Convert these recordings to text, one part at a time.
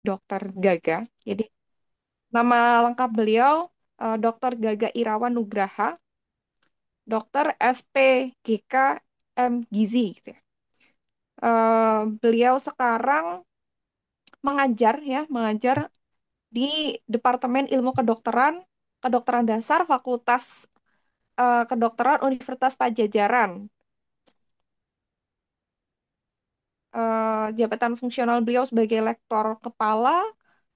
Dokter Gaga. Jadi nama lengkap beliau Dokter Gaga Irawan Nugraha, Dokter SPGK M Gizi gitu ya. Beliau sekarang mengajar di Departemen Ilmu Kedokteran, Kedokteran Dasar Fakultas Kedokteran Universitas Pajajaran. Jabatan fungsional beliau sebagai lektor kepala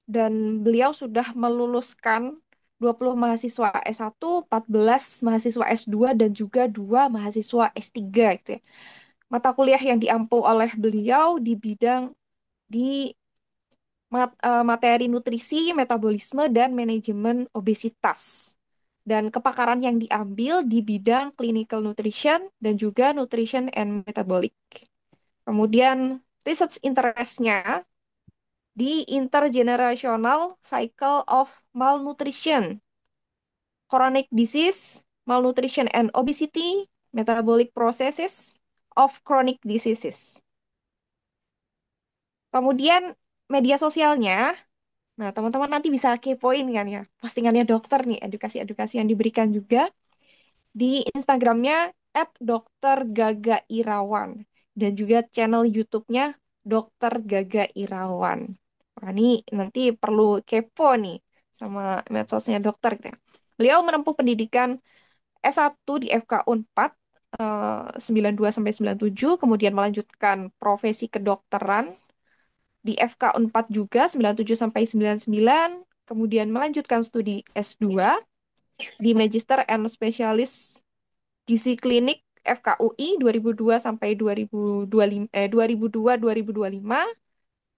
dan beliau sudah meluluskan 20 mahasiswa S1, 14 mahasiswa S2 dan juga 2 mahasiswa S3 gitu ya. Mata kuliah yang diampu oleh beliau di bidang di materi nutrisi, metabolisme dan manajemen obesitas. Dan kepakaran yang diambil di bidang clinical nutrition dan juga nutrition and metabolic. Kemudian research interest-nya di intergenerational cycle of malnutrition, chronic disease, malnutrition and obesity, metabolic processes of chronic diseases. Kemudian media sosialnya, nah teman-teman nanti bisa kepoin kan ya, postingannya dokter nih, edukasi-edukasi yang diberikan juga di Instagramnya @doktergagairawan dan juga channel YouTube-nya Dokter Gaga Irawan. Wah, ini nanti perlu kepo nih sama medsosnya dokter gitu ya. Beliau menempuh pendidikan S1 di FK Unpad 92 sampai 97, kemudian melanjutkan profesi kedokteran di FK Unpad juga 97 sampai 99, kemudian melanjutkan studi S2 di Magister and Specialist Gizi Klinik FKUI 2002 sampai 2002 2025,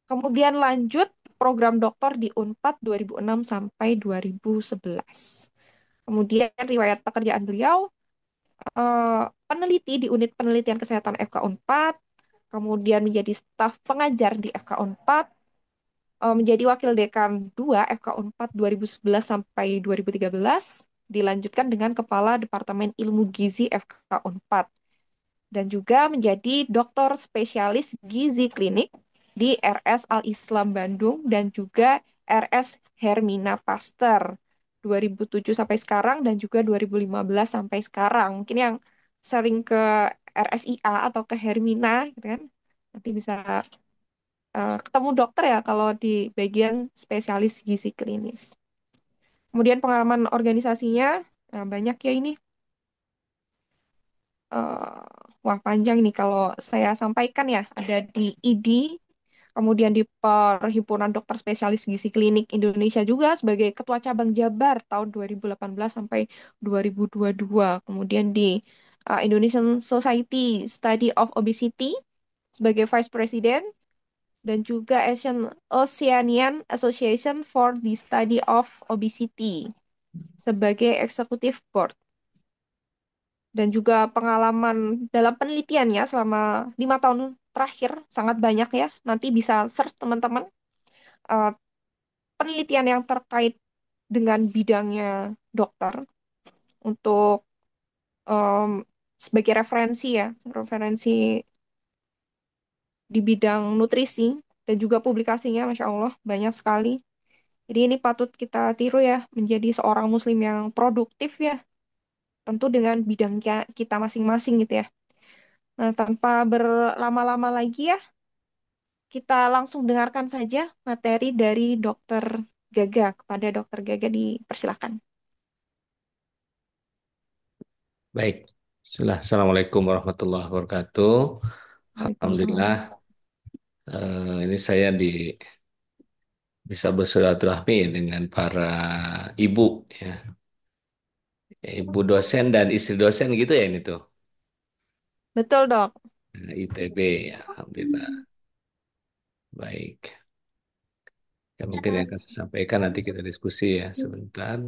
kemudian lanjut program doktor di Unpad 2006 sampai 2011. Kemudian riwayat pekerjaan beliau peneliti di unit penelitian kesehatan FK Unpad, kemudian menjadi staf pengajar di FK Unpad, menjadi wakil dekan 2 FK Unpad 2011 sampai 2013, dilanjutkan dengan kepala Departemen Ilmu Gizi FK Unpad dan juga menjadi doktor spesialis gizi klinik di RS Al-Islam Bandung dan juga RS Hermina Pasteur 2007 sampai sekarang dan juga 2015 sampai sekarang. Mungkin yang sering ke RSIA atau ke Hermina gitu kan. Nanti bisa ketemu dokter ya kalau di bagian spesialis gizi klinis. Kemudian pengalaman organisasinya banyak ya ini. eh, Wah, panjang nih kalau saya sampaikan ya. Ada di ID, kemudian di Perhimpunan Dokter Spesialis Gizi Klinik Indonesia juga sebagai Ketua Cabang Jabar tahun 2018 sampai 2022. Kemudian di Indonesian Society Study of Obesity sebagai Vice President dan juga Oceanian Association for the Study of Obesity sebagai Executive Board. Dan juga pengalaman dalam penelitiannya selama 5 tahun terakhir sangat banyak ya. Nanti bisa search teman-teman eh, penelitian yang terkait dengan bidangnya dokter untuk em, sebagai referensi ya, referensi di bidang nutrisi dan juga publikasinya, Masya Allah, banyak sekali. Jadi ini patut kita tiru ya, menjadi seorang muslim yang produktif ya, tentu dengan bidangnya kita masing-masing gitu ya. Nah, tanpa berlama-lama lagi ya, kita langsung dengarkan saja materi dari Dokter Gaga. Kepada Dokter Gaga dipersilakan. Baik, Assalamualaikum warahmatullahi wabarakatuh. Alhamdulillah, Waalaikumsalam. ini saya bisa bersilaturahmi dengan para ibu, ya, ibu dosen dan istri dosen gitu ya ini tuh. Betul, Dok. Nah, ITB, ya, Alhamdulillah. Baik, ya mungkin yang akan saya sampaikan nanti kita diskusi ya sebentar.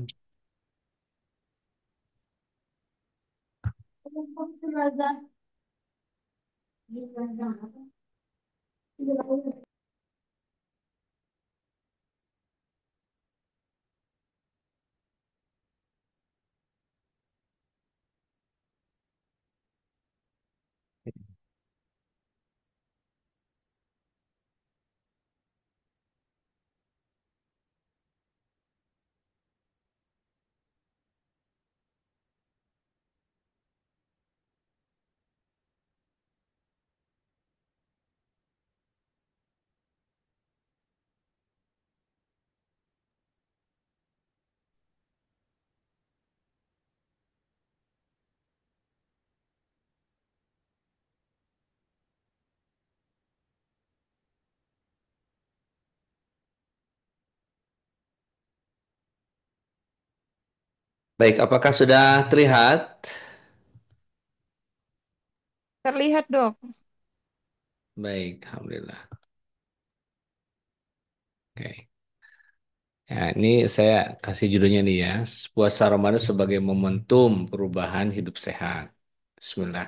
Baik, apakah sudah terlihat? Terlihat, Dok. Baik, alhamdulillah. Oke. Ya, ini saya kasih judulnya nih ya, puasa Ramadan sebagai momentum perubahan hidup sehat. Bismillah.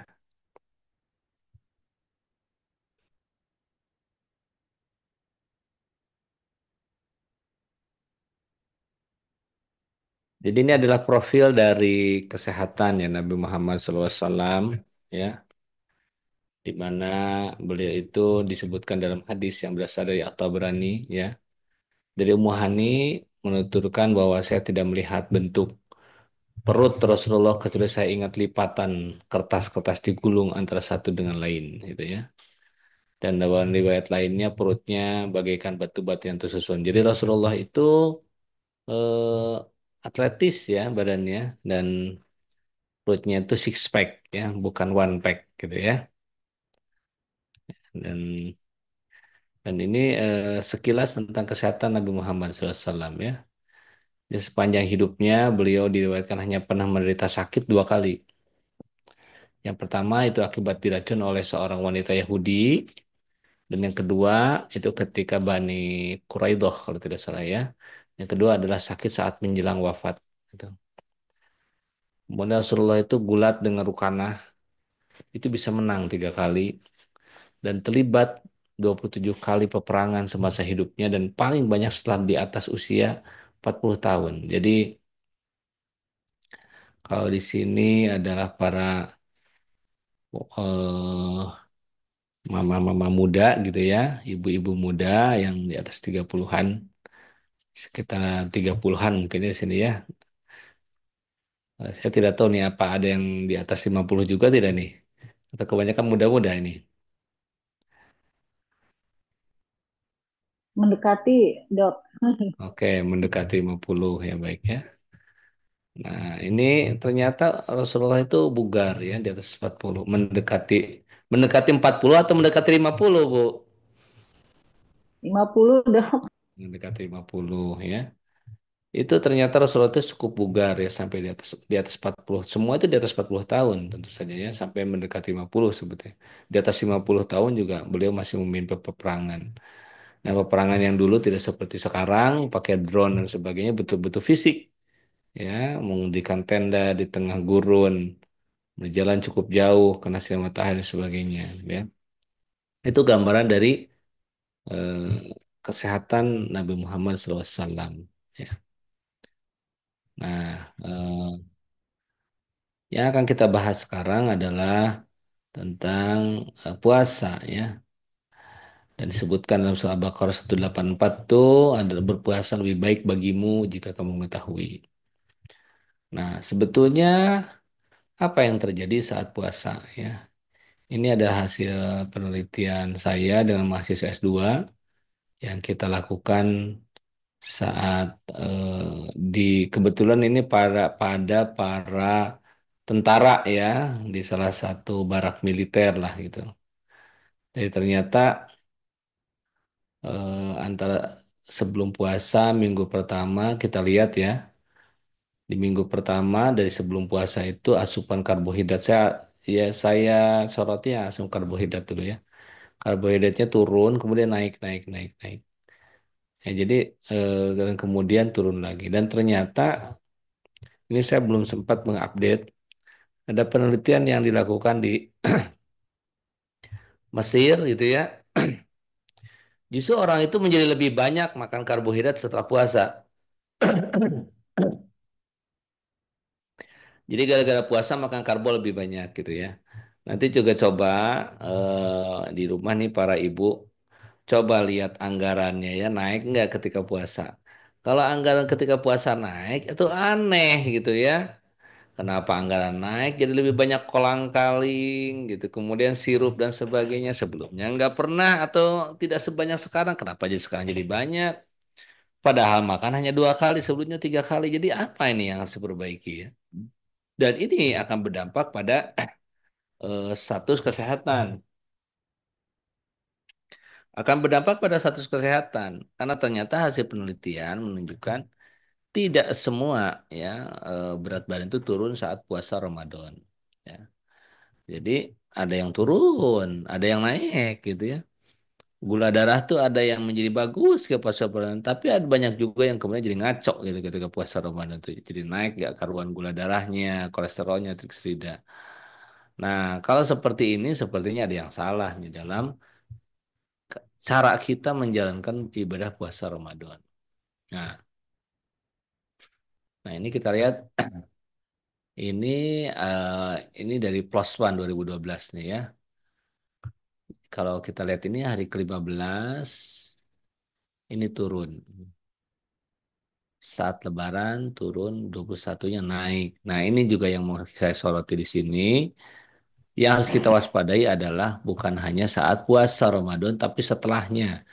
Jadi ini adalah profil dari kesehatan ya Nabi Muhammad SAW ya, di mana beliau itu disebutkan dalam hadis yang berasal dari At-Tabrani ya. Dari Ummu Hani menuturkan bahwa saya tidak melihat bentuk perut Rasulullah kecuali saya ingat lipatan kertas-kertas digulung antara satu dengan lain gitu ya. Dan dalam riwayat lainnya perutnya bagaikan batu-batu yang tersusun. Jadi Rasulullah itu eh, atletis ya badannya dan perutnya itu six pack ya, bukan one pack gitu ya. Dan ini sekilas tentang kesehatan Nabi Muhammad SAW ya. Di sepanjang hidupnya beliau diriwayatkan hanya pernah menderita sakit 2 kali. Yang pertama itu akibat diracun oleh seorang wanita Yahudi. Dan yang kedua itu ketika Bani Quraidah kalau tidak salah ya. Yang kedua adalah sakit saat menjelang wafat. Gitu. Kemudian Rasulullah itu gulat dengan Rukanah. Itu bisa menang 3 kali. Dan terlibat 27 kali peperangan semasa hidupnya. Dan paling banyak setelah di atas usia 40 tahun. Jadi kalau di sini adalah para mama-mama muda gitu ya, ibu-ibu muda yang di atas 30-an, sekitar 30-an mungkin ya di sini ya. Saya tidak tahu nih apa ada yang di atas 50 juga tidak nih. Atau kebanyakan muda-muda ini. Mendekati, Dok. Oke, mendekati 50 ya baik ya. Nah, ini ternyata Rasulullah itu bugar ya di atas 40, mendekati 40 atau mendekati 50, Bu? 50, Dok. Mendekati 50 ya. Itu ternyata Rasulullah itu cukup bugar ya sampai di atas 40. Semua itu di atas 40 tahun tentu saja ya sampai mendekati 50 sebetulnya. Di atas 50 tahun juga beliau masih memimpin peperangan. Nah, peperangan yang dulu tidak seperti sekarang pakai drone dan sebagainya betul-betul fisik ya, mengundurkan tenda di tengah gurun, berjalan cukup jauh kena sinar matahari dan sebagainya ya. Itu gambaran dari eh, kesehatan Nabi Muhammad SAW ya. Nah, yang akan kita bahas sekarang adalah tentang puasa ya. Dan disebutkan dalam surah Al-Baqarah 184 tuh adalah berpuasa lebih baik bagimu jika kamu mengetahui. Nah, sebetulnya apa yang terjadi saat puasa ya? Ini adalah hasil penelitian saya dengan mahasiswa S2 yang kita lakukan saat di kebetulan ini pada para tentara ya di salah satu barak militer lah gitu. Jadi ternyata antara sebelum puasa minggu pertama kita lihat ya di minggu pertama dari sebelum puasa itu asupan karbohidrat saya sorotnya asupan karbohidrat dulu ya. Karbohidratnya turun kemudian naik naik naik naik. Ya, jadi dan kemudian turun lagi dan ternyata ini saya belum sempat mengupdate. Ada penelitian yang dilakukan di Mesir gitu ya. Justru orang itu menjadi lebih banyak makan karbohidrat setelah puasa. Jadi gara-gara puasa makan karbo lebih banyak gitu ya. Nanti juga coba di rumah nih para ibu, coba lihat anggarannya ya naik nggak ketika puasa. Kalau anggaran ketika puasa naik itu aneh gitu ya. Kenapa anggaran naik jadi lebih banyak kolang-kaling gitu. Kemudian sirup dan sebagainya sebelumnya nggak pernah atau tidak sebanyak sekarang. Kenapa jadi sekarang jadi banyak? Padahal makan hanya 2 kali sebelumnya 3 kali. Jadi apa ini yang harus diperbaiki ya? Dan ini akan berdampak pada status kesehatan. Akan berdampak pada status kesehatan. Karena ternyata hasil penelitian menunjukkan tidak semua ya berat badan itu turun saat puasa Ramadan. Ya. Jadi ada yang turun, ada yang naik gitu ya. Gula darah tuh ada yang menjadi bagus ke puasa Ramadan, tapi ada banyak juga yang kemudian jadi ngaco gitu ketika puasa Ramadan tuh. Jadi naik gak karuan gula darahnya, kolesterolnya, trigliserida. Nah, kalau seperti ini sepertinya ada yang salah nih dalam cara kita menjalankan ibadah puasa Ramadan. Nah, nah, ini kita lihat ini ini dari Plus One 2012 nih ya. Kalau kita lihat ini hari ke-15 ini turun. Saat Lebaran turun 21-nya naik. Nah, ini juga yang mau saya soroti di sini. Yang harus kita waspadai adalah bukan hanya saat puasa Ramadan, tapi setelahnya.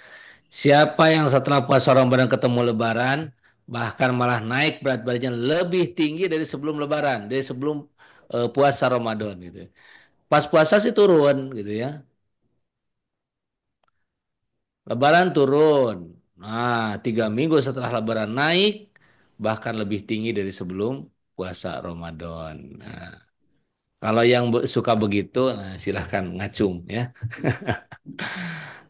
Siapa yang setelah puasa Ramadan ketemu Lebaran, bahkan malah naik berat badannya lebih tinggi dari sebelum Lebaran, dari sebelum puasa Ramadan gitu. Pas puasa sih turun gitu ya. Lebaran turun. Nah, 3 minggu setelah Lebaran naik, bahkan lebih tinggi dari sebelum puasa Ramadan. Nah, kalau yang suka begitu, nah silahkan ngacung ya.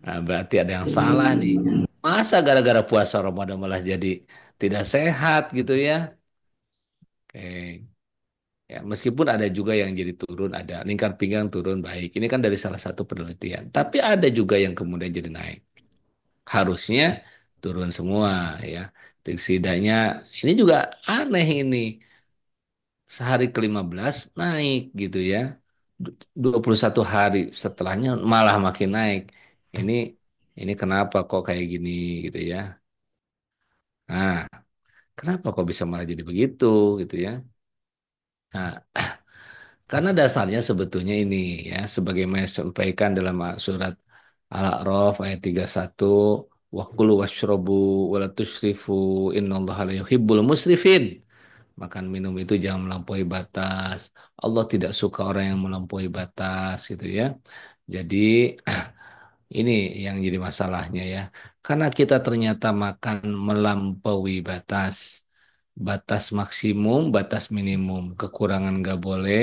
Nah, berarti ada yang salah nih. Masa gara-gara puasa Ramadan malah jadi tidak sehat gitu ya? Oke. Ya, meskipun ada juga yang jadi turun, ada lingkar pinggang turun baik. Ini kan dari salah satu penelitian. Tapi ada juga yang kemudian jadi naik. Harusnya turun semua ya. Setidaknya ini juga aneh ini. Sehari ke-15 naik gitu ya. 21 hari setelahnya malah makin naik. Ini ini kenapa kok kayak gini gitu ya. Nah, kenapa kok bisa malah jadi begitu gitu ya. Nah, karena dasarnya sebetulnya ini ya sebagaimana disampaikan dalam surat Al-A'raf ayat 31, wa kulu washrabu wa la tusrifu innallaha la yuhibbul musrifin. Makan minum itu jangan melampaui batas. Allah tidak suka orang yang melampaui batas gitu ya. Jadi ini yang jadi masalahnya ya. Karena kita ternyata makan melampaui batas. Batas maksimum, batas minimum. Kekurangan nggak boleh,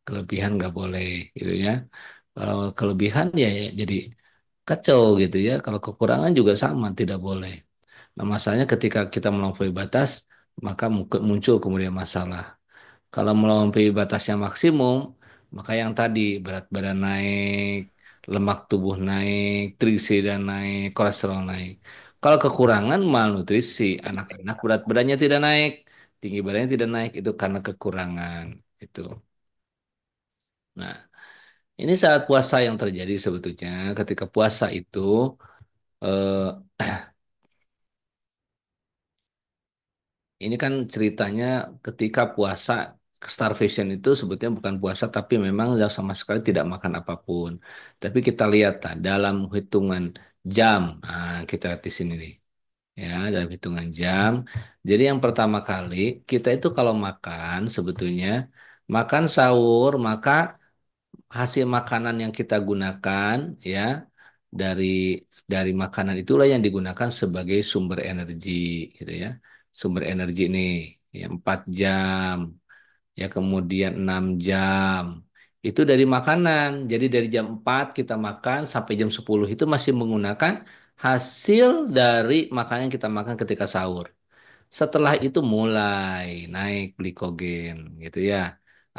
kelebihan nggak boleh gitu ya. Kalau kelebihan ya jadi kacau gitu ya. Kalau kekurangan juga sama, tidak boleh. Nah, masalahnya ketika kita melampaui batas, maka muncul kemudian masalah. Kalau melampaui batasnya maksimum, maka yang tadi berat badan naik, lemak tubuh naik, trigliserida naik, kolesterol naik. Kalau kekurangan malnutrisi, anak-anak berat badannya tidak naik, tinggi badannya tidak naik, itu karena kekurangan. Itu. Nah, ini saat puasa yang terjadi sebetulnya. Ketika puasa itu, eh, ini kan ceritanya ketika puasa starvation itu sebetulnya bukan puasa tapi memang sama sekali tidak makan apapun. Tapi kita lihat dalam hitungan jam. Nah, kita lihat di sini nih. Ya, dalam hitungan jam. Jadi yang pertama kali kita itu kalau makan sebetulnya makan sahur maka hasil makanan yang kita gunakan ya dari makanan itulah yang digunakan sebagai sumber energi gitu ya. Sumber energi nih ya 4 jam ya kemudian 6 jam itu dari makanan. Jadi dari jam 4 kita makan sampai jam 10 itu masih menggunakan hasil dari makanan yang kita makan ketika sahur. Setelah itu mulai naik glikogen gitu ya.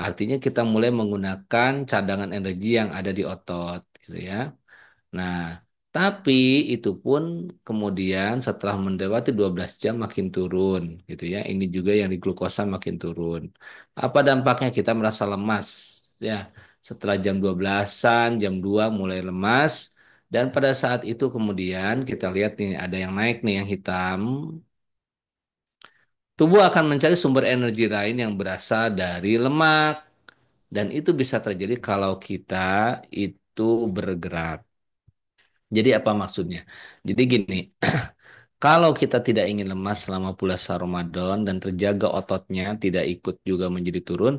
Artinya kita mulai menggunakan cadangan energi yang ada di otot gitu ya. Nah, tapi itu pun kemudian setelah melewati 12 jam makin turun gitu ya. Ini juga yang di glukosa makin turun. Apa dampaknya? Kita merasa lemas ya. Setelah jam 12-an, jam 2 mulai lemas dan pada saat itu kemudian kita lihat nih ada yang naik nih yang hitam. Tubuh akan mencari sumber energi lain yang berasal dari lemak dan itu bisa terjadi kalau kita itu bergerak. Jadi apa maksudnya? Jadi gini, kalau kita tidak ingin lemas selama puasa Ramadan dan terjaga ototnya tidak ikut juga menjadi turun,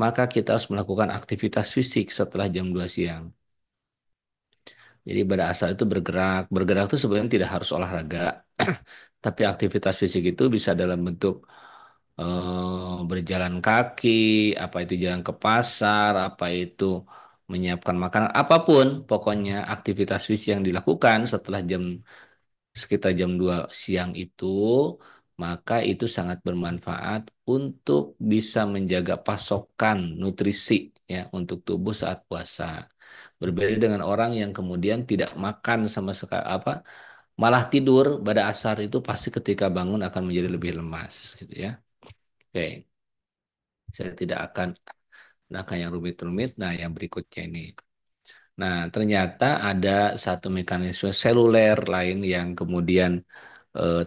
maka kita harus melakukan aktivitas fisik setelah jam 2 siang. Jadi pada asal itu bergerak. Bergerak itu sebenarnya tidak harus olahraga, tapi aktivitas fisik itu bisa dalam bentuk berjalan kaki, apa itu jalan ke pasar, apa itu menyiapkan makanan, apapun pokoknya aktivitas fisik yang dilakukan setelah sekitar jam 2 siang itu, maka itu sangat bermanfaat untuk bisa menjaga pasokan nutrisi ya untuk tubuh saat puasa. Berbeda dengan orang yang kemudian tidak makan sama sekali apa malah tidur pada asar itu pasti ketika bangun akan menjadi lebih lemas gitu ya. Oke, saya tidak akan menggunakan yang rumit-rumit. Nah, yang berikutnya ini. Nah, ternyata ada satu mekanisme seluler lain yang kemudian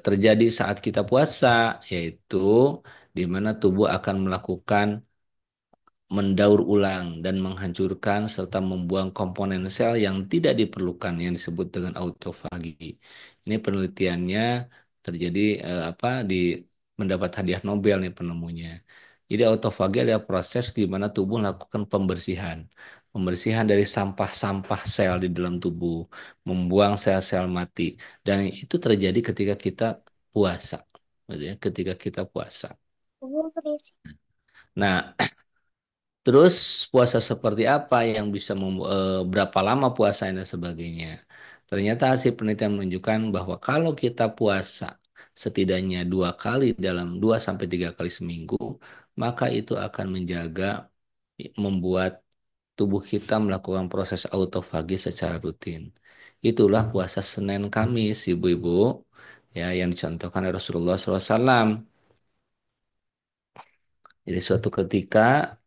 terjadi saat kita puasa, yaitu di mana tubuh akan melakukan mendaur ulang dan menghancurkan serta membuang komponen sel yang tidak diperlukan yang disebut dengan autofagi. Ini penelitiannya terjadi di mendapat hadiah Nobel nih penemunya. Jadi autofagi adalah proses di mana tubuh melakukan pembersihan. Pembersihan dari sampah-sampah sel di dalam tubuh, membuang sel-sel mati. Dan itu terjadi ketika kita puasa. Gitu ya, ketika kita puasa. Nah, terus puasa seperti apa yang bisa berapa lama puasa dan sebagainya. Ternyata hasil penelitian menunjukkan bahwa kalau kita puasa setidaknya 2 kali dalam 2 sampai 3 kali seminggu, maka itu akan membuat tubuh kita melakukan proses autofagi secara rutin. Itulah puasa Senin Kamis, ibu-ibu, ya yang dicontohkan oleh Rasulullah SAW. Jadi suatu ketika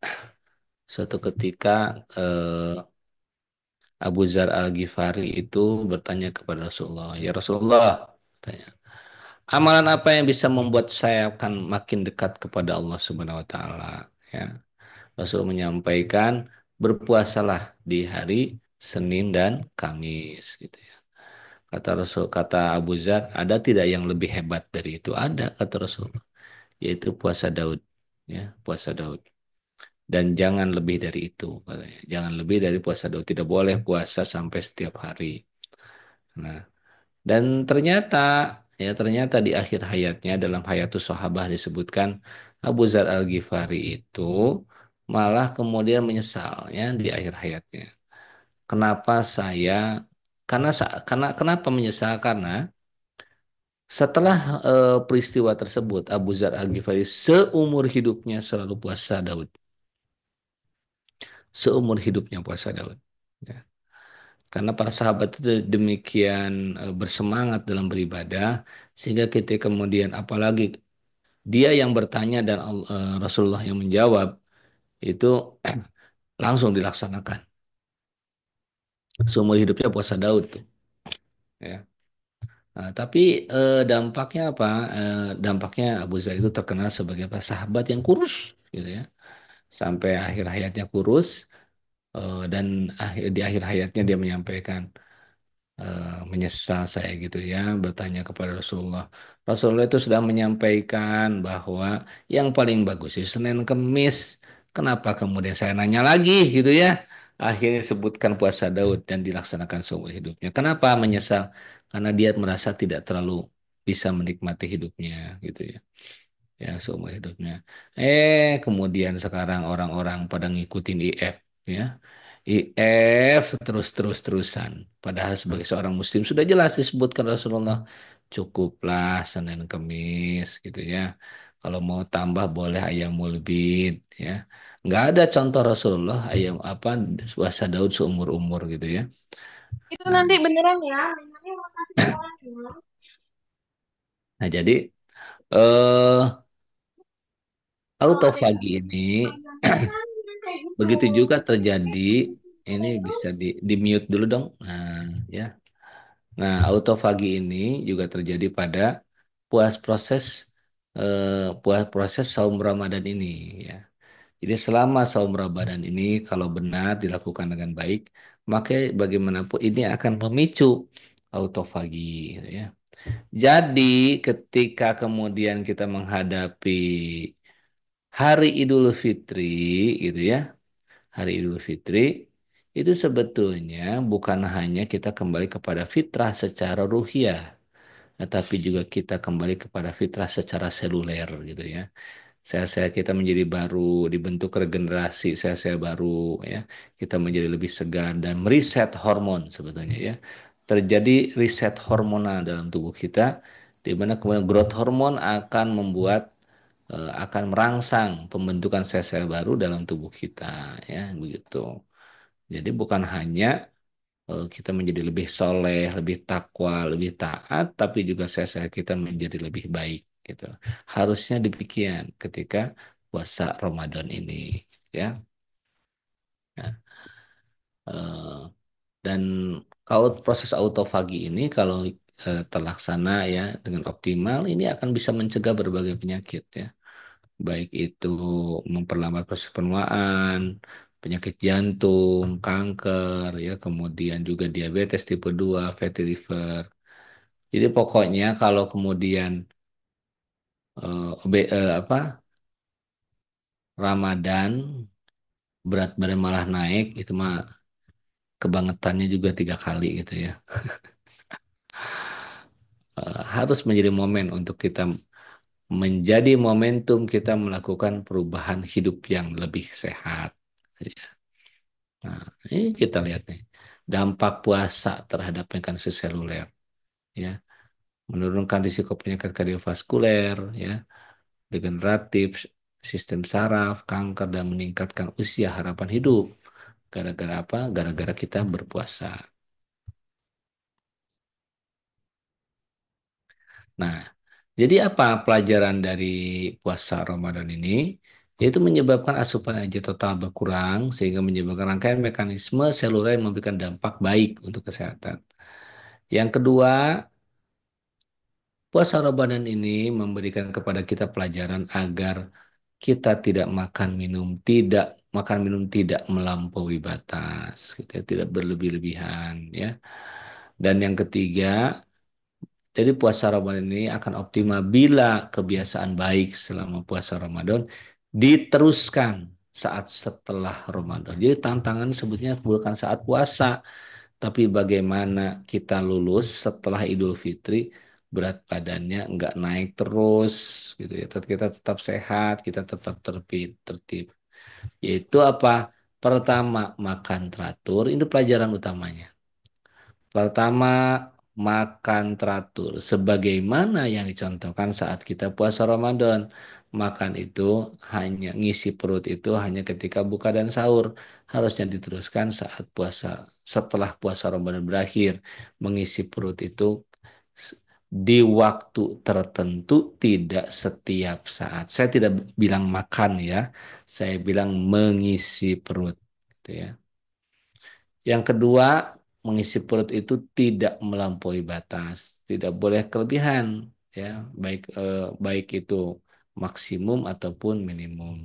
Abu Zar Al-Ghifari itu bertanya kepada Rasulullah, "Ya Rasulullah," tanya, "amalan apa yang bisa membuat saya akan makin dekat kepada Allah Subhanahu wa taala?" Ya. Rasul menyampaikan, "Berpuasalah di hari Senin dan Kamis," gitu ya. Kata Abu Zar, "Ada tidak yang lebih hebat dari itu?" "Ada," kata Rasul, "yaitu puasa Daud." Ya, puasa Daud. Dan jangan lebih dari itu, katanya. Jangan lebih dari puasa Daud. Tidak boleh puasa sampai setiap hari. Nah, dan ternyata di akhir hayatnya dalam Hayatus Sahabah disebutkan Abu Zar Al-Ghifari itu malah kemudian menyesalnya di akhir hayatnya. Kenapa saya karena kenapa menyesal? Karena setelah peristiwa tersebut Abu Zar Al-Ghifari seumur hidupnya selalu puasa Daud. Seumur hidupnya puasa Daud. Ya. Karena para sahabat itu demikian bersemangat dalam beribadah sehingga ketika kemudian apalagi dia yang bertanya dan Rasulullah yang menjawab itu langsung dilaksanakan. Seumur hidupnya puasa Daud tuh. Ya. Nah, tapi dampaknya apa? Dampaknya Abu Zar itu terkenal sebagai sahabat yang kurus, gitu ya. Sampai akhir hayatnya kurus dan di akhir hayatnya dia menyampaikan menyesal saya gitu ya bertanya kepada Rasulullah. Rasulullah itu sudah menyampaikan bahwa yang paling bagus itu Senin Kemis. Kenapa kemudian saya nanya lagi gitu ya? Akhirnya sebutkan puasa Daud dan dilaksanakan seumur hidupnya. Kenapa menyesal? Karena dia merasa tidak terlalu bisa menikmati hidupnya gitu ya. Ya seumur hidupnya. Kemudian sekarang orang-orang pada ngikutin IF ya. IF terus-terusan. Padahal sebagai seorang muslim sudah jelas disebutkan Rasulullah cukuplah Senin Kemis gitu ya. Kalau mau tambah boleh ayamul bid ya. Nggak ada contoh Rasulullah ayam apa puasa Daud seumur-umur gitu ya. Itu Nah, nanti beneran ya, mainannya mau kasih ke orang ya. nah jadi eh Kalau ada yang autofagi ini mainan kayak gitu. begitu juga terjadi, ini bisa di mute dulu dong. Nah, ya. Nah, autofagi ini juga terjadi pada puas proses puas proses saum Ramadan ini ya. Jadi selama saum Ramadan ini kalau benar dilakukan dengan baik, maka bagaimanapun ini akan memicu autofagi gitu ya. Jadi ketika kemudian kita menghadapi hari Idul Fitri gitu ya, hari Idul Fitri itu sebetulnya bukan hanya kita kembali kepada fitrah secara ruhiyah, tetapi juga kita kembali kepada fitrah secara seluler gitu ya. Sel-sel kita menjadi baru, dibentuk regenerasi sel-sel baru, ya. Kita menjadi lebih segar dan mereset hormon sebetulnya, ya. Terjadi reset hormonal dalam tubuh kita, di mana kemudian growth hormone akan akan merangsang pembentukan sel-sel baru dalam tubuh kita, ya, begitu. Jadi bukan hanya kita menjadi lebih soleh, lebih takwa, lebih taat, tapi juga sel-sel kita menjadi lebih baik, gitu. Harusnya demikian ketika puasa Ramadan ini, ya. Nah, eh, dan kalau proses autofagi ini kalau terlaksana ya dengan optimal, ini akan bisa mencegah berbagai penyakit, ya. Baik itu memperlambat proses penuaan, penyakit jantung, kanker, ya, kemudian juga diabetes tipe 2, fatty liver. Jadi pokoknya kalau kemudian Ramadan berat badan malah naik, itu mah kebangetannya juga 3 kali gitu ya. Harus menjadi momen untuk kita menjadi momentum kita melakukan perubahan hidup yang lebih sehat. Nah, ini kita lihat nih dampak puasa terhadap mekanisme seluler, ya, menurunkan risiko penyakit kardiovaskuler, ya, degeneratif, sistem saraf, kanker, dan meningkatkan usia harapan hidup. Gara-gara apa? Gara-gara kita berpuasa. Nah, jadi apa pelajaran dari puasa Ramadan ini? Yaitu menyebabkan asupan energi total berkurang sehingga menyebabkan rangkaian mekanisme seluler yang memberikan dampak baik untuk kesehatan. Yang kedua, puasa Ramadan ini memberikan kepada kita pelajaran agar kita tidak makan minum tidak melampaui batas, gitu ya, tidak berlebih-lebihan, ya. Dan yang ketiga, jadi puasa Ramadan ini akan optimal bila kebiasaan baik selama puasa Ramadan diteruskan saat setelah Ramadan. Jadi tantangan sebetulnya bukan saat puasa, tapi bagaimana kita lulus setelah Idul Fitri, berat badannya nggak naik terus, gitu ya. Kita tetap sehat, kita tetap tertib. Yaitu apa? Pertama, makan teratur. Ini pelajaran utamanya. Pertama, makan teratur. Sebagaimana yang dicontohkan saat kita puasa Ramadan. Makan itu hanya ngisi perut itu hanya ketika buka dan sahur. Harusnya diteruskan saat puasa. Setelah puasa Ramadan berakhir. Mengisi perut itu s- di waktu tertentu, tidak setiap saat. Saya tidak bilang makan ya. Saya bilang mengisi perut. Gitu ya. Yang kedua, mengisi perut itu tidak melampaui batas, tidak boleh kelebihan, ya, baik itu maksimum ataupun minimum.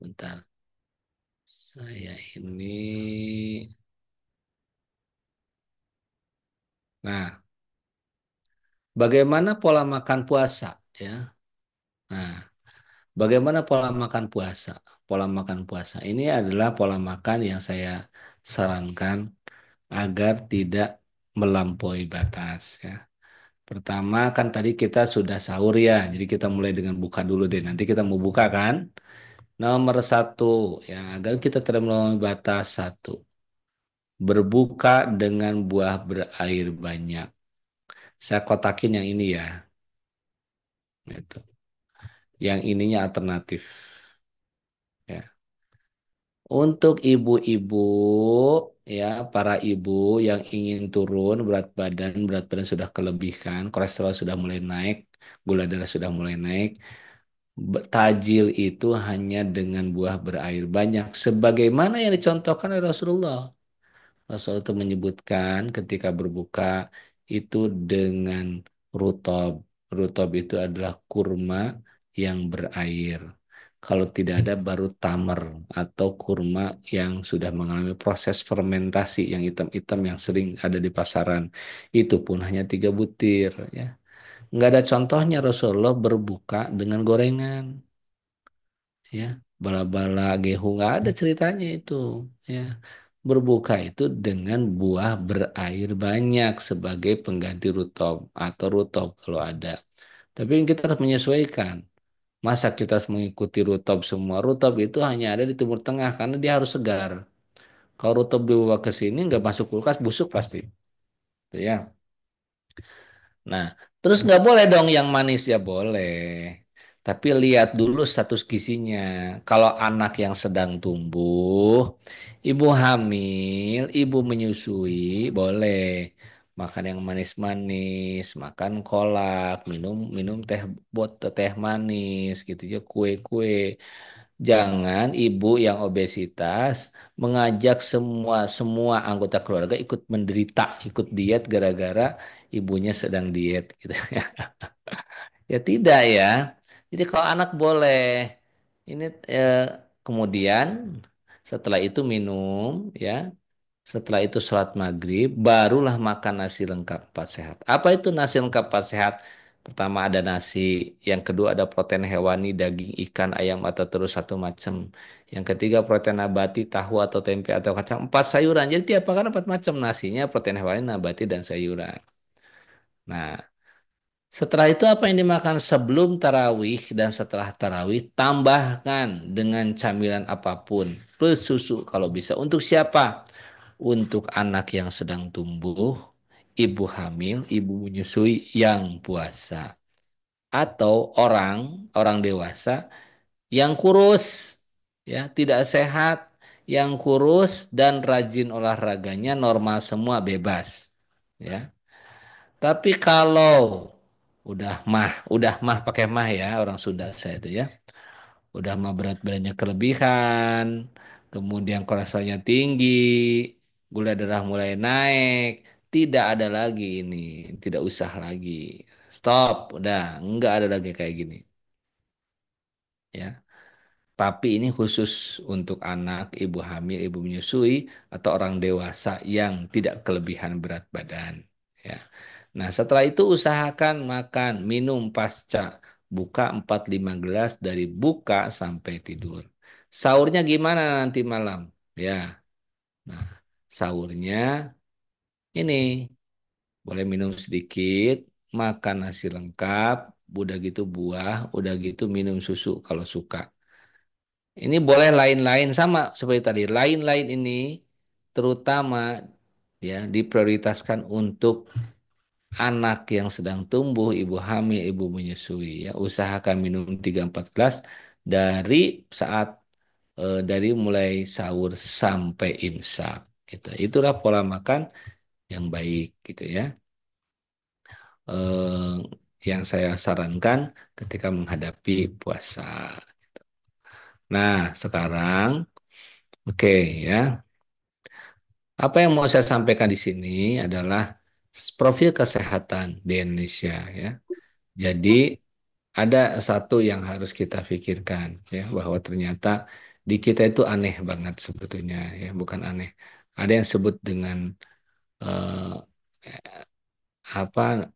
Bentar, saya ini. Nah, bagaimana pola makan puasa, ya? Nah, bagaimana pola makan puasa? Pola makan puasa ini adalah pola makan yang saya sarankan agar tidak melampaui batas, ya. Pertama kan tadi kita sudah sahur ya, jadi kita mulai dengan buka dulu deh. Nanti kita mau buka kan. Nomor satu, ya, agar kita tidak melampaui batas satu. Berbuka dengan buah berair banyak. Saya kotakin yang ini ya. Gitu. Yang ininya alternatif. Ya. Untuk ibu-ibu, ya, para ibu yang ingin turun berat badan sudah kelebihan, kolesterol sudah mulai naik, gula darah sudah mulai naik. Tajil itu hanya dengan buah berair banyak, sebagaimana yang dicontohkan oleh Rasulullah. Rasul itu menyebutkan ketika berbuka itu dengan rutob. Rutob itu adalah kurma yang berair. Kalau tidak ada baru tamer atau kurma yang sudah mengalami proses fermentasi yang hitam-hitam yang sering ada di pasaran. Itu pun hanya 3 butir, ya. Nggak ada contohnya Rasulullah berbuka dengan gorengan, ya, bala-bala gehu, nggak ada ceritanya itu, ya. Berbuka itu dengan buah berair banyak sebagai pengganti rutob atau rutob kalau ada. Tapi kita harus menyesuaikan. Masa kita harus mengikuti rutop semua? Rutop itu hanya ada di Timur Tengah karena dia harus segar. Kalau rutop dibawa ke sini nggak masuk kulkas busuk pasti. Gitu ya. Nah, terus nggak boleh dong yang manis ya boleh. Tapi lihat dulu status gizinya. Kalau anak yang sedang tumbuh, ibu hamil, ibu menyusui, boleh makan yang manis-manis, makan kolak, minum minum teh bot teh manis gitu ya, kue-kue. Jangan ibu yang obesitas mengajak semua semua anggota keluarga ikut menderita, ikut diet gara-gara ibunya sedang diet gitu. Ya tidak ya. Jadi kalau anak boleh ini kemudian setelah itu minum ya. Setelah itu sholat maghrib, barulah makan nasi lengkap 4 sehat. Apa itu nasi lengkap 4 sehat? Pertama ada nasi, yang kedua ada protein hewani, daging, ikan, ayam, atau terus satu macam. Yang ketiga protein nabati, tahu atau tempe atau kacang. Empat sayuran. Jadi tiap makan empat macam nasinya, protein hewani, nabati, dan sayuran. Nah, setelah itu apa yang dimakan sebelum tarawih dan setelah tarawih tambahkan dengan camilan apapun plus susu kalau bisa. Untuk siapa? Untuk anak yang sedang tumbuh, ibu hamil, ibu menyusui yang puasa, atau orang orang dewasa yang kurus, ya tidak sehat, yang kurus dan rajin olahraganya normal semua bebas, ya. Tapi kalau udah mah pakai mah ya orang Sunda saya itu ya. Udah mah berat badannya kelebihan, kemudian kolesterolnya tinggi, gula darah mulai naik, tidak ada lagi ini, tidak usah lagi. Stop, udah nggak ada lagi kayak gini, ya. Tapi ini khusus untuk anak, ibu hamil, ibu menyusui, atau orang dewasa yang tidak kelebihan berat badan. Ya. Nah, setelah itu usahakan makan, minum pasca buka 4-5 gelas dari buka sampai tidur. Sahurnya gimana nanti malam? Ya, nah sahurnya ini boleh minum sedikit, makan nasi lengkap, udah gitu buah, udah gitu minum susu kalau suka. Ini boleh lain-lain sama seperti tadi. Lain-lain ini terutama ya diprioritaskan untuk anak yang sedang tumbuh, ibu hamil, ibu menyusui ya. Usahakan minum 3-4 gelas dari saat dari mulai sahur sampai imsak gitu. Itulah pola makan yang baik gitu ya. Eh, yang saya sarankan ketika menghadapi puasa. Nah, sekarang oke ya. Apa yang mau saya sampaikan di sini adalah profil kesehatan di Indonesia ya. Jadi ada satu yang harus kita pikirkan ya bahwa ternyata di kita itu aneh banget sebetulnya ya, bukan aneh. Ada yang sebut dengan eh, apa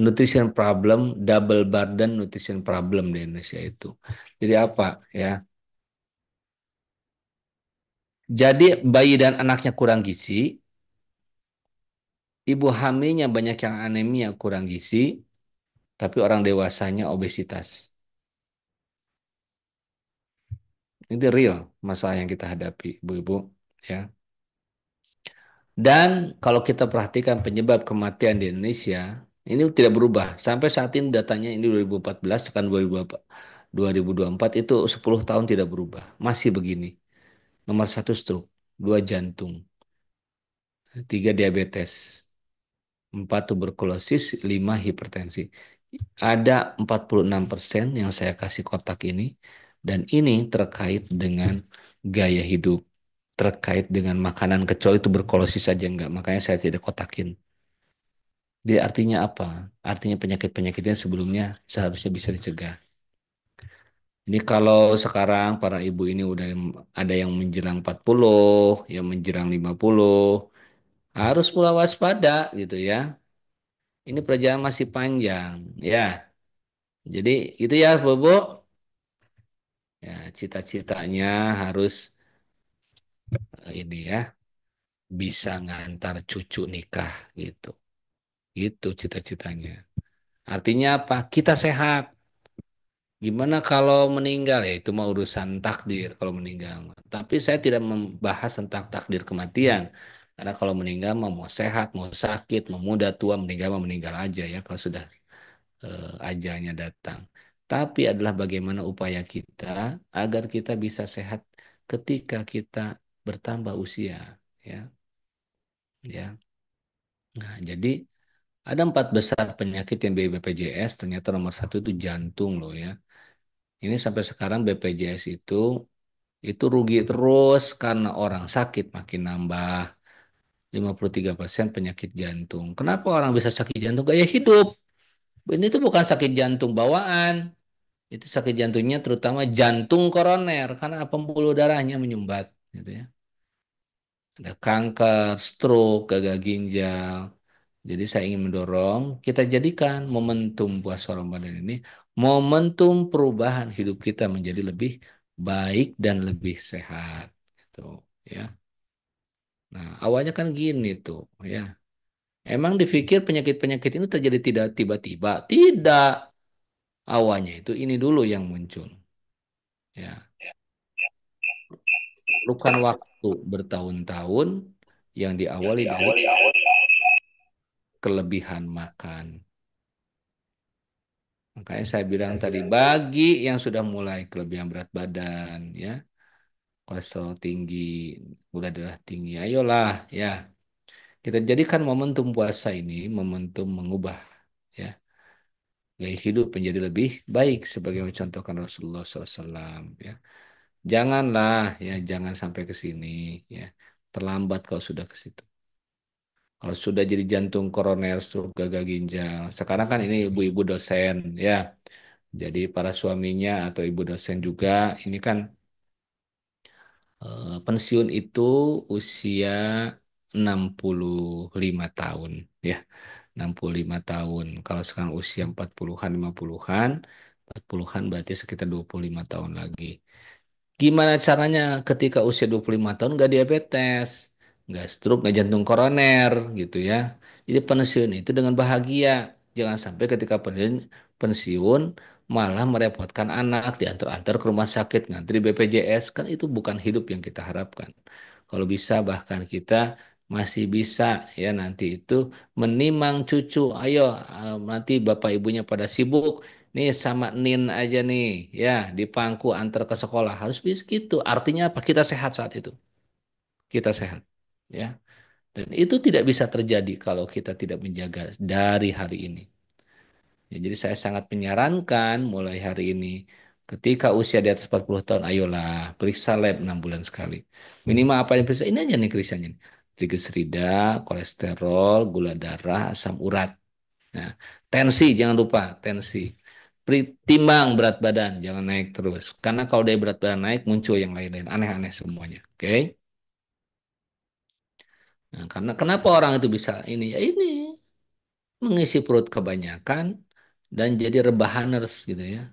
nutrition problem, double burden nutrition problem di Indonesia itu. Jadi apa ya? Jadi bayi dan anaknya kurang gizi, ibu hamilnya banyak yang anemia kurang gizi, tapi orang dewasanya obesitas. Ini real masalah yang kita hadapi, ibu-ibu. Ya. Dan kalau kita perhatikan penyebab kematian di Indonesia, ini tidak berubah. Sampai saat ini datanya ini 2014, sekarang 2024 itu 10 tahun tidak berubah. Masih begini. Nomor satu stroke, dua jantung, tiga diabetes, empat tuberkulosis, lima hipertensi. Ada 46% yang saya kasih kotak ini, dan ini terkait dengan gaya hidup, terkait dengan makanan, kecuali tuberkulosis saja enggak, makanya saya tidak kotakin. Jadi artinya apa? Artinya penyakit-penyakit yang sebelumnya seharusnya bisa dicegah. Ini kalau sekarang para ibu ini udah ada yang menjelang 40, yang menjelang 50, harus pula waspada gitu ya. Ini perjalanan masih panjang ya. Jadi itu ya Bobo. Ya, cita-citanya harus ini ya, bisa ngantar cucu nikah gitu. Itu cita-citanya. Artinya apa? Kita sehat. Gimana kalau meninggal ya itu mah urusan takdir kalau meninggal. Tapi saya tidak membahas tentang takdir kematian. Karena kalau meninggal mah mau sehat, mau sakit, mau muda, tua, meninggal mah meninggal aja ya kalau sudah ajalnya datang. Tapi adalah bagaimana upaya kita agar kita bisa sehat ketika kita bertambah usia ya. Ya. Nah, jadi ada empat besar penyakit yang BPJS ternyata nomor satu itu jantung loh ya. Ini sampai sekarang BPJS itu rugi terus karena orang sakit makin nambah 53% penyakit jantung. Kenapa orang bisa sakit jantung? Gaya hidup. Ini tuh bukan sakit jantung bawaan. Itu sakit jantungnya terutama jantung koroner karena pembuluh darahnya menyumbat gitu ya. Ada kanker, stroke, gagal ginjal. Jadi saya ingin mendorong kita jadikan momentum puasa Ramadan ini momentum perubahan hidup kita menjadi lebih baik dan lebih sehat. Gitu, ya. Nah, awalnya kan gini tuh, ya. Emang dipikir penyakit-penyakit ini terjadi tidak tiba-tiba? Tidak. Awalnya itu ini dulu yang muncul, ya. Perlukan waktu bertahun-tahun yang diawali dari kelebihan makan. Makanya saya bilang tadi bagi yang sudah mulai kelebihan berat badan, ya, kolesterol tinggi, gula darah tinggi, ayolah, ya, kita jadikan momentum puasa ini momentum mengubah, ya, gaya hidup menjadi lebih baik sebagai contohkan Rasulullah SAW, ya. Janganlah, ya, jangan sampai ke sini, ya, terlambat kalau sudah ke situ. Kalau sudah jadi jantung koroner, stroke, gagal ginjal. Sekarang kan ini ibu-ibu dosen, ya. Jadi para suaminya atau ibu dosen juga ini kan pensiun itu usia 65 tahun ya. 65 tahun. Kalau sekarang usia 40-an, 50-an, 40-an berarti sekitar 25 tahun lagi. Gimana caranya ketika usia 25 tahun nggak diabetes, nggak stroke, nggak jantung koroner gitu ya. Jadi pensiun itu dengan bahagia. Jangan sampai ketika pensiun malah merepotkan anak, diantar-antar ke rumah sakit, ngantri BPJS. Kan itu bukan hidup yang kita harapkan. Kalau bisa bahkan kita masih bisa ya nanti itu menimang cucu. Ayo nanti bapak ibunya pada sibuk. Nih sama Nin aja nih, ya di pangku antar ke sekolah harus bisa gitu. Artinya apa? Kita sehat saat itu. Kita sehat, ya. Dan itu tidak bisa terjadi kalau kita tidak menjaga dari hari ini. Ya, jadi saya sangat menyarankan mulai hari ini, ketika usia di atas 40 tahun, ayolah periksa lab 6 bulan sekali. Minimal apa yang periksa? Ini aja nih periksanya. Trigliserida, kolesterol, gula darah, asam urat. Nah, tensi jangan lupa, tensi. Timbang berat badan, jangan naik terus. Karena kalau dia berat badan naik, muncul yang lain-lain. Aneh-aneh semuanya. Oke? Nah, karena kenapa orang itu bisa ini? Ya ini, mengisi perut kebanyakan dan jadi rebahaners gitu ya.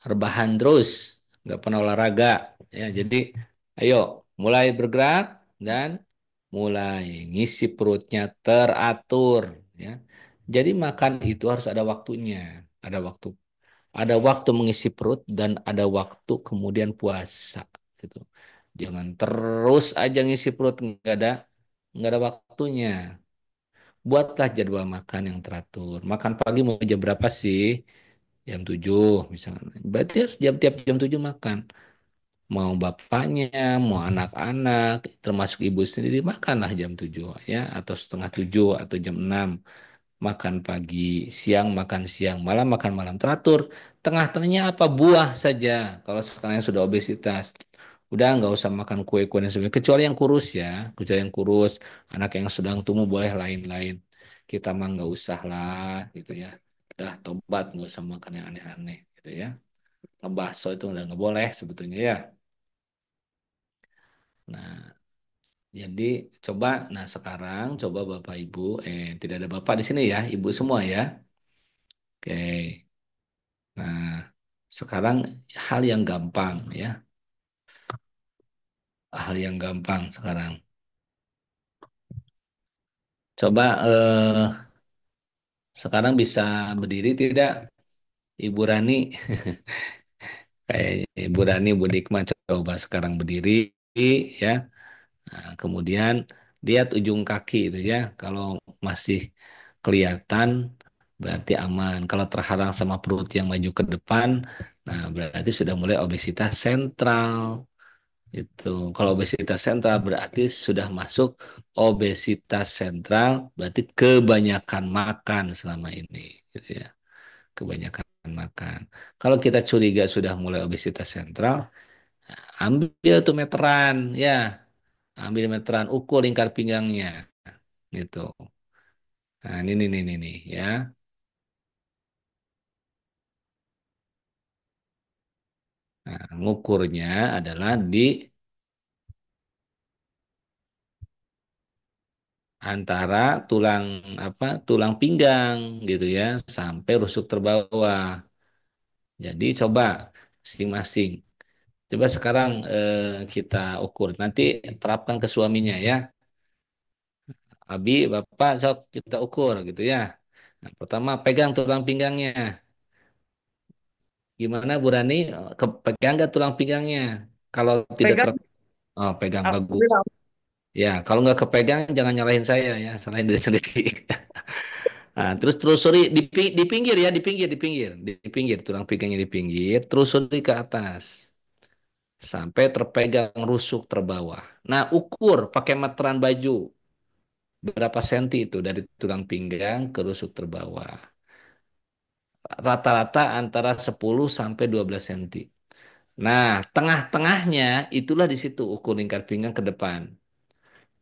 Rebahan terus, nggak pernah olahraga. Ya, jadi ayo mulai bergerak dan mulai ngisi perutnya teratur. Ya. Jadi makan itu harus ada waktunya, ada waktu. Ada waktu mengisi perut dan ada waktu kemudian puasa gitu. Jangan terus aja ngisi perut nggak ada waktunya. Buatlah jadwal makan yang teratur. Makan pagi mau jam berapa sih? Jam 7 misalnya. Berarti harus tiap jam 7 makan. Mau bapaknya, mau anak-anak, termasuk ibu sendiri makanlah jam 7 ya atau setengah 7 atau jam 6 makan pagi, siang makan siang, malam makan malam teratur. Tengah-tengahnya apa? Buah saja. Kalau sekarang yang sudah obesitas, udah nggak usah makan kue-kue dan sebagainya. Kecuali yang kurus ya, kecuali yang kurus, anak yang sedang tumbuh boleh lain-lain. Kita mah nggak usah lah, gitu ya. Udah tobat nggak usah makan yang aneh-aneh, gitu ya. Ngebahso itu udah nggak boleh sebetulnya ya. Nah, jadi coba, nah sekarang coba Bapak Ibu, tidak ada Bapak di sini ya, Ibu semua ya. Oke. Nah, sekarang hal yang gampang ya, hal yang gampang sekarang. Coba Sekarang bisa berdiri tidak, Ibu Rani? Kayak Ibu Rani, Bu Dikma coba sekarang berdiri ya. Nah, kemudian lihat ujung kaki itu ya. Kalau masih kelihatan berarti aman. Kalau terhalang sama perut yang maju ke depan, nah berarti sudah mulai obesitas sentral. Itu. Kalau obesitas sentral berarti sudah masuk obesitas sentral, berarti kebanyakan makan selama ini, gitu ya. Kebanyakan makan. Kalau kita curiga sudah mulai obesitas sentral, ambil tuh meteran, ya, ambil meteran, ukur lingkar pinggangnya, gitu. Nah, ini, ya. Nah, ngukurnya adalah di antara tulang apa, tulang pinggang, gitu ya, sampai rusuk terbawah. Jadi coba masing-masing. Coba sekarang kita ukur. Nanti terapkan ke suaminya ya. Abi, Bapak, sok kita ukur gitu ya. Nah, pertama pegang tulang pinggangnya. Gimana Bu Rani? Kepegang nggak tulang pinggangnya? Kalau tidak ter, Pegang. oh pegang bagus. Alhamdulillah. Ya, kalau nggak kepegang jangan nyalahin saya ya, salahin diri sendiri. Nah, terus telusuri di pinggir ya, di pinggir tulang pinggangnya di pinggir, telusuri ke atas sampai terpegang rusuk terbawah. Nah, ukur pakai meteran baju berapa senti itu dari tulang pinggang ke rusuk terbawah. Rata-rata antara 10 sampai 12 senti. Nah, tengah-tengahnya itulah di situ ukur lingkar pinggang ke depan.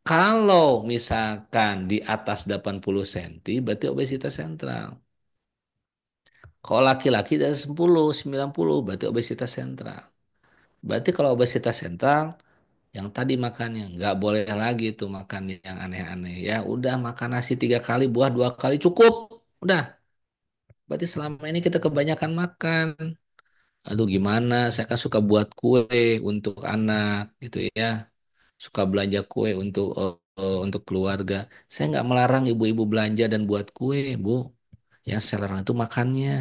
Kalau misalkan di atas 80 senti, berarti obesitas sentral. Kalau laki-laki dari 10, 90, berarti obesitas sentral. Berarti kalau obesitas sentral, yang tadi makannya nggak boleh lagi tuh makan yang aneh-aneh. Ya udah makan nasi 3 kali, buah 2 kali cukup. Udah. Berarti selama ini kita kebanyakan makan. Aduh gimana? Saya kan suka buat kue untuk anak gitu ya. Suka belanja kue untuk keluarga. Saya nggak melarang ibu-ibu belanja dan buat kue, Bu. Yang saya larang itu makannya.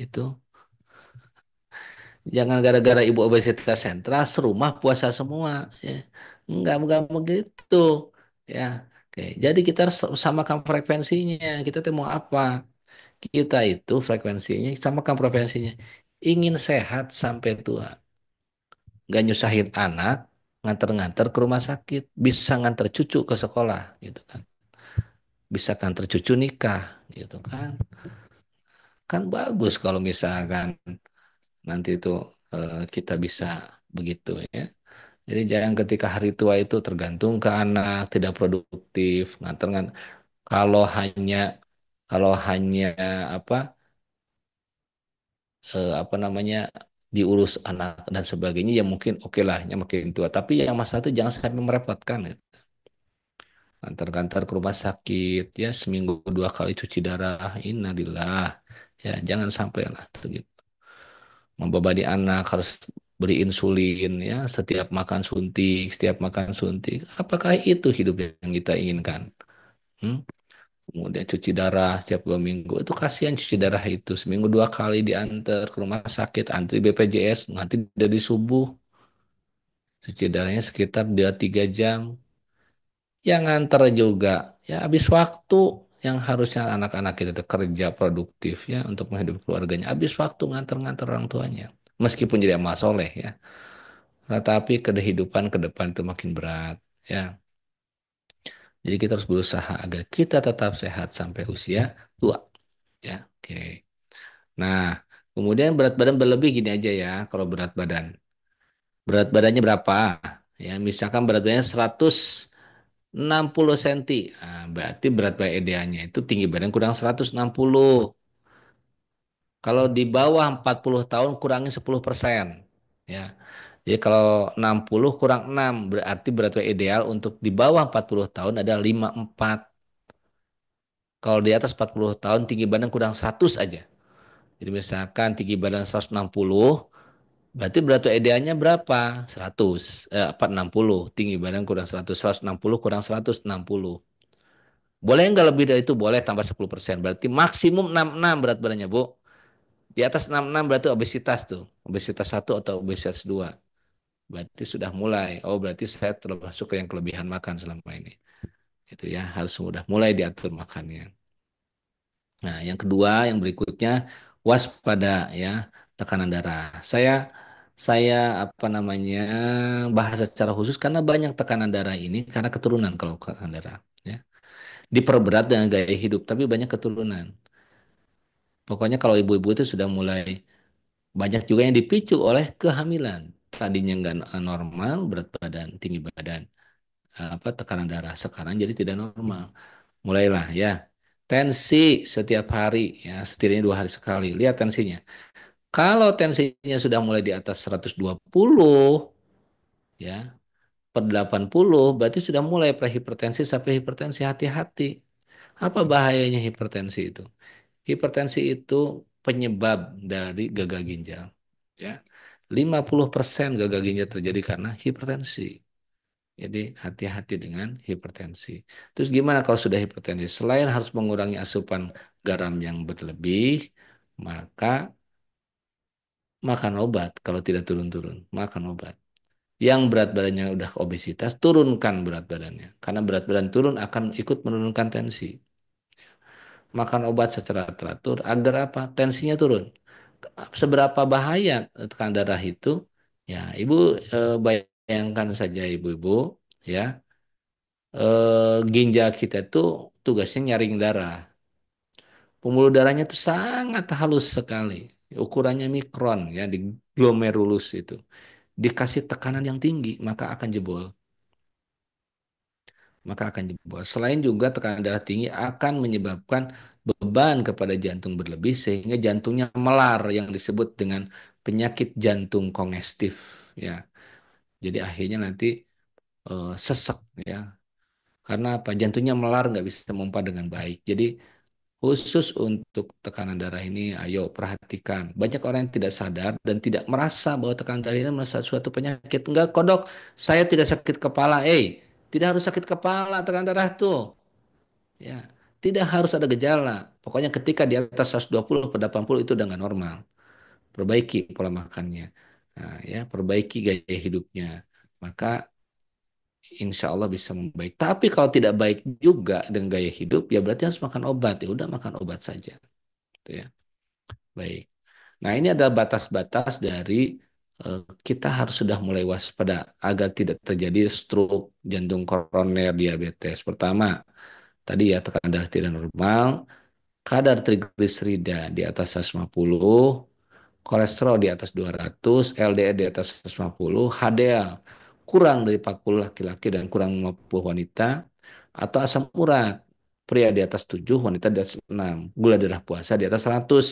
Itu. Jangan gara-gara ibu obesitas sentral serumah puasa semua. Ya. Enggak begitu. Ya. Oke. Jadi kita harus samakan frekuensinya. Kita tuh mau apa? Kita itu frekuensinya samakan frekuensinya. Ingin sehat sampai tua. Nggak nyusahin anak, nganter-nganter ke rumah sakit, bisa nganter cucu ke sekolah, gitu kan, bisa nganter cucu nikah, gitu kan, kan bagus kalau misalkan nanti itu kita bisa begitu ya. Jadi jangan ketika hari tua itu tergantung ke anak, tidak produktif, nganter-nganter. Kalau hanya kalau hanya apa apa namanya diurus anak dan sebagainya ya mungkin oke lah ya makin tua. Tapi yang masalah itu jangan sampai merepotkan. Ya. Antar-antar ke rumah sakit ya seminggu 2 kali cuci darah innalillah ya jangan sampai lah gitu membebani anak harus beri insulin ya setiap makan suntik apakah itu hidup yang kita inginkan. Hmm? Kemudian cuci darah setiap 2 minggu itu kasihan cuci darah itu seminggu 2 kali diantar ke rumah sakit antri BPJS nanti dari subuh cuci darahnya sekitar 2 3 jam. Yang nganter juga ya habis waktu yang harusnya anak-anak kita tuh kerja produktif ya untuk menghidupi keluarganya habis waktu nganter-nganter orang tuanya meskipun jadi amal soleh ya tetapi kehidupan ke depan itu makin berat ya jadi kita harus berusaha agar kita tetap sehat sampai usia tua ya oke nah kemudian berat badan berlebih gini aja ya kalau berat badannya berapa ya misalkan berat badannya 60 cm. Nah, berarti berat badan idealnya itu tinggi badan kurang 160. Kalau di bawah 40 tahun kurangi 10%. Ya. Jadi kalau 60 kurang 6 berarti berat badan ideal untuk di bawah 40 tahun ada 54. Kalau di atas 40 tahun tinggi badan kurang 100 aja. Jadi misalkan tinggi badan 160 berarti berat badan idealnya berapa? 100. 60. Tinggi badan kurang 100. 160 kurang 160. Boleh nggak lebih dari itu? Boleh tambah 10%. Berarti maksimum 66 berat badannya, Bu. Di atas 66 berarti obesitas tuh. Obesitas satu atau obesitas 2. Berarti sudah mulai. Oh, berarti saya termasuk ke yang kelebihan makan selama ini. Itu ya, harus sudah mulai diatur makannya. Nah, yang kedua, yang berikutnya waspada ya, tekanan darah. Saya apa namanya bahas secara khusus karena banyak tekanan darah ini karena keturunan kalau tekanan darah ya. Diperberat dengan gaya hidup, tapi banyak keturunan. Pokoknya kalau ibu-ibu itu sudah mulai banyak juga yang dipicu oleh kehamilan. Tadinya nggak normal berat badan, tinggi badan, apa tekanan darah sekarang jadi tidak normal. Mulailah ya. Tensi setiap hari ya, setidaknya 2 hari sekali. Lihat tensinya. Kalau tensinya sudah mulai di atas 120 ya, per 80 berarti sudah mulai prehipertensi sampai hipertensi. Hati-hati. Apa bahayanya hipertensi itu? Hipertensi itu penyebab dari gagal ginjal. Ya, 50% gagal ginjal terjadi karena hipertensi. Jadi hati-hati dengan hipertensi. Terus gimana kalau sudah hipertensi? Selain harus mengurangi asupan garam yang berlebih, maka makan obat kalau tidak turun-turun. Makan obat. Yang berat badannya udah obesitas, turunkan berat badannya. Karena berat badan turun akan ikut menurunkan tensi. Makan obat secara teratur agar apa? Tensinya turun. Seberapa bahaya tekanan darah itu? Ya, ibu bayangkan saja ibu-ibu, ya, ginjal kita itu tugasnya nyaring darah. Pembuluh darahnya itu sangat halus sekali. Ukurannya mikron ya di glomerulus itu. Dikasih tekanan yang tinggi maka akan jebol. Maka akan jebol. Selain juga tekanan darah tinggi akan menyebabkan beban kepada jantung berlebih sehingga jantungnya melar yang disebut dengan penyakit jantung kongestif ya. Jadi akhirnya nanti sesek ya. Karena apa? Jantungnya melar nggak bisa memompa dengan baik. Jadi khusus untuk tekanan darah ini, ayo perhatikan. Banyak orang yang tidak sadar dan tidak merasa bahwa tekanan darah ini adalah suatu penyakit. Enggak, kodok, saya tidak sakit kepala. Tidak harus sakit kepala tekanan darah tuh. Ya, tidak harus ada gejala. Pokoknya ketika di atas 120 per 80 itu udah nggak normal. Perbaiki pola makannya. Nah, ya, perbaiki gaya hidupnya. Maka insya Allah bisa membaik. Tapi kalau tidak baik juga dengan gaya hidup, ya berarti harus makan obat. Ya udah makan obat saja. Gitu ya. Baik. Nah, ini ada batas-batas dari kita harus sudah mulai waspada agar tidak terjadi stroke, jantung koroner, diabetes. Pertama, tadi ya tekanan darah tidak normal, kadar trigliserida di atas 150, kolesterol di atas 200, LDL di atas 150, HDL kurang dari 40 laki-laki dan kurang 50 wanita, atau asam urat pria di atas 7, wanita di atas 6, gula darah puasa di atas 100.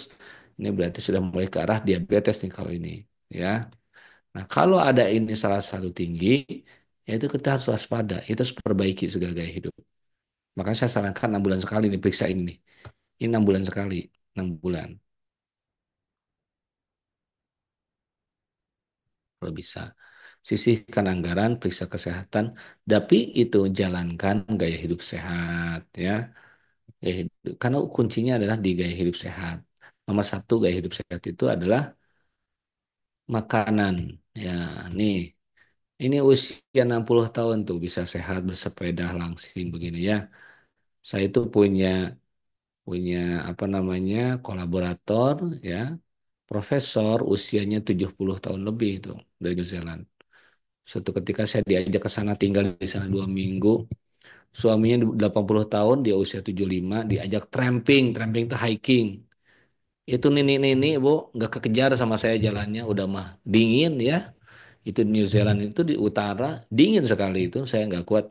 Ini berarti sudah mulai ke arah diabetes nih kalau ini, ya. Nah, kalau ada ini salah satu tinggi, yaitu kita harus waspada, itu harus perbaiki segala gaya hidup. Makanya saya sarankan 6 bulan sekali nih periksa ini nih. Ini 6 bulan sekali, 6 bulan kalau bisa. Sisihkan anggaran, periksa kesehatan, tapi itu jalankan gaya hidup sehat ya. Karena kuncinya adalah di gaya hidup sehat. Nomor satu gaya hidup sehat itu adalah makanan. Ya, nih, ini usia 60 tahun tuh bisa sehat bersepeda langsing begini ya. Saya itu punya punya apa namanya kolaborator ya, profesor usianya 70 tahun lebih itu dari New Zealand. Suatu ketika saya diajak ke sana tinggal di sana 2 minggu. Suaminya 80 tahun, dia usia 75, diajak tramping, tramping itu hiking. Itu nini-nini, Bu, nggak kekejar sama saya jalannya, udah mah dingin ya. Itu di New Zealand itu di utara, dingin sekali itu, saya nggak kuat.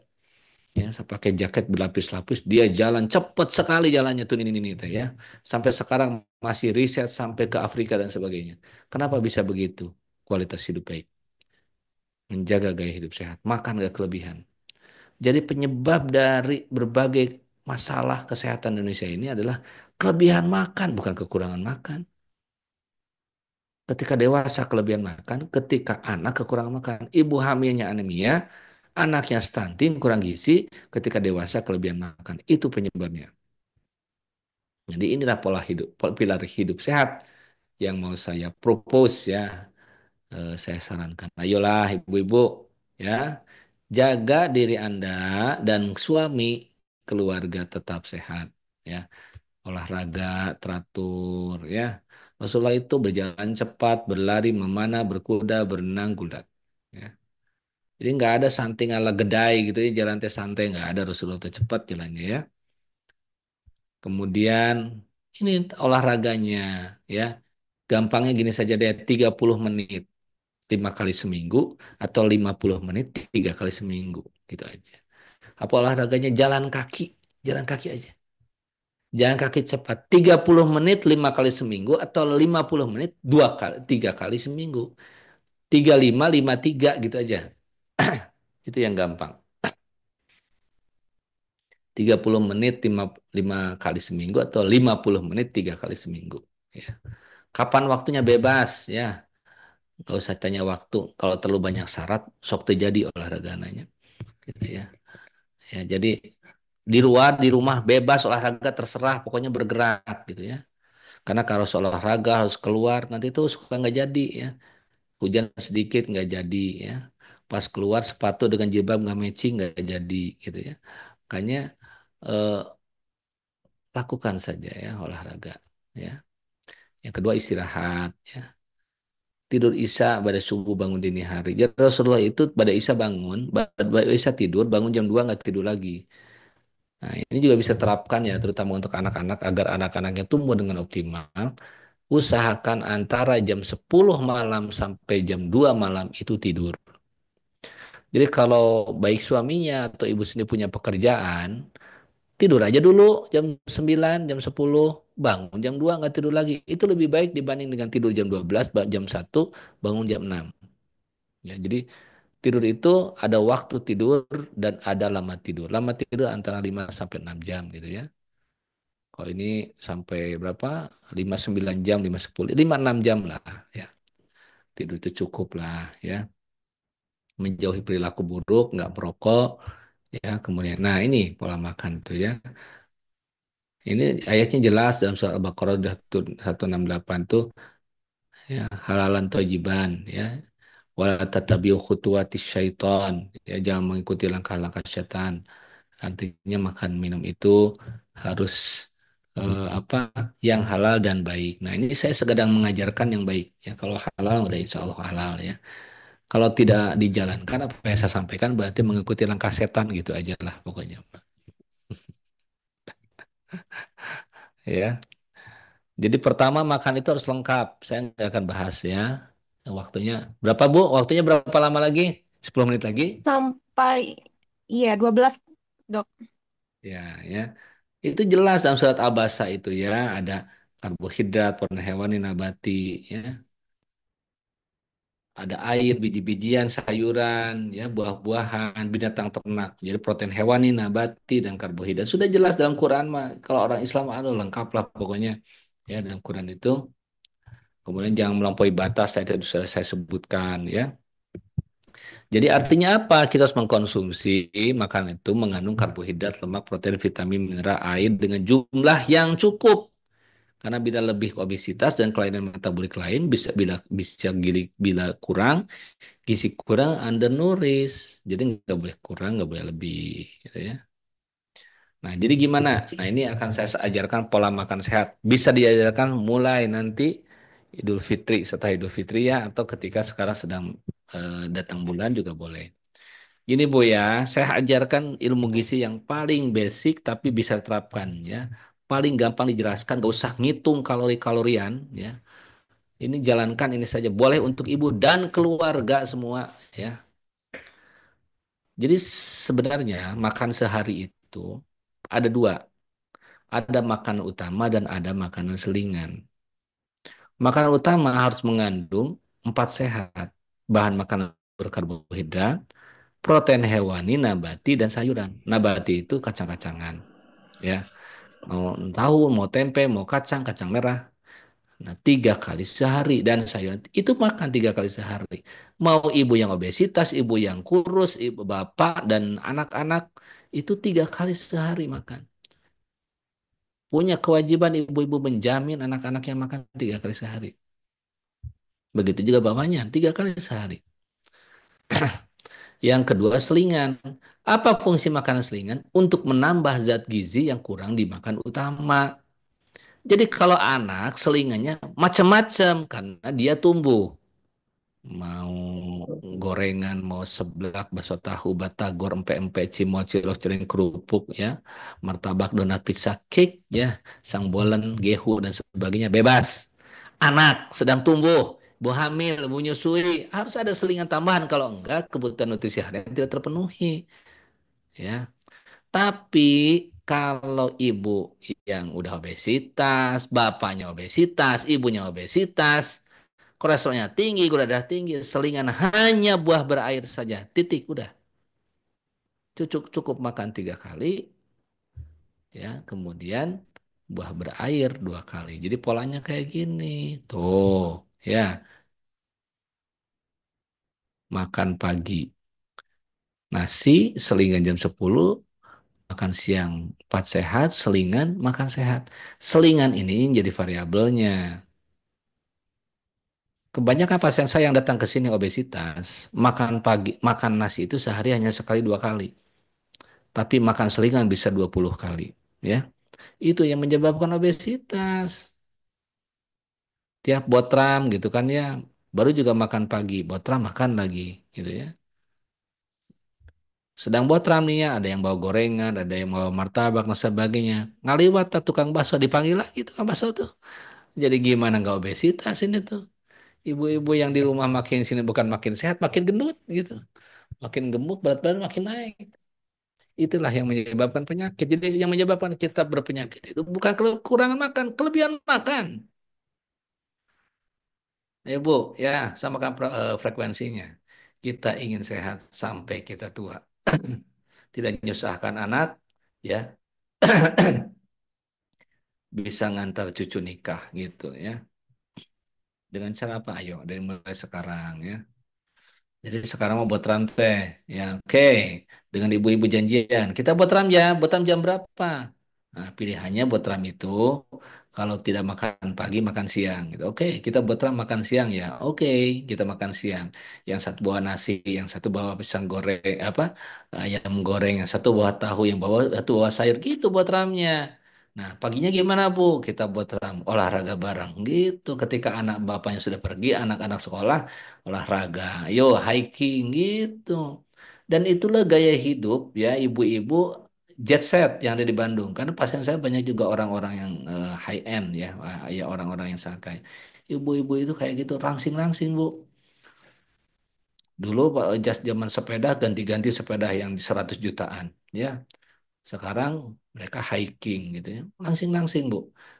Ya, saya pakai jaket berlapis-lapis, dia jalan cepet sekali jalannya tuh nini-nini itu ya. Sampai sekarang masih riset sampai ke Afrika dan sebagainya. Kenapa bisa begitu? Kualitas hidup baik, menjaga gaya hidup sehat, makan gak kelebihan. Jadi penyebab dari berbagai masalah kesehatan Indonesia ini adalah kelebihan makan, bukan kekurangan makan. Ketika dewasa kelebihan makan, ketika anak kekurangan makan. Ibu hamilnya anemia, Anaknya stunting, kurang gizi, ketika dewasa kelebihan makan. Itu penyebabnya. Jadi inilah pilar hidup sehat yang mau saya propose ya. Saya sarankan. Ayolah ibu-ibu ya, jaga diri Anda dan suami keluarga tetap sehat ya. Olahraga teratur ya. Rasulullah itu berjalan cepat, berlari, memanah, berkuda, berenang, gulat. Ya. Jadi nggak ada santai ala gedai gitu ya, jalan teh santai nggak ada, Rasulullah teh cepat jalannya ya. Kemudian ini olahraganya ya. Gampangnya gini saja deh, 30 menit 5 kali seminggu atau 50 menit 3 kali seminggu gitu aja. Apa olahraganya jalan kaki aja. Jalan kaki cepat 30 menit 5 kali seminggu atau 50 menit 3 kali seminggu. 35 53 gitu aja. Itu yang gampang. 30 menit 5 kali seminggu atau 50 menit 3 kali seminggu. Ya. Kapan waktunya bebas ya. Gak usah tanya waktu. Kalau terlalu banyak syarat, sok terjadi olahragananya. Gitu ya. Ya, jadi di luar, di rumah bebas olahraga terserah, pokoknya bergerak gitu ya. Karena kalau soal olahraga harus keluar, nanti itu suka nggak jadi ya. Hujan sedikit nggak jadi ya. Pas keluar sepatu dengan jilbab nggak matching nggak jadi gitu ya. Makanya eh, lakukan saja ya olahraga ya. Yang kedua istirahat ya. Tidur Isya pada subuh bangun dini hari. Jadi Rasulullah itu pada Isya bangun, pada Isya tidur, bangun jam 2 nggak tidur lagi. Nah, ini juga bisa terapkan ya, terutama untuk anak-anak agar anak-anaknya tumbuh dengan optimal. Usahakan antara jam 10 malam sampai jam 2 malam itu tidur. Jadi kalau baik suaminya atau ibu sendiri punya pekerjaan, tidur aja dulu jam 9 jam 10 bangun jam 2 nggak tidur lagi. Itu lebih baik dibanding dengan tidur jam 12 jam 1 bangun jam 6. Ya, jadi tidur itu ada waktu tidur dan ada lama tidur. Lama tidur antara 5 sampai 6 jam gitu ya. Kalau ini sampai berapa? 5 9 jam, 5 10 5 6 jam lah ya. Tidur itu cukup lah ya. Menjauhi perilaku buruk, nggak merokok ya. Kemudian, nah ini pola makan tuh ya. Ini ayatnya jelas dalam surah Al-Baqarah 168 tuh ya, halalan tojiban ya. Wala tatabi'u khutuwatis syaiton ya, jangan mengikuti langkah-langkah syaitan. Artinya makan minum itu harus apa yang halal dan baik. Nah, ini saya sedang mengajarkan yang baik ya. Kalau halal udah insya Allah halal ya. Kalau tidak dijalankan apa yang saya sampaikan berarti mengikuti langkah setan gitu aja lah pokoknya. Ya. Jadi pertama makan itu harus lengkap. Saya nggak akan bahas ya. Waktunya berapa Bu? Waktunya berapa lama lagi? 10 menit lagi? Sampai iya 12 dok. Ya, ya. Itu jelas dalam surat Abasa itu ya, ada karbohidrat, warna hewani, nabati ya. Ada air, biji-bijian, sayuran, ya, buah-buahan, binatang ternak. Jadi protein hewani, nabati, dan karbohidrat. Sudah jelas dalam Quran mah. Kalau orang Islam, aduh lengkap lah pokoknya. Ya, dalam Quran itu. Kemudian jangan melampaui batas, sudah saya sebutkan ya. Jadi artinya apa? Kita harus mengkonsumsi makanan itu mengandung karbohidrat, lemak, protein, vitamin, mineral, air dengan jumlah yang cukup. Karena bila lebih ke obesitas dan kelainan metabolik lain bila kurang gizi kurang undernourished. Jadi nggak boleh kurang, nggak boleh lebih gitu ya. Nah, jadi gimana? Nah, ini akan saya ajarkan pola makan sehat. Bisa diajarkan mulai nanti Idul Fitri, setelah Idul Fitri ya, atau ketika sekarang sedang datang bulan juga boleh. Ini Bu ya, saya ajarkan ilmu gizi yang paling basic tapi bisa diterapkan ya. Paling gampang dijelaskan, gak usah ngitung kalori-kalorian ya. Ini jalankan ini saja, boleh untuk ibu dan keluarga semua ya. Jadi sebenarnya makan sehari itu ada dua. Ada makanan utama dan ada makanan selingan. Makanan utama harus mengandung 4 sehat. Bahan makanan berkarbohidrat, protein hewani, nabati, dan sayuran. Nabati itu kacang-kacangan. Ya, mau tahu, mau tempe, mau kacang, kacang merah. Nah, 3 kali sehari dan sayuran itu makan 3 kali sehari. Mau ibu yang obesitas, ibu yang kurus, ibu bapak dan anak-anak itu 3 kali sehari makan. Punya kewajiban ibu-ibu menjamin anak-anaknya makan 3 kali sehari. Begitu juga bapaknya 3 kali sehari. Yang kedua selingan. Apa fungsi makanan selingan? Untuk menambah zat gizi yang kurang dimakan utama. Jadi kalau anak selingannya macam-macam karena dia tumbuh. Mau gorengan, mau seblak, bakso tahu, batagor, empek-empek, cimol, cilok, cireng, kerupuk, ya, martabak, donat, pizza, cake, ya, sang bolen, gehu dan sebagainya bebas. Anak sedang tumbuh, ibu hamil, ibu nyusui, harus ada selingan tambahan. Kalau enggak, kebutuhan nutrisi harian tidak terpenuhi, ya. Tapi kalau ibu yang udah obesitas, bapaknya obesitas, ibunya obesitas, kolesterolnya tinggi, gula darah tinggi, selingan hanya buah berair saja. Titik, udah. Cukup cukup makan 3 kali, ya. Kemudian buah berair 2 kali. Jadi polanya kayak gini. Tuh, ya. Makan pagi nasi, selingan jam 10, makan siang 4 sehat, selingan makan sehat. Selingan ini jadi variabelnya. Kebanyakan pasien saya yang datang ke sini obesitas, makan pagi, makan nasi itu sehari hanya sekali 2 kali. Tapi makan selingan bisa 20 kali. Ya, itu yang menyebabkan obesitas. Tiap botram gitu kan ya, baru juga makan pagi, botram makan lagi gitu ya. Sedang botram nih ya, ada yang bawa gorengan, ada yang bawa martabak dan sebagainya. Ngaliwat tuh tukang bakso dipanggil lagi tukang bakso tuh. Jadi gimana nggak obesitas ini tuh? Ibu-ibu yang di rumah makin sini bukan makin sehat, makin gendut gitu. Makin gemuk, berat badan makin naik. Itulah yang menyebabkan penyakit. Jadi yang menyebabkan kita berpenyakit itu bukan kekurangan makan, kelebihan makan. Ya Bu, ya samakan frekuensinya. Kita ingin sehat sampai kita tua. Tidak menyusahkan anak, ya. Bisa ngantar cucu nikah gitu ya. Dengan cara apa? Ayo, dari mulai sekarang ya. Jadi sekarang mau buat ram teh, ya oke. Dengan ibu-ibu janjian, kita buat ram jam berapa? Nah, pilihannya buat ram itu kalau tidak makan pagi makan siang gitu. Oke, kita buat ram makan siang ya. Oke, kita makan siang. Yang satu bawa nasi, yang satu bawa pisang goreng apa? Ayam goreng, yang satu bawa tahu, yang bawa satu bawa sayur gitu buat ramnya. Nah, paginya gimana Bu? Kita buat ram olahraga bareng gitu. Ketika anak bapaknya sudah pergi, anak-anak sekolah olahraga, yo hiking gitu. Dan itulah gaya hidup ya ibu-ibu jet set yang ada di Bandung. Karena pasien saya banyak juga orang-orang yang high end ya, ya orang-orang yang sangat kaya. Ibu-ibu itu kayak gitu rangsing-rangsing Bu. Dulu Pak jas zaman sepeda ganti-ganti sepeda yang di 100 jutaan ya. Sekarang mereka hiking gitu ya, langsing-langsing Bu.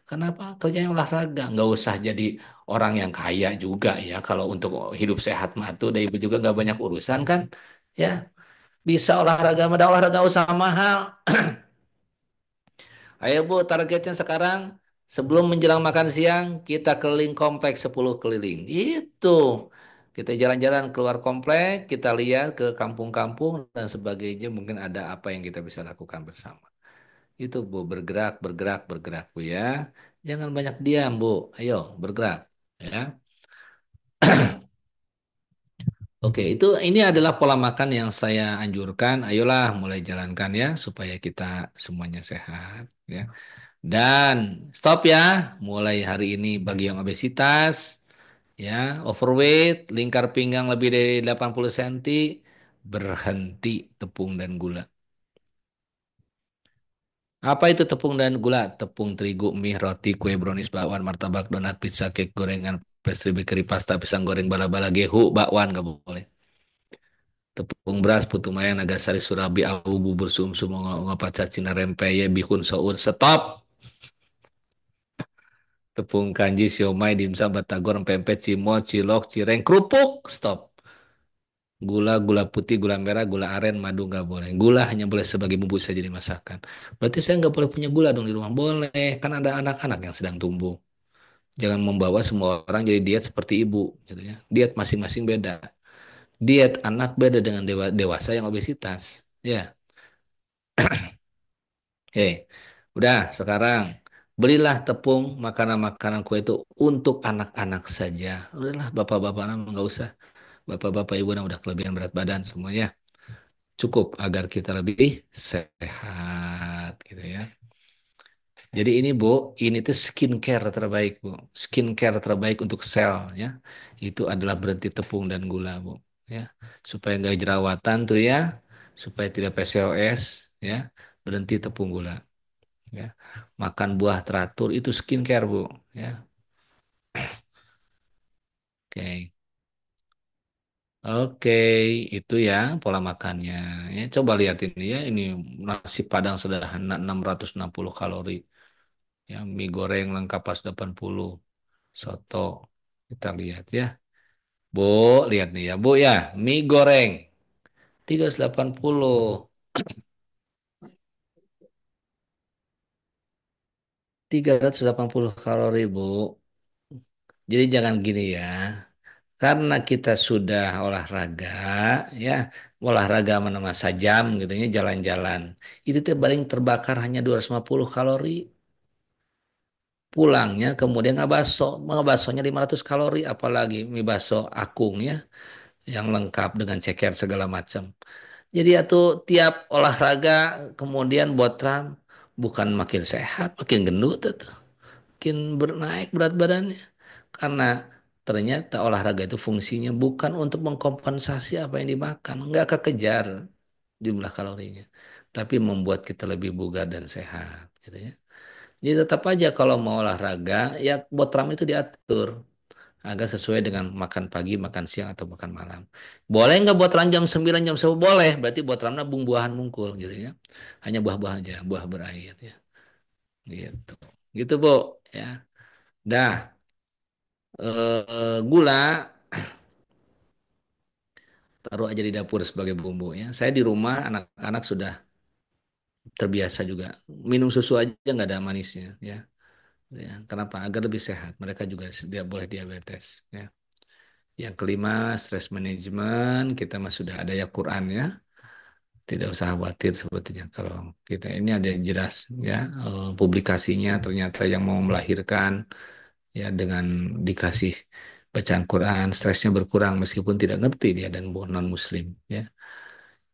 Kenapa? Kerjanya olahraga, nggak usah jadi orang yang kaya juga ya. Kalau untuk hidup sehat mah tuh, dan ibu juga nggak banyak urusan kan, ya bisa olahraga, ada olahraga usaha mahal. Ayo Bu, targetnya sekarang sebelum menjelang makan siang kita keliling kompleks 10 keliling. Itu. Kita jalan-jalan keluar komplek, kita lihat ke kampung-kampung dan sebagainya. Mungkin ada apa yang kita bisa lakukan bersama. Itu Bu, bergerak, bergerak, bergerak Bu ya. Jangan banyak diam Bu. Ayo bergerak ya. Oke, itu ini adalah pola makan yang saya anjurkan. Ayolah mulai jalankan ya supaya kita semuanya sehat ya. Dan stop ya, mulai hari ini bagi yang obesitas ya, overweight, lingkar pinggang lebih dari 80 cm, berhenti tepung dan gula. Apa itu tepung dan gula? Tepung terigu, mie, roti, kue, brownies, bakwan, martabak, donat, pizza, cake, gorengan, pastry, bakery, pasta, pisang goreng, bala-bala, gehu, bakwan, nggak boleh. Tepung beras, putu mayang, nagasari, surabi, abu, bubur, sum-sum, onga pacat, cina, rempeye, bihun, soun. Stop! Tepung kanji, siomay, dimsum, batagor, pempek, cimol, cilok, cireng, kerupuk. Stop! Gula, gula putih, gula merah, gula aren, madu nggak boleh. Gula hanya boleh sebagai bumbu saja dimasakkan. Berarti saya nggak boleh punya gula dong di rumah. Boleh, kan ada anak-anak yang sedang tumbuh. Jangan membawa semua orang jadi diet seperti ibu, gitu ya. Diet masing-masing beda. Diet anak beda dengan dewasa yang obesitas. Ya, oke. Udah, sekarang belilah tepung makanan-makanan kue itu untuk anak-anak saja. Udahlah, bapak-bapak nama nggak usah. Bapak-bapak ibu yang udah kelebihan berat badan semuanya. Cukup agar kita lebih sehat, gitu ya. Jadi ini Bu, ini tuh skincare terbaik Bu. Skincare terbaik untuk sel ya. Itu adalah berhenti tepung dan gula Bu. Ya, supaya nggak jerawatan tuh ya, supaya tidak PCOS ya, berhenti tepung gula ya. Makan buah teratur itu skincare Bu ya. Oke. Oke, itu ya pola makannya. Ya, coba lihat ini ya, ini nasi Padang sederhana 660 kalori. Ya, mie goreng lengkap pas 80. Soto. Kita lihat ya. Bu, lihat nih ya, Bu ya. Mie goreng 380. 380 kalori, Bu. Jadi jangan gini ya. Karena kita sudah olahraga, ya, olahraga mana masa jam gitu ya, jalan-jalan. Itu tuh paling terbakar hanya 250 kalori. Pulangnya kemudian ngebasonya 500 kalori, apalagi mie baso akung ya, yang lengkap dengan ceker segala macam. Jadi ya tuh tiap olahraga kemudian botram bukan makin sehat, makin gendut tuh, makin bernaik berat badannya. Karena ternyata olahraga itu fungsinya bukan untuk mengkompensasi apa yang dimakan, nggak kekejar jumlah kalorinya, tapi membuat kita lebih bugar dan sehat, gitu ya. Jadi tetap aja kalau mau olahraga, ya botram itu diatur agar sesuai dengan makan pagi, makan siang, atau makan malam. Boleh nggak buat ram jam 9 jam 10? Boleh. Berarti buat ram nabung buahan mungkul gitu ya. Hanya buah-buah aja, buah berair ya. Gitu. Gitu, Bu. Ya. Dah. Gula taruh aja di dapur sebagai bumbu ya. Saya di rumah anak-anak sudah terbiasa juga. Minum susu aja nggak ada manisnya ya. Ya, kenapa? Agar lebih sehat. Mereka juga dia boleh diabetes ya. Yang kelima, stress management. Kita mah sudah ada ya Quran ya. Tidak usah khawatir sebetulnya kalau kita ini ada yang jelas ya, publikasinya ternyata yang mau melahirkan ya dengan dikasih bacaan Quran stresnya berkurang meskipun tidak ngerti dia dan non muslim ya.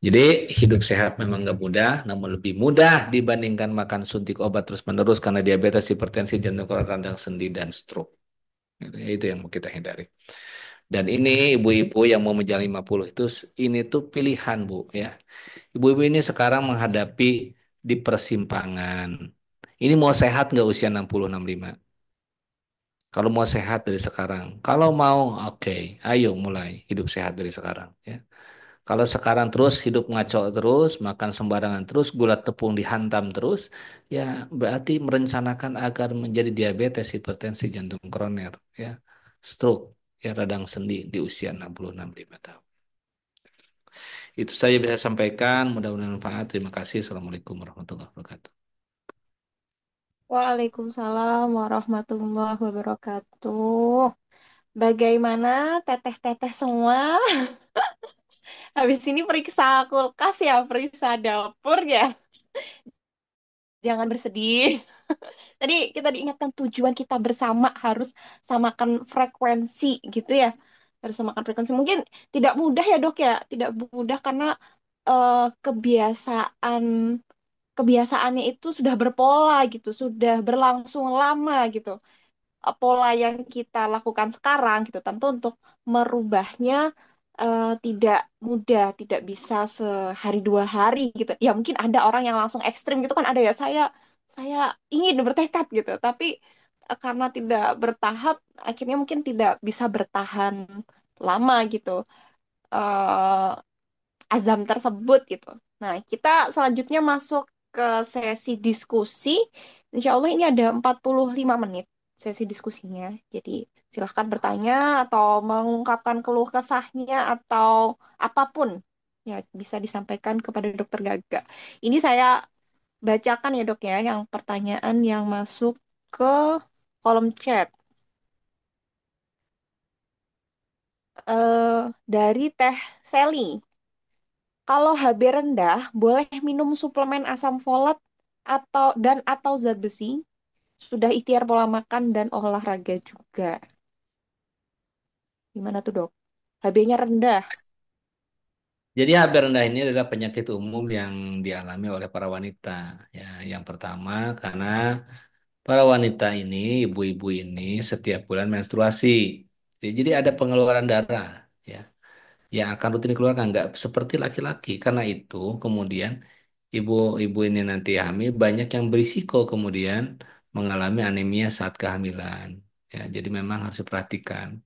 Jadi hidup sehat memang nggak mudah, namun lebih mudah dibandingkan makan suntik obat terus-menerus karena diabetes, hipertensi, jantung radang sendi dan stroke. Gitu ya, itu yang mau kita hindari. Dan ini ibu-ibu yang mau menjalani 50 itu ini tuh pilihan Bu ya. Ibu-ibu ini sekarang menghadapi di persimpangan. Ini mau sehat nggak usia 60, 65? Kalau mau sehat dari sekarang. Kalau mau, oke, ayo mulai hidup sehat dari sekarang. Ya. Kalau sekarang terus hidup ngaco terus, makan sembarangan terus, gula tepung dihantam terus, ya berarti merencanakan agar menjadi diabetes, hipertensi, jantung koroner, ya, stroke, ya radang sendi di usia 60, 65 tahun. Itu saja bisa sampaikan. Mudah-mudahan bermanfaat. Terima kasih. Assalamualaikum warahmatullahi wabarakatuh. Waalaikumsalam warahmatullahi wabarakatuh. Bagaimana teteh-teteh semua? Habis ini periksa kulkas ya, periksa dapur ya. Jangan bersedih. Tadi kita diingatkan tujuan kita bersama harus samakan frekuensi gitu ya. Harus samakan frekuensi. Mungkin tidak mudah ya dok ya. Tidak mudah karena kebiasaan kebiasaannya itu sudah berpola gitu. Sudah berlangsung lama gitu. Pola yang kita lakukan sekarang gitu. Tentu untuk merubahnya tidak mudah, tidak bisa sehari dua hari gitu. Ya mungkin ada orang yang langsung ekstrim gitu kan ada ya. Saya ingin bertekad gitu, tapi karena tidak bertahap, akhirnya mungkin tidak bisa bertahan lama gitu. eh Azam tersebut gitu. Nah, kita selanjutnya masuk ke sesi diskusi. Insya Allah ini ada 45 menit sesi diskusinya. Jadi silahkan bertanya atau mengungkapkan keluh kesahnya atau apapun ya bisa disampaikan kepada Dokter Gaga. Ini saya bacakan ya dok ya yang pertanyaan yang masuk ke kolom chat. Dari Teh Sally. Kalau HB rendah, boleh minum suplemen asam folat atau zat besi. Sudah ikhtiar pola makan dan olahraga juga. Gimana tuh, Dok? HB-nya rendah. Jadi HB rendah ini adalah penyakit umum yang dialami oleh para wanita. Ya, yang pertama karena para wanita ini, ibu-ibu ini setiap bulan menstruasi. Jadi ada pengeluaran darah, ya, yang akan rutin dikeluarkan nggak seperti laki-laki. Karena itu kemudian ibu-ibu ini nanti hamil banyak yang berisiko kemudian mengalami anemia saat kehamilan. Ya, jadi memang harus diperhatikan.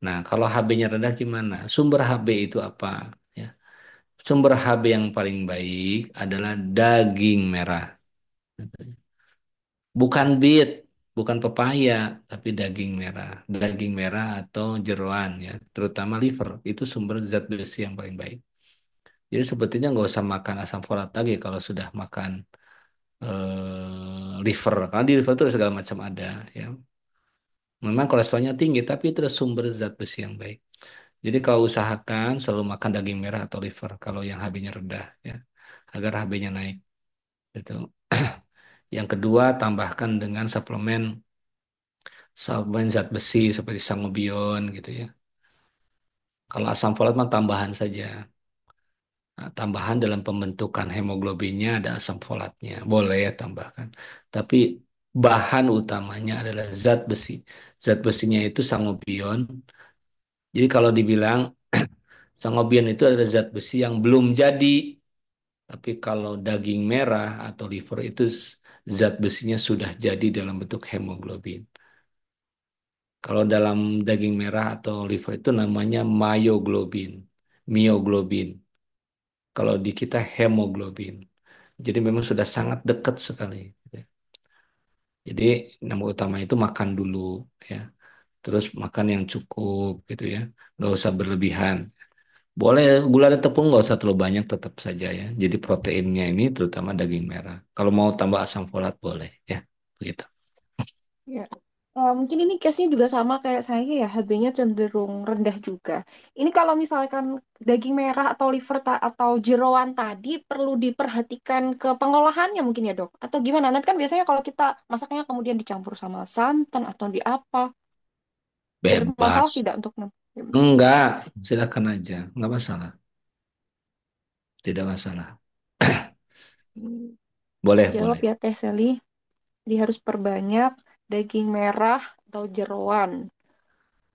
Nah, kalau HB-nya rendah gimana? Sumber HB itu apa? Ya, sumber HB yang paling baik adalah daging merah. Bukan beet, bukan pepaya, tapi daging merah. Daging merah atau jeroan ya, terutama liver. Itu sumber zat besi yang paling baik. Jadi sebetulnya nggak usah makan asam folat lagi kalau sudah makan liver. Karena di liver itu ada segala macam ada ya. Memang kolesterolnya tinggi, tapi itu adalah sumber zat besi yang baik. Jadi kalau usahakan selalu makan daging merah atau liver kalau yang HB-nya rendah ya, agar HB-nya naik. Gitu. Yang kedua, tambahkan dengan suplemen suplemen zat besi seperti sangobion gitu ya. Kalau asam folat mah tambahan saja. Nah, tambahan dalam pembentukan hemoglobinnya ada asam folatnya. Boleh ya tambahkan. Tapi bahan utamanya adalah zat besi. Zat besinya itu sangobion. Jadi kalau dibilang sangobion itu adalah zat besi yang belum jadi. Tapi kalau daging merah atau liver itu zat besinya sudah jadi dalam bentuk hemoglobin. Kalau dalam daging merah atau liver itu namanya myoglobin, myoglobin. Kalau di kita hemoglobin. Jadi memang sudah sangat dekat sekali. Jadi nama utama itu makan dulu ya. Terus makan yang cukup gitu ya. Nggak usah berlebihan. Boleh gula dan tepung nggak usah terlalu banyak tetap saja ya. Jadi proteinnya ini terutama daging merah. Kalau mau tambah asam folat boleh ya. Begitu. Ya. Mungkin ini case-nya juga sama kayak saya ya, HB-nya cenderung rendah juga. Ini kalau misalkan daging merah atau atau jeroan tadi perlu diperhatikan ke pengolahannya mungkin ya, Dok? Atau gimana? Nanti kan biasanya kalau kita masaknya kemudian dicampur sama santan atau di apa? Bermasalah Bebas. tidak untuk Enggak, silakan aja. Enggak masalah. Tidak masalah. Boleh, jawab boleh. ya Teh Seli. Jadi harus perbanyak daging merah atau jeroan.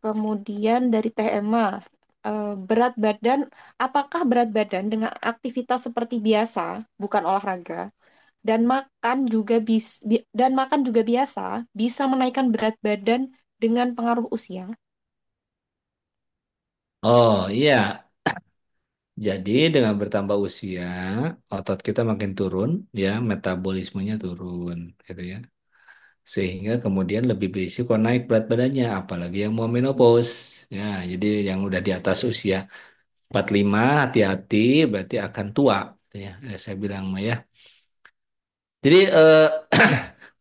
Kemudian dari Teh Emma, berat badan, apakah berat badan dengan aktivitas seperti biasa, bukan olahraga, dan makan juga biasa, bisa menaikkan berat badan dengan pengaruh usia? Oh iya, jadi dengan bertambah usia, otot kita makin turun, ya metabolismenya turun, gitu ya. Sehingga kemudian lebih berisiko naik berat badannya, apalagi yang mau menopause. Ya, jadi yang udah di atas usia 45 hati-hati, berarti akan tua, gitu ya. Saya bilang mah ya. Jadi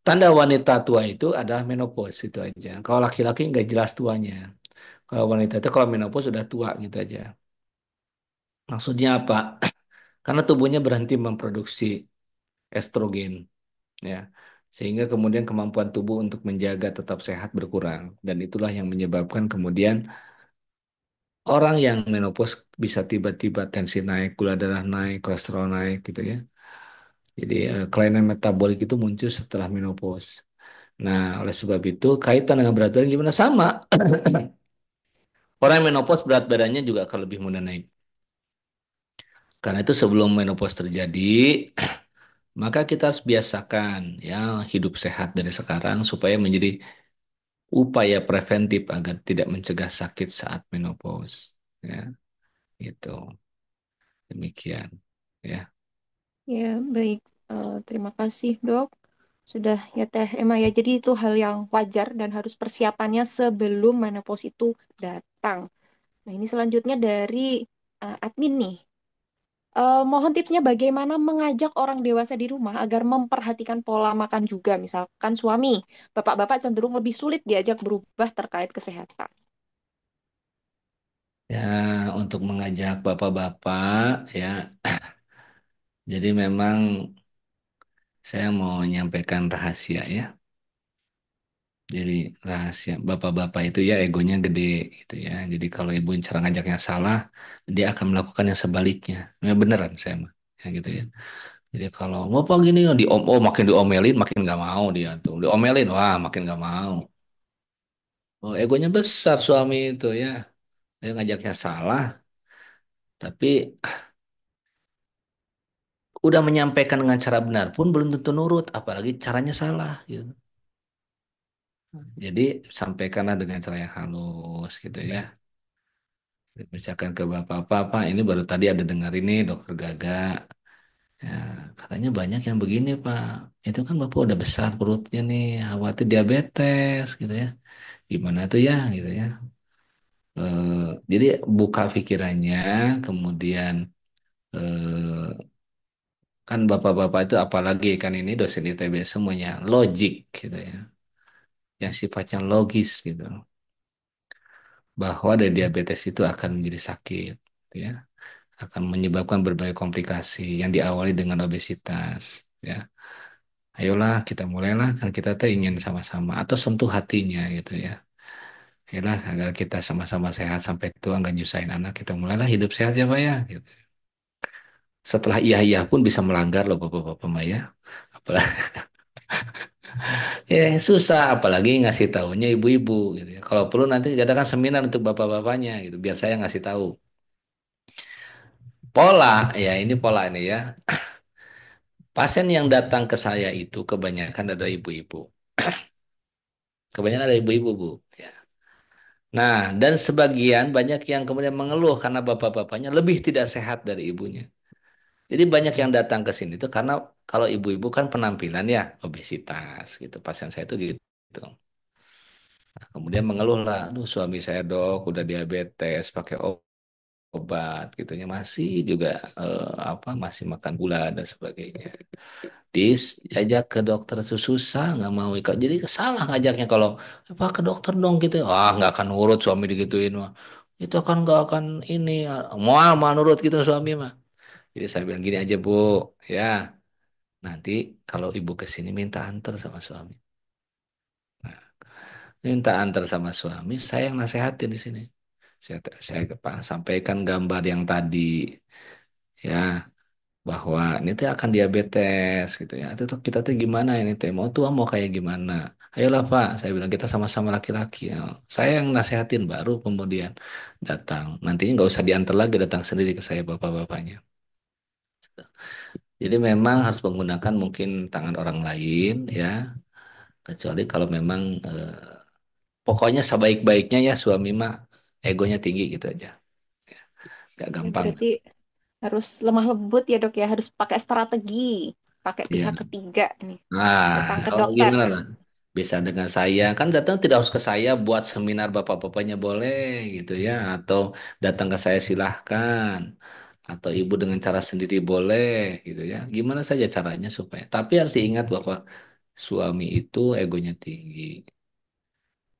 tanda wanita tua itu adalah menopause itu aja. Kalau laki-laki nggak jelas tuanya. Kalau wanita itu kalau menopause sudah tua gitu aja. Maksudnya apa? Karena tubuhnya berhenti memproduksi estrogen, ya. Sehingga kemudian kemampuan tubuh untuk menjaga tetap sehat berkurang. Dan itulah yang menyebabkan kemudian orang yang menopause bisa tiba-tiba tensi naik, gula darah naik, kolesterol naik gitu ya. Jadi kelainan metabolik itu muncul setelah menopause. Nah, oleh sebab itu kaitan dengan berat badan gimana? Sama. Orang yang menopause berat badannya juga akan lebih mudah naik. Karena itu sebelum menopause terjadi, maka kita harus biasakan ya hidup sehat dari sekarang supaya menjadi upaya preventif agar tidak mencegah sakit saat menopause. Ya, gitu. Demikian. Ya. Ya, baik. Terima kasih, Dok. Sudah ya Teh Emma ya. Jadi itu hal yang wajar dan harus persiapannya sebelum menopause itu datang. Nah, ini selanjutnya dari admin nih. Mohon tipsnya bagaimana mengajak orang dewasa di rumah agar memperhatikan pola makan juga. Misalkan suami, bapak-bapak cenderung lebih sulit diajak berubah terkait kesehatan. Ya, untuk mengajak bapak-bapak ya. Jadi memang saya mau menyampaikan rahasia ya. Jadi rahasia bapak-bapak itu ya egonya gede gitu ya. Jadi kalau ibu cara ngajaknya salah, dia akan melakukan yang sebaliknya. Ya, beneran saya mah. Ya gitu ya. Jadi kalau mau apa gini makin diomelin makin nggak mau dia tuh. Diomelin wah makin nggak mau. Oh, egonya besar suami itu ya. Dia ngajaknya salah, tapi udah menyampaikan dengan cara benar pun belum tentu nurut, apalagi caranya salah gitu. Jadi sampaikanlah dengan cara yang halus gitu ya. Misalkan ke bapak-bapak, ini baru tadi ada dengar ini dokter Gaga. Ya, katanya banyak yang begini Pak. Itu kan Bapak udah besar perutnya nih, khawatir diabetes gitu ya. Gimana tuh ya gitu ya. Jadi buka pikirannya, kemudian kan bapak-bapak itu apalagi kan ini dosen ITB semuanya logik gitu ya. Yang sifatnya logis gitu. Bahwa dari diabetes itu akan menjadi sakit gitu ya. Akan menyebabkan berbagai komplikasi yang diawali dengan obesitas ya. Ayolah kita mulailah kan kita tuh ingin sama-sama atau sentuh hatinya gitu ya. Ayolah agar kita sama-sama sehat sampai tua nggak nyusahin anak kita mulailah hidup sehat ya Pak ya gitu. Setelah iya pun bisa melanggar loh Bapak-bapak Mbak ya. Apalagi ya susah apalagi ngasih tahunya ibu-ibu gitu ya. Kalau perlu nanti adakan seminar untuk bapak-bapaknya gitu biar saya ngasih tahu. Pola ya ini pola ini ya. Pasien yang datang ke saya itu kebanyakan adalah ibu-ibu. Kebanyakan ada ibu-ibu, Bu. Ya. Nah, dan sebagian banyak yang kemudian mengeluh karena bapak-bapaknya lebih tidak sehat dari ibunya. Jadi banyak yang datang ke sini itu karena kalau ibu-ibu kan penampilan ya obesitas gitu. Pasien saya itu gitu. Nah, kemudian mengeluh lah, aduh suami saya dok udah diabetes pakai obat gitunya masih juga apa masih makan gula dan sebagainya. Diajak ke dokter itu susah nggak mau ikut jadi salah ngajaknya kalau apa ke dokter dong gitu nggak akan nurut suami digituin mah itu kan nggak akan ini mau nurut gitu suami mah jadi saya bilang gini aja bu ya nanti kalau ibu ke sini minta antar sama suami minta antar sama suami saya yang nasehatin di sini saya sampaikan gambar yang tadi ya bahwa ini tuh akan diabetes gitu ya. Itu tuh kita tuh gimana ini teh mau tua mau kayak gimana? Ayolah Pak, saya bilang kita sama-sama laki-laki. Ya. Saya yang nasehatin baru kemudian datang. Nantinya nggak usah diantar lagi datang sendiri ke saya bapak-bapaknya. Jadi memang harus menggunakan mungkin tangan orang lain ya, kecuali kalau memang pokoknya sebaik-baiknya ya suami mah egonya tinggi gitu aja. Gak Ya, gampang. berarti harus lemah lembut ya dok ya, harus pakai strategi, pakai Iya. pihak ketiga nih, Nah, datang ke oh dokter. gimana lah? Bisa dengan saya, kan datang tidak harus ke saya buat seminar bapak-bapaknya boleh gitu ya, atau datang ke saya silahkan, atau ibu dengan cara sendiri boleh gitu ya. Gimana saja caranya supaya, tapi harus diingat bahwa suami itu egonya tinggi.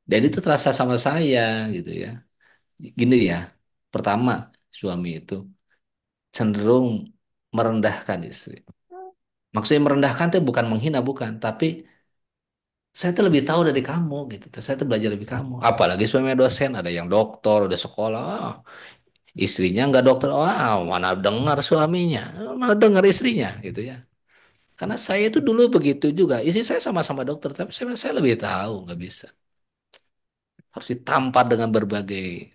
Dan itu terasa sama saya gitu ya. Gini ya, pertama suami itu cenderung merendahkan istri. Maksudnya merendahkan itu bukan menghina, bukan, tapi saya tuh lebih tahu dari kamu gitu. Saya tuh belajar lebih kamu. Apalagi suaminya dosen, ada yang dokter, udah sekolah. Istrinya nggak dokter. Wah, mana dengar suaminya, mana dengar istrinya gitu ya. Karena saya itu dulu begitu juga. Istri saya sama-sama dokter, tapi saya lebih tahu nggak bisa. Harus ditampar dengan berbagai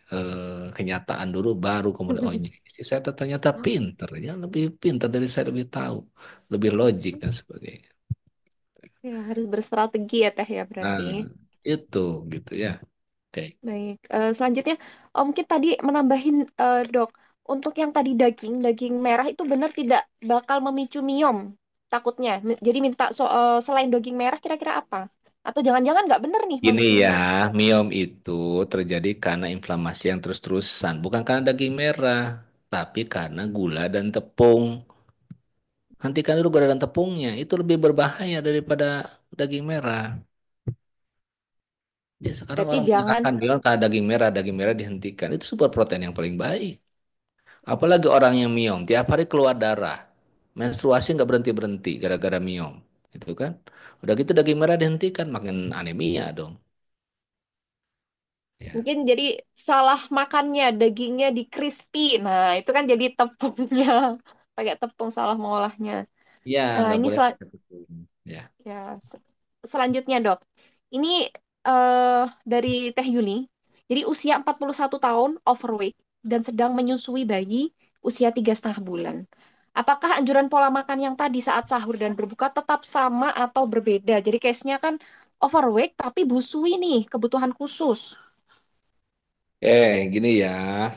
kenyataan dulu, baru kemudian oh ini istri saya ternyata pinter, ya lebih pinter dari saya lebih tahu, lebih logik dan sebagainya. Ya, harus berstrategi ya teh ya berarti. Nah, itu gitu ya. Oke. Baik, selanjutnya mungkin tadi menambahin dok, untuk yang tadi daging merah itu benar tidak bakal memicu miom takutnya. Jadi minta selain daging merah kira-kira apa? Atau jangan-jangan nggak bener nih Gini memicu ya, miom? miom itu terjadi karena inflamasi yang terus-terusan, bukan karena daging merah, tapi karena gula dan tepung. Hentikan dulu gula dan tepungnya, itu lebih berbahaya daripada daging merah. Ya sekarang Berarti orang jangan, makan bilang kalau daging merah dihentikan. Itu sumber protein yang paling baik. Apalagi orang yang miom, tiap hari keluar darah. Menstruasi nggak berhenti-berhenti gara-gara miom. Itu kan. Udah gitu daging merah dihentikan, makin anemia dong. Ya, mungkin jadi salah makannya, dagingnya di crispy. Nah, itu kan jadi tepungnya. Pakai tepung salah mengolahnya. ya Nah, nggak ini boleh pakai tepung. Ya. ya, selanjutnya dok. Ini eh dari Teh Yuni. Jadi usia 41 tahun, overweight, dan sedang menyusui bayi usia 3,5 bulan. Apakah anjuran pola makan yang tadi saat sahur dan berbuka tetap sama atau berbeda? Jadi case-nya kan overweight tapi busui nih, kebutuhan khusus. Gini ya.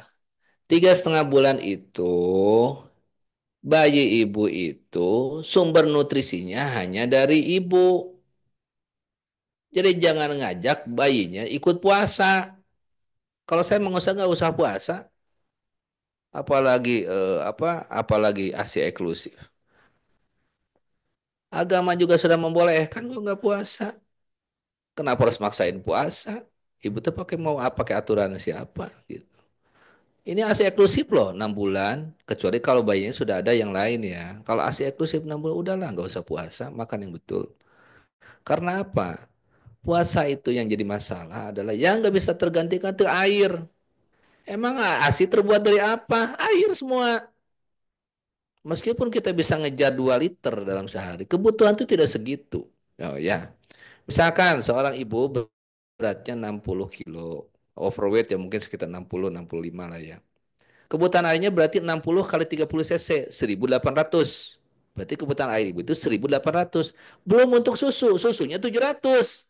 3,5 bulan itu bayi ibu itu sumber nutrisinya hanya dari ibu. Jadi jangan ngajak bayinya ikut puasa. Kalau saya mengusaha nggak usah puasa, apalagi apalagi ASI eksklusif. Agama juga sudah membolehkan kok nggak puasa. Kenapa harus maksain puasa? Ibu tuh pakai mau apa pakai aturan siapa gitu. Ini ASI eksklusif loh 6 bulan, kecuali kalau bayinya sudah ada yang lain ya. Kalau ASI eksklusif 6 bulan udahlah nggak usah puasa, makan yang betul. Karena apa? Puasa itu yang jadi masalah adalah yang nggak bisa tergantikan itu air. Emang ASI terbuat dari apa? Air semua. Meskipun kita bisa ngejar 2 liter dalam sehari, kebutuhan itu tidak segitu. Oh ya, misalkan seorang ibu beratnya 60 kilo, overweight ya mungkin sekitar 60, 65 lah ya. Kebutuhan airnya berarti 60 kali 30 cc, 1.800. Berarti kebutuhan air ibu itu 1.800. Belum untuk susu, susunya 700.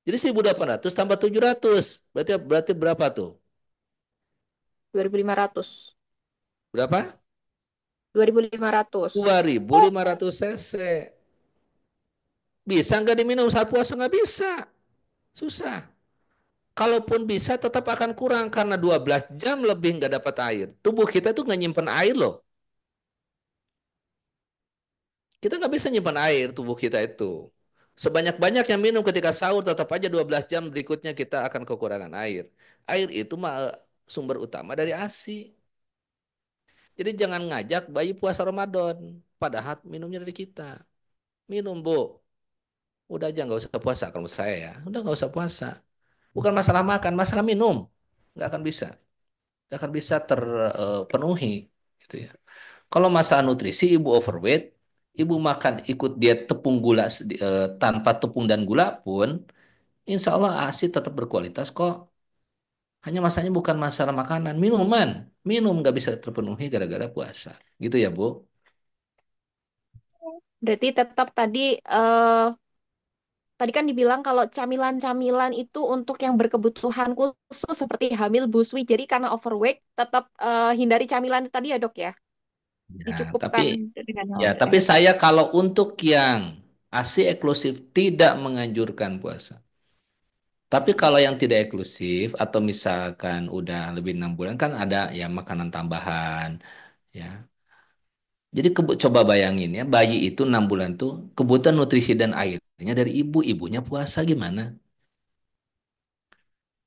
Jadi 1.800 tambah 700. Berarti berarti berapa tuh? 2.500. Berapa? 2.500. Oh, 2.500 cc. Bisa nggak diminum saat puasa? Nggak bisa. Susah. Kalaupun bisa tetap akan kurang karena 12 jam lebih nggak dapat air. Tubuh kita tuh nggak nyimpen air loh. Kita nggak bisa nyimpan air tubuh kita itu. Sebanyak-banyak yang minum ketika sahur tetap aja 12 jam berikutnya kita akan kekurangan air. Air itu mah sumber utama dari ASI. Jadi jangan ngajak bayi puasa Ramadan. Padahal minumnya dari kita. Minum, Bu. Udah aja nggak usah puasa kalau menurut saya ya. Udah nggak usah puasa. Bukan masalah makan, masalah minum. Nggak akan bisa. Nggak akan bisa terpenuhi. Gitu ya. Kalau masalah nutrisi, ibu overweight, ibu makan ikut diet tepung gula tanpa tepung dan gula pun, insya Allah ASI tetap berkualitas kok. Hanya masalahnya bukan masalah makanan, minuman. Minum nggak bisa terpenuhi gara-gara puasa. Gitu ya, Bu. berarti tetap tadi kan dibilang kalau camilan-camilan itu untuk yang berkebutuhan khusus seperti hamil, busui. Jadi karena overweight, tetap hindari camilan itu tadi ya dok ya. Ya, tapi Dicukupkan dengan yang ya, lain. tapi saya kalau untuk yang ASI eksklusif tidak menganjurkan puasa. Tapi kalau yang tidak eksklusif atau misalkan udah lebih 6 bulan kan ada ya makanan tambahan ya. Jadi coba bayangin ya, bayi itu 6 bulan tuh kebutuhan nutrisi dan airnya dari ibu, ibunya puasa gimana?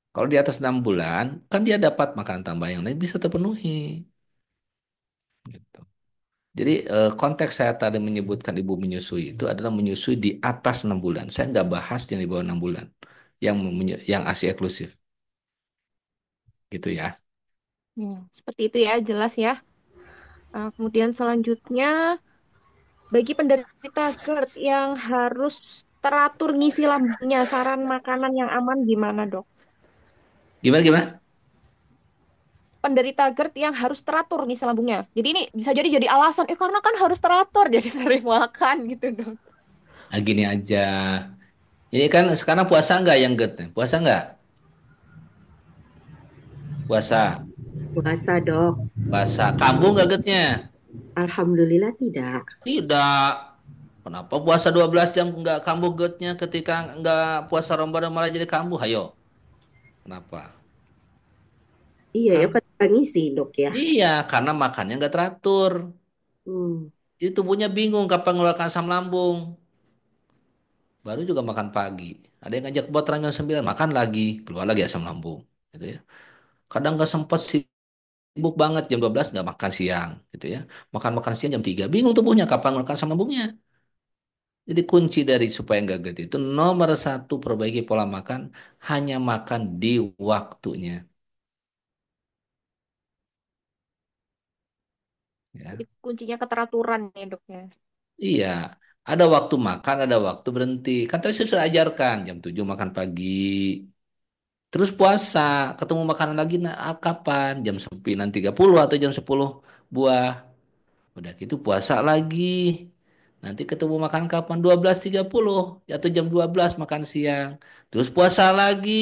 Kalau di atas 6 bulan, kan dia dapat makanan tambahan yang lain bisa terpenuhi. Gitu. Jadi konteks saya tadi menyebutkan ibu menyusui itu adalah menyusui di atas 6 bulan. Saya nggak bahas yang di bawah 6 bulan, yang ASI eksklusif, gitu ya. Ya, seperti itu ya, jelas ya. Kemudian selanjutnya, bagi penderita GERD yang harus teratur ngisi lambungnya, saran makanan yang aman gimana dok? Gimana gimana? Penderita GERD yang harus teratur ngisi lambungnya. Jadi ini bisa jadi alasan, karena kan harus teratur, jadi sering makan gitu dok. Nah, gini aja. Ini kan sekarang puasa nggak yang GERD? Puasa nggak? Puasa. Puasa, Dok. Puasa. Kambuh nggak GERD-nya? Alhamdulillah tidak. Tidak. Kenapa puasa 12 jam nggak kambuh GERD-nya ketika nggak puasa Ramadan malah jadi kambuh? Ayo. Kenapa? Iya ya, Kam pada ngisi, Dok ya. Iya, karena makannya nggak teratur. Hmm. Jadi tubuhnya bingung kapan mengeluarkan asam lambung. baru juga makan pagi. Ada yang ngajak buat jam 9, makan lagi, keluar lagi asam lambung, gitu ya. Kadang nggak sempat sibuk banget jam 12 nggak makan siang, gitu ya. Makan-makan siang jam 3, bingung tubuhnya kapan makan asam lambungnya. Jadi kunci dari supaya nggak gitu itu nomor satu perbaiki pola makan, hanya makan di waktunya. Jadi Ya. kuncinya keteraturan ya dok ya. Iya, ada waktu makan, ada waktu berhenti. Kan tadi saya sudah ajarkan, jam 7 makan pagi. Terus puasa, ketemu makanan lagi kapan? Jam 9.30 atau jam 10 buah. Udah gitu puasa lagi. Nanti ketemu makan kapan? 12.30 atau jam 12 makan siang. Terus puasa lagi.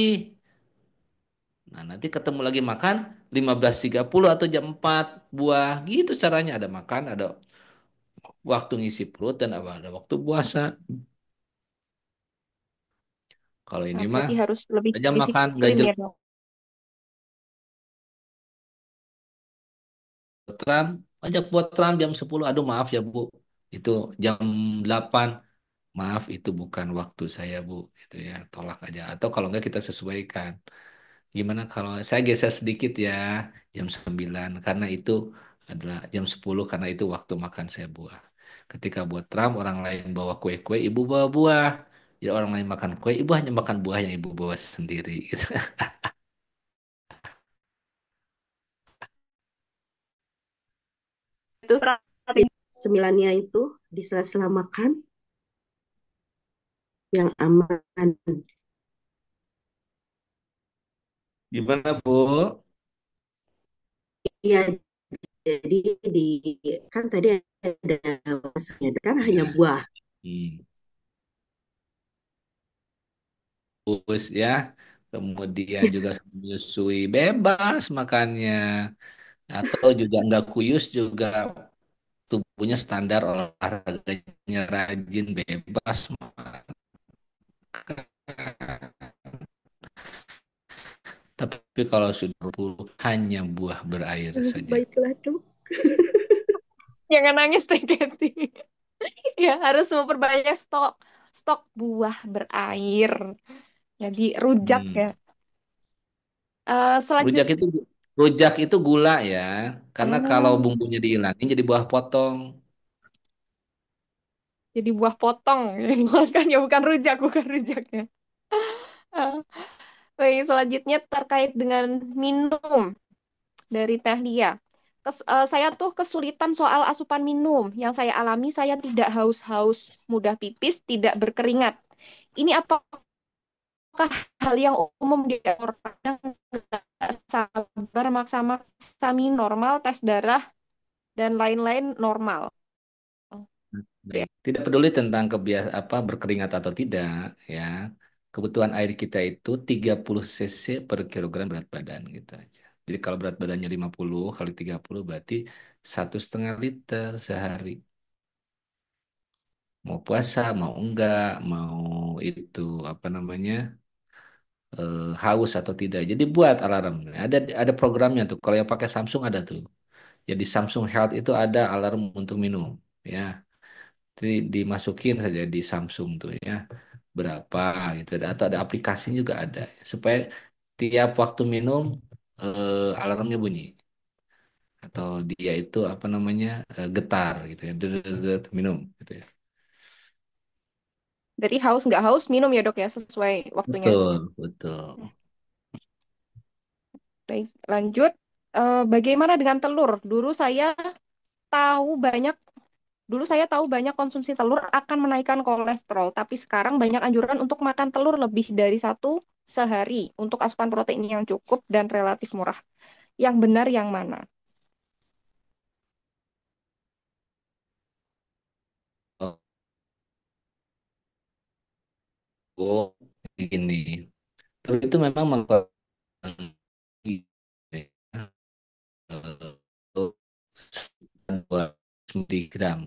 Nah, nanti ketemu lagi makan 15.30 atau jam 4 buah. Gitu caranya, ada makan, ada waktu ngisi perut dan ada waktu puasa. Kalau Nah, ini mah berarti harus lebih saja makan nggak disiplin ya jelas. dok. Trump, ajak buat Trump jam 10. Aduh maaf ya Bu. Itu jam 8. Maaf itu bukan waktu saya Bu. Itu ya, tolak aja. Atau kalau nggak kita sesuaikan. Gimana kalau saya geser sedikit ya jam 9 karena itu adalah jam 10 karena itu waktu makan saya buah. Ketika buat Trump orang lain bawa kue-kue, ibu bawa buah. Jadi orang lain makan kue, ibu hanya makan buah yang ibu bawa sendiri. Itu Jadi strategi. sembilannya itu di sela-sela makan yang aman. Gimana Bu? Iya, jadi di kan tadi ada masanya kan hanya Ya. buah. Hmm. Bungkus ya. Kemudian juga menyusui bebas makannya. Atau juga nggak kuyus juga tubuhnya standar olahraganya rajin bebas makan. Tapi kalau sudah 20 hanya buah berair saja. Baiklah dok. Jangan nangis Teh Keti. Ya harus memperbanyak stok stok buah berair. Jadi rujak ya. Hmm. Rujak Selanjutnya itu rujak itu gula ya. Karena kalau oh, bumbunya dihilangin jadi buah potong. jadi buah potong. Makanya bukan rujak, bukan rujaknya. Baik, selanjutnya terkait dengan minum dari Teh Lia. Saya tuh kesulitan soal asupan minum. Yang saya alami, saya tidak haus-haus, mudah pipis, tidak berkeringat. Ini apakah hal yang umum di orang nggak sabar maksa-maksa minum normal, tes darah, dan lain-lain normal? Baik. Tidak peduli tentang kebiasaan apa berkeringat atau tidak, ya. Kebutuhan air kita itu 30 cc per kilogram berat badan gitu aja. Jadi kalau berat badannya 50 kali 30 berarti 1,5 liter sehari. Mau puasa, mau enggak, mau itu apa namanya haus atau tidak. Jadi buat alarm. Ada programnya tuh. Kalau yang pakai Samsung ada tuh. Jadi Samsung Health itu ada alarm untuk minum, ya. Jadi dimasukin saja di Samsung tuh ya berapa gitu atau ada aplikasi juga ada supaya tiap waktu minum alarmnya bunyi atau dia itu apa namanya getar gitu ya minum gitu ya. Dari haus nggak haus, minum ya dok ya, sesuai waktunya. Betul, betul. Baik, lanjut. Bagaimana dengan telur? Tahu banyak, dulu saya tahu banyak konsumsi telur akan menaikkan kolesterol, tapi sekarang banyak anjuran untuk makan telur lebih dari satu sehari untuk asupan protein yang cukup dan relatif murah. Yang benar yang mana? Oh, gini. Telur itu memang mengkonsumsi miligram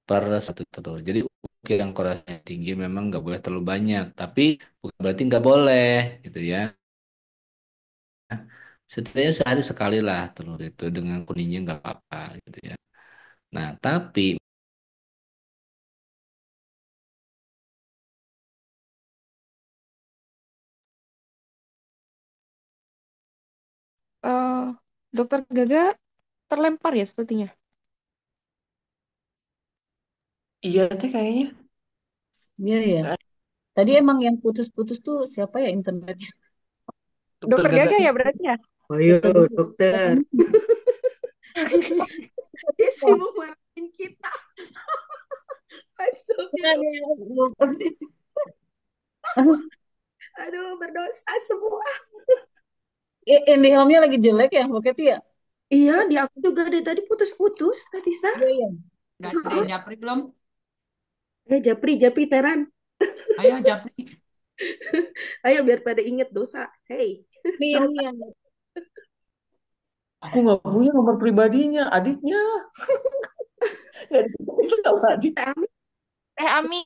per satu telur. Jadi ukir yang kolesterolnya tinggi memang nggak boleh terlalu banyak, tapi bukan berarti nggak boleh gitu ya. Setidaknya sehari sekali lah telur itu dengan kuningnya nggak apa-apa gitu ya. Nah, tapi Eh, Dokter Gaga terlempar ya sepertinya. Iya teh kayaknya. Iya ya. Tadi emang yang putus-putus tuh siapa ya internetnya? Dokter Dokter Gaga Gaganya. ya berarti ya. Ayo, Itu dia. dokter. Katanya. Dia sibuk marahin kita. Bukan Astagfirullah. ya. Aduh, berdosa semua. IndiHome-nya lagi jelek ya waktu itu ya. Iya, Terus di aku juga dari tadi putus-putus. Tadi sah. iya ya. Udah ada yang japri belum? Japri, Japri, Teran. Ayo japri. Ayo biar pada inget dosa. Hey, tahu Ini kan? yang Aku nggak punya nomor pribadinya, adiknya. Nggak dikasih Itu sama si adik. Teh Ami. Ami,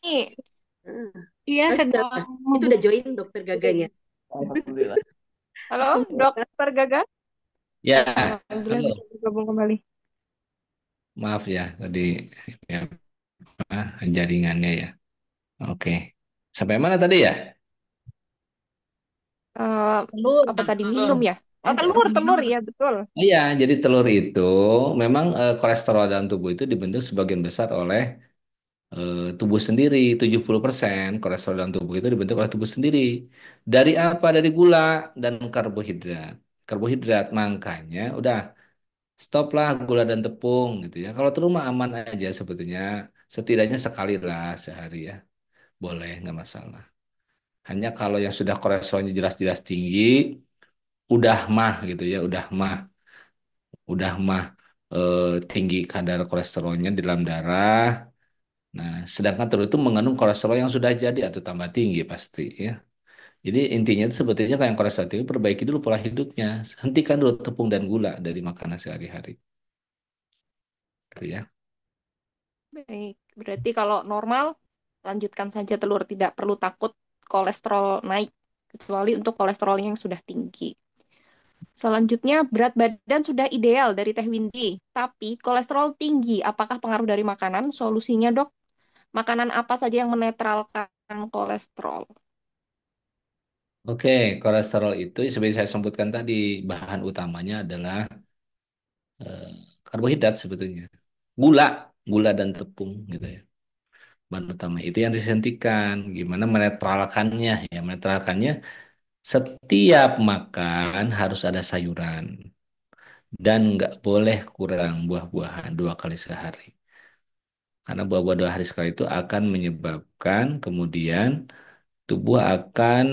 Ah, Iya, udah, sedang itu udah hubungan. join dokter gaganya. Alhamdulillah. halo Alhamdulillah. Dokter Gaga. Ya, Alhamdulillah halo. bisa bergabung kembali. Maaf ya tadi ya, jaringannya ya. Oke. Sampai mana tadi ya? Eh, telur. Apa tadi Telur. minum ya? Oh, telur, Minum telur apa? ya betul. Iya, jadi telur itu memang kolesterol dalam tubuh itu dibentuk sebagian besar oleh tubuh sendiri. 70% kolesterol dalam tubuh itu dibentuk oleh tubuh sendiri. Dari apa? Dari gula dan karbohidrat. Karbohidrat, makanya udah stoplah gula dan tepung gitu ya. Kalau telur mah aman aja sebetulnya. Setidaknya sekali lah sehari ya. Boleh, nggak masalah. Hanya kalau yang sudah kolesterolnya jelas-jelas tinggi, udah mah gitu ya, udah mah tinggi kadar kolesterolnya di dalam darah. Nah, sedangkan telur itu mengandung kolesterol yang sudah jadi atau tambah tinggi pasti ya. Jadi intinya itu sebetulnya kalau yang kolesterol tinggi perbaiki dulu pola hidupnya. Hentikan dulu tepung dan gula dari makanan sehari-hari. Gitu ya. Baik, berarti kalau normal lanjutkan saja telur, tidak perlu takut kolesterol naik kecuali untuk kolesterol yang sudah tinggi. Selanjutnya berat badan sudah ideal dari Teh Windy, tapi kolesterol tinggi. Apakah pengaruh dari makanan? Solusinya, Dok, makanan apa saja yang menetralkan kolesterol? Oke, kolesterol itu seperti saya sebutkan tadi, bahan utamanya adalah eh, karbohidrat sebetulnya. Gula, gula dan tepung gitu ya. Bahan utama itu yang disentikan. Gimana menetralkannya ya? Menetralkannya setiap makan harus ada sayuran dan nggak boleh kurang buah-buahan 2 kali sehari. Karena buah-buah 2 hari sekali itu akan menyebabkan kemudian tubuh akan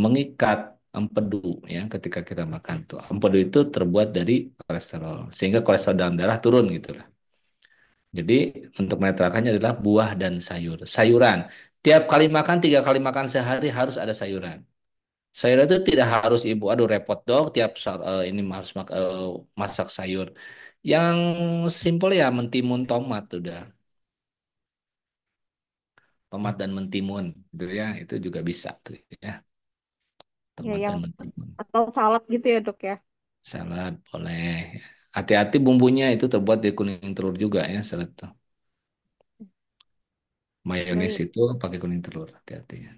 mengikat empedu ya ketika kita makan tuh. Empedu itu terbuat dari kolesterol sehingga kolesterol dalam darah turun gitu lah. Jadi untuk menetralkannya adalah buah dan sayur. Sayuran. Tiap kali makan, 3 kali makan sehari harus ada sayuran. Sayur itu tidak harus ibu, aduh repot dong tiap ini harus masak sayur. Yang simple ya mentimun tomat udah. Tomat dan mentimun, gitu ya. Itu juga bisa tuh ya. Ya, Tomat yang dan mentimun. atau salad gitu ya, Dok ya. Salad boleh. Hati-hati bumbunya itu terbuat dari kuning telur juga ya salad tuh. Mayones Baik. itu pakai kuning telur, hati-hati ya.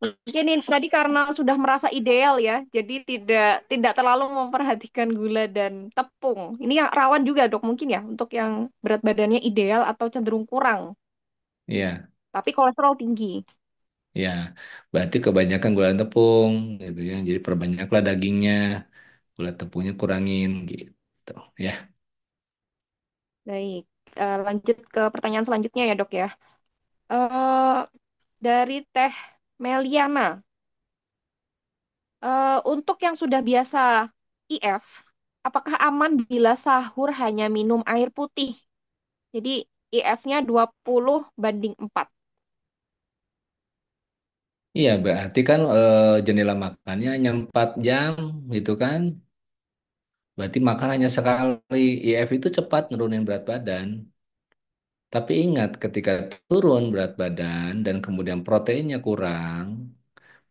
Mungkin ini tadi karena sudah merasa ideal ya, jadi tidak tidak terlalu memperhatikan gula dan tepung. Ini yang rawan juga, Dok, mungkin ya untuk yang berat badannya ideal atau cenderung kurang, Iya, tapi kolesterol tinggi. ya. Berarti kebanyakan gula dan tepung gitu ya. Jadi perbanyaklah dagingnya, gula tepungnya kurangin gitu ya. Baik. Lanjut ke pertanyaan selanjutnya ya, Dok ya. Eh dari Teh Meliana, untuk yang sudah biasa IF, apakah aman bila sahur hanya minum air putih? Jadi IF-nya 20/4. Iya, berarti kan jendela makannya hanya 4 jam gitu kan. Berarti makan hanya sekali. IF itu cepat nurunin berat badan. Tapi ingat ketika turun berat badan dan kemudian proteinnya kurang,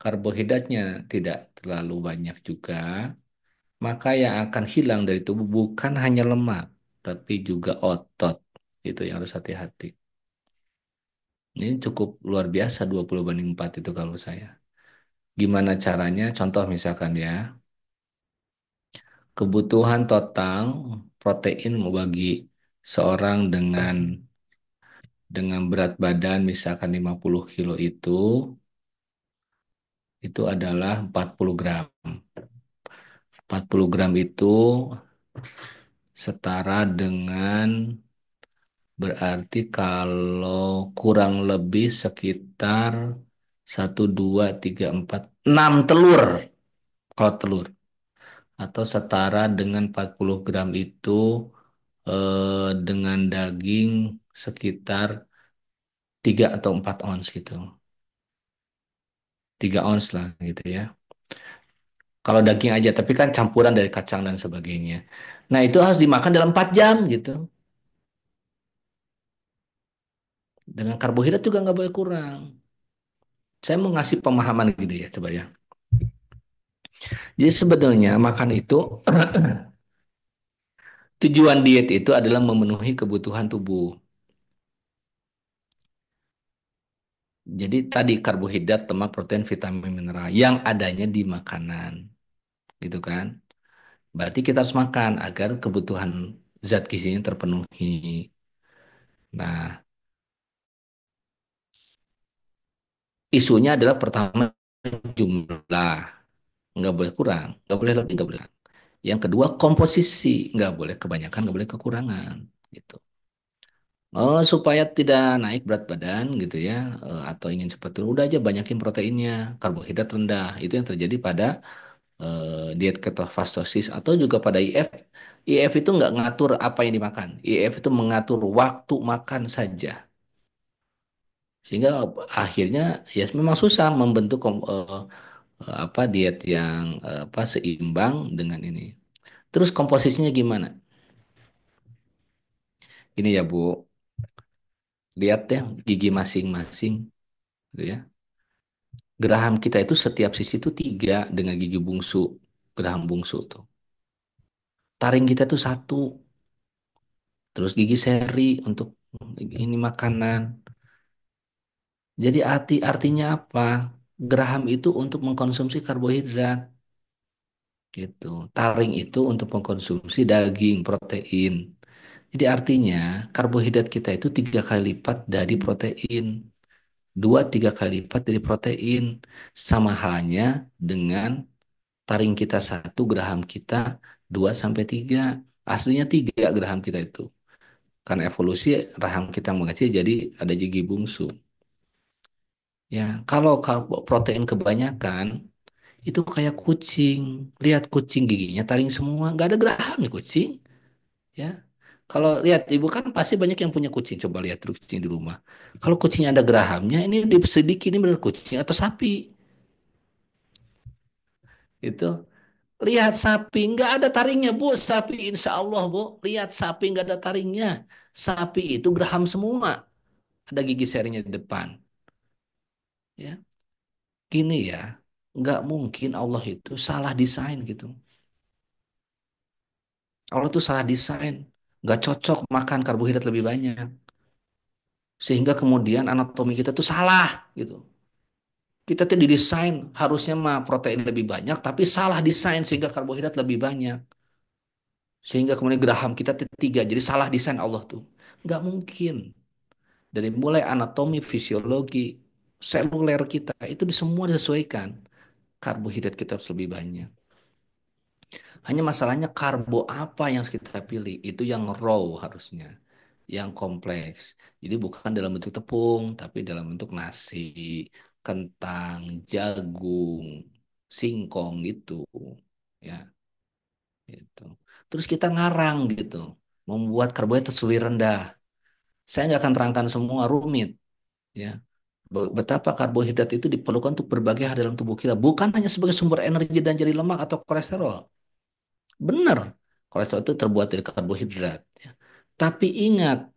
karbohidratnya tidak terlalu banyak juga, maka yang akan hilang dari tubuh bukan hanya lemak, tapi juga otot. Itu yang harus hati-hati. Ini cukup luar biasa 20/4 itu kalau saya. Gimana caranya? Contoh misalkan ya. kebutuhan total protein bagi seorang dengan berat badan misalkan 50 kilo itu adalah 40 gram. 40 gram itu setara dengan berarti kalau kurang lebih sekitar 1, 2, 3, 4, 6 telur. Kalau telur. Atau setara dengan 40 gram itu dengan daging sekitar 3 atau 4 ons gitu. 3 ons lah gitu ya. Kalau daging aja, tapi kan campuran dari kacang dan sebagainya. Nah, itu harus dimakan dalam 4 jam gitu. Dengan karbohidrat juga nggak boleh kurang. Saya mau ngasih pemahaman gitu ya, coba ya. Jadi sebenarnya makan itu, tujuan diet itu adalah memenuhi kebutuhan tubuh. Jadi tadi karbohidrat, lemak, protein, vitamin, mineral yang adanya di makanan, gitu kan? Berarti kita harus makan agar kebutuhan zat gizinya terpenuhi. Nah, isunya adalah pertama jumlah, nggak boleh kurang, nggak boleh lebih, nggak boleh. Yang kedua komposisi, nggak boleh kebanyakan, nggak boleh kekurangan, gitu. Supaya tidak naik berat badan gitu ya, atau ingin cepat turun, udah aja banyakin proteinnya, karbohidrat rendah. Itu yang terjadi pada diet ketofastosis atau juga pada IF. IF itu nggak ngatur apa yang dimakan. IF itu mengatur waktu makan saja. Sehingga akhirnya ya memang susah membentuk apa diet yang apa seimbang dengan ini. Terus komposisinya gimana? Ini ya Bu, lihat deh gigi masing-masing, gitu ya. Geraham kita itu setiap sisi itu 3 dengan gigi bungsu, geraham bungsu tuh. Taring kita tuh 1, terus gigi seri untuk ini makanan. Jadi artinya apa? Geraham itu untuk mengkonsumsi karbohidrat, gitu. Taring itu untuk mengkonsumsi daging, protein. Jadi artinya karbohidrat kita itu 3 kali lipat dari protein. 2, 3 kali lipat dari protein. Sama halnya dengan taring kita 1, geraham kita 2 sampai 3. Aslinya 3 geraham kita itu. Karena evolusi rahang kita mengecil jadi ada gigi bungsu. Ya, kalau protein kebanyakan itu kayak kucing. Lihat kucing giginya taring semua, nggak ada gerahamnya kucing. Ya, kalau lihat ibu kan pasti banyak yang punya kucing. Coba lihat terus kucing di rumah. Kalau kucingnya ada gerahamnya, ini sedikit ini benar kucing atau sapi. Itu lihat sapi nggak ada taringnya bu. Sapi insya Allah bu. Lihat sapi nggak ada taringnya. Sapi itu geraham semua. Ada gigi serinya di depan. Ya, gini ya. Nggak mungkin Allah itu salah desain gitu. Allah itu salah desain. Nggak cocok makan karbohidrat lebih banyak. Sehingga kemudian anatomi kita tuh salah gitu. Kita tuh didesain harusnya mah protein lebih banyak, tapi salah desain sehingga karbohidrat lebih banyak. Sehingga kemudian geraham kita tuh 3, jadi salah desain Allah tuh. Nggak mungkin. Dari mulai anatomi, fisiologi, seluler kita, itu semua disesuaikan. Karbohidrat kita harus lebih banyak. Hanya masalahnya karbo apa yang kita pilih, itu yang raw harusnya. Yang kompleks. Jadi bukan dalam bentuk tepung, tapi dalam bentuk nasi, kentang, jagung, singkong gitu. Ya, gitu. Terus kita ngarang gitu, membuat karbohidrat lebih rendah. Saya nggak akan terangkan semua rumit, ya. Betapa karbohidrat itu diperlukan untuk berbagai hal dalam tubuh kita, bukan hanya sebagai sumber energi dan jadi lemak atau kolesterol. Benar, kolesterol itu terbuat dari karbohidrat. Ya. Tapi ingat,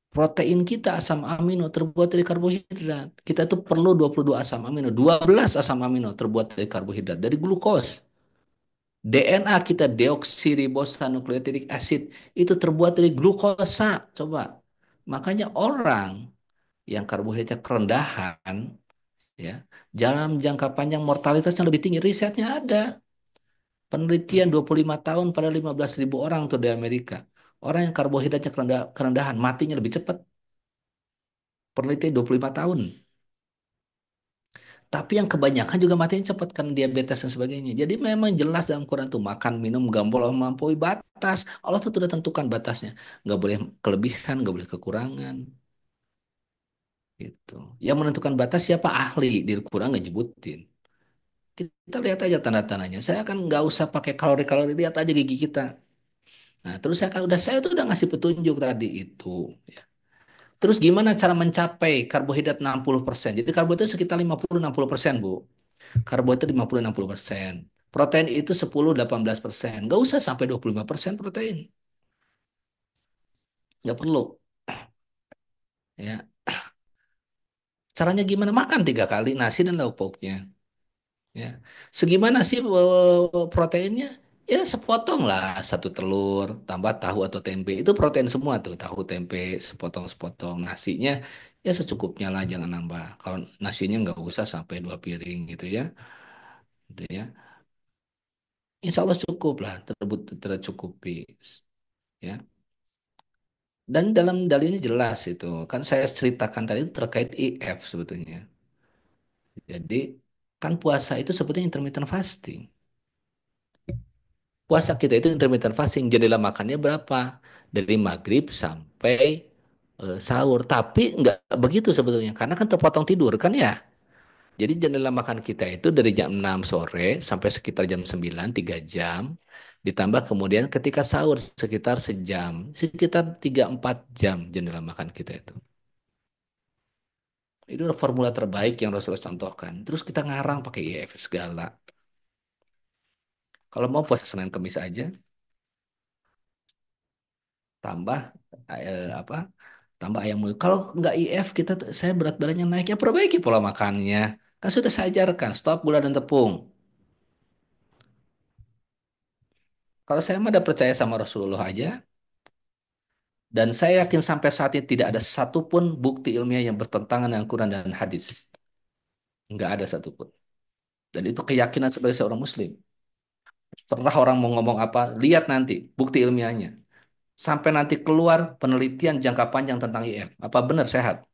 protein kita asam amino terbuat dari karbohidrat. Kita itu perlu 22 asam amino, 12 asam amino terbuat dari karbohidrat, dari glukos. DNA kita deoksiribosonukleotide acid itu terbuat dari glukosa. Coba. Makanya orang yang karbohidratnya kerendahan ya, dalam jangka panjang mortalitasnya lebih tinggi. Risetnya ada. Penelitian 25 tahun pada 15.000 orang tuh di Amerika. Orang yang karbohidratnya kerendahan, matinya lebih cepat. Penelitian 25 tahun. Tapi yang kebanyakan juga matinya cepat karena diabetes dan sebagainya. Jadi memang jelas dalam Quran tuh makan, minum, gak boleh melampaui batas. Allah tuh sudah tentukan batasnya. Nggak boleh kelebihan, nggak boleh kekurangan. Gitu. Yang menentukan batas siapa ahli di Quran nggak nyebutin. Kita lihat aja tanda-tandanya. Saya kan nggak usah pakai kalori-kalori, lihat aja gigi kita. Nah, terus saya tuh udah ngasih petunjuk tadi itu. Ya. Terus gimana cara mencapai karbohidrat 60%? Jadi karbohidrat sekitar 50-60%, Bu. Karbohidrat 50-60%. Protein itu 10-18%. Nggak usah sampai 25% protein. Nggak perlu. Ya. Caranya gimana? Makan 3 kali nasi dan lauk pauknya. Ya. Segimana sih proteinnya? Ya sepotong lah, 1 telur, tambah tahu atau tempe. Itu protein semua tuh, tahu tempe, sepotong-sepotong. Nasinya ya secukupnya lah, jangan nambah. Kalau nasinya nggak usah sampai 2 piring gitu ya. Gitu ya. Insya Allah cukup lah, tercukupi. Ya. Dan dalam dalilnya jelas itu. Kan saya ceritakan tadi itu terkait IF sebetulnya. Jadi kan puasa itu sebetulnya intermittent fasting. Puasa kita itu intermittent fasting, jendela makannya berapa? Dari maghrib sampai sahur. Tapi nggak begitu sebetulnya, karena kan terpotong tidur kan ya. Jadi jendela makan kita itu dari jam 6 sore sampai sekitar jam 9, 3 jam. Ditambah kemudian ketika sahur sekitar sejam, sekitar 3-4 jam jendela makan kita itu. Itu adalah formula terbaik yang Rasulullah contohkan. Terus kita ngarang pakai IF segala. Kalau mau puasa Senin Kamis aja, tambah apa? Tambah ayam muluk. Kalau nggak IF saya berat badannya naik ya perbaiki pola makannya. Kan sudah saya ajarkan, stop gula dan tepung. Kalau saya mah udah percaya sama Rasulullah aja, dan saya yakin sampai saat ini tidak ada satupun bukti ilmiah yang bertentangan dengan Quran dan hadis. Nggak ada satupun. Dan itu keyakinan sebagai seorang Muslim. Setelah orang mau ngomong apa, lihat nanti bukti ilmiahnya. Sampai nanti keluar penelitian jangka panjang tentang IF. Apa benar sehat?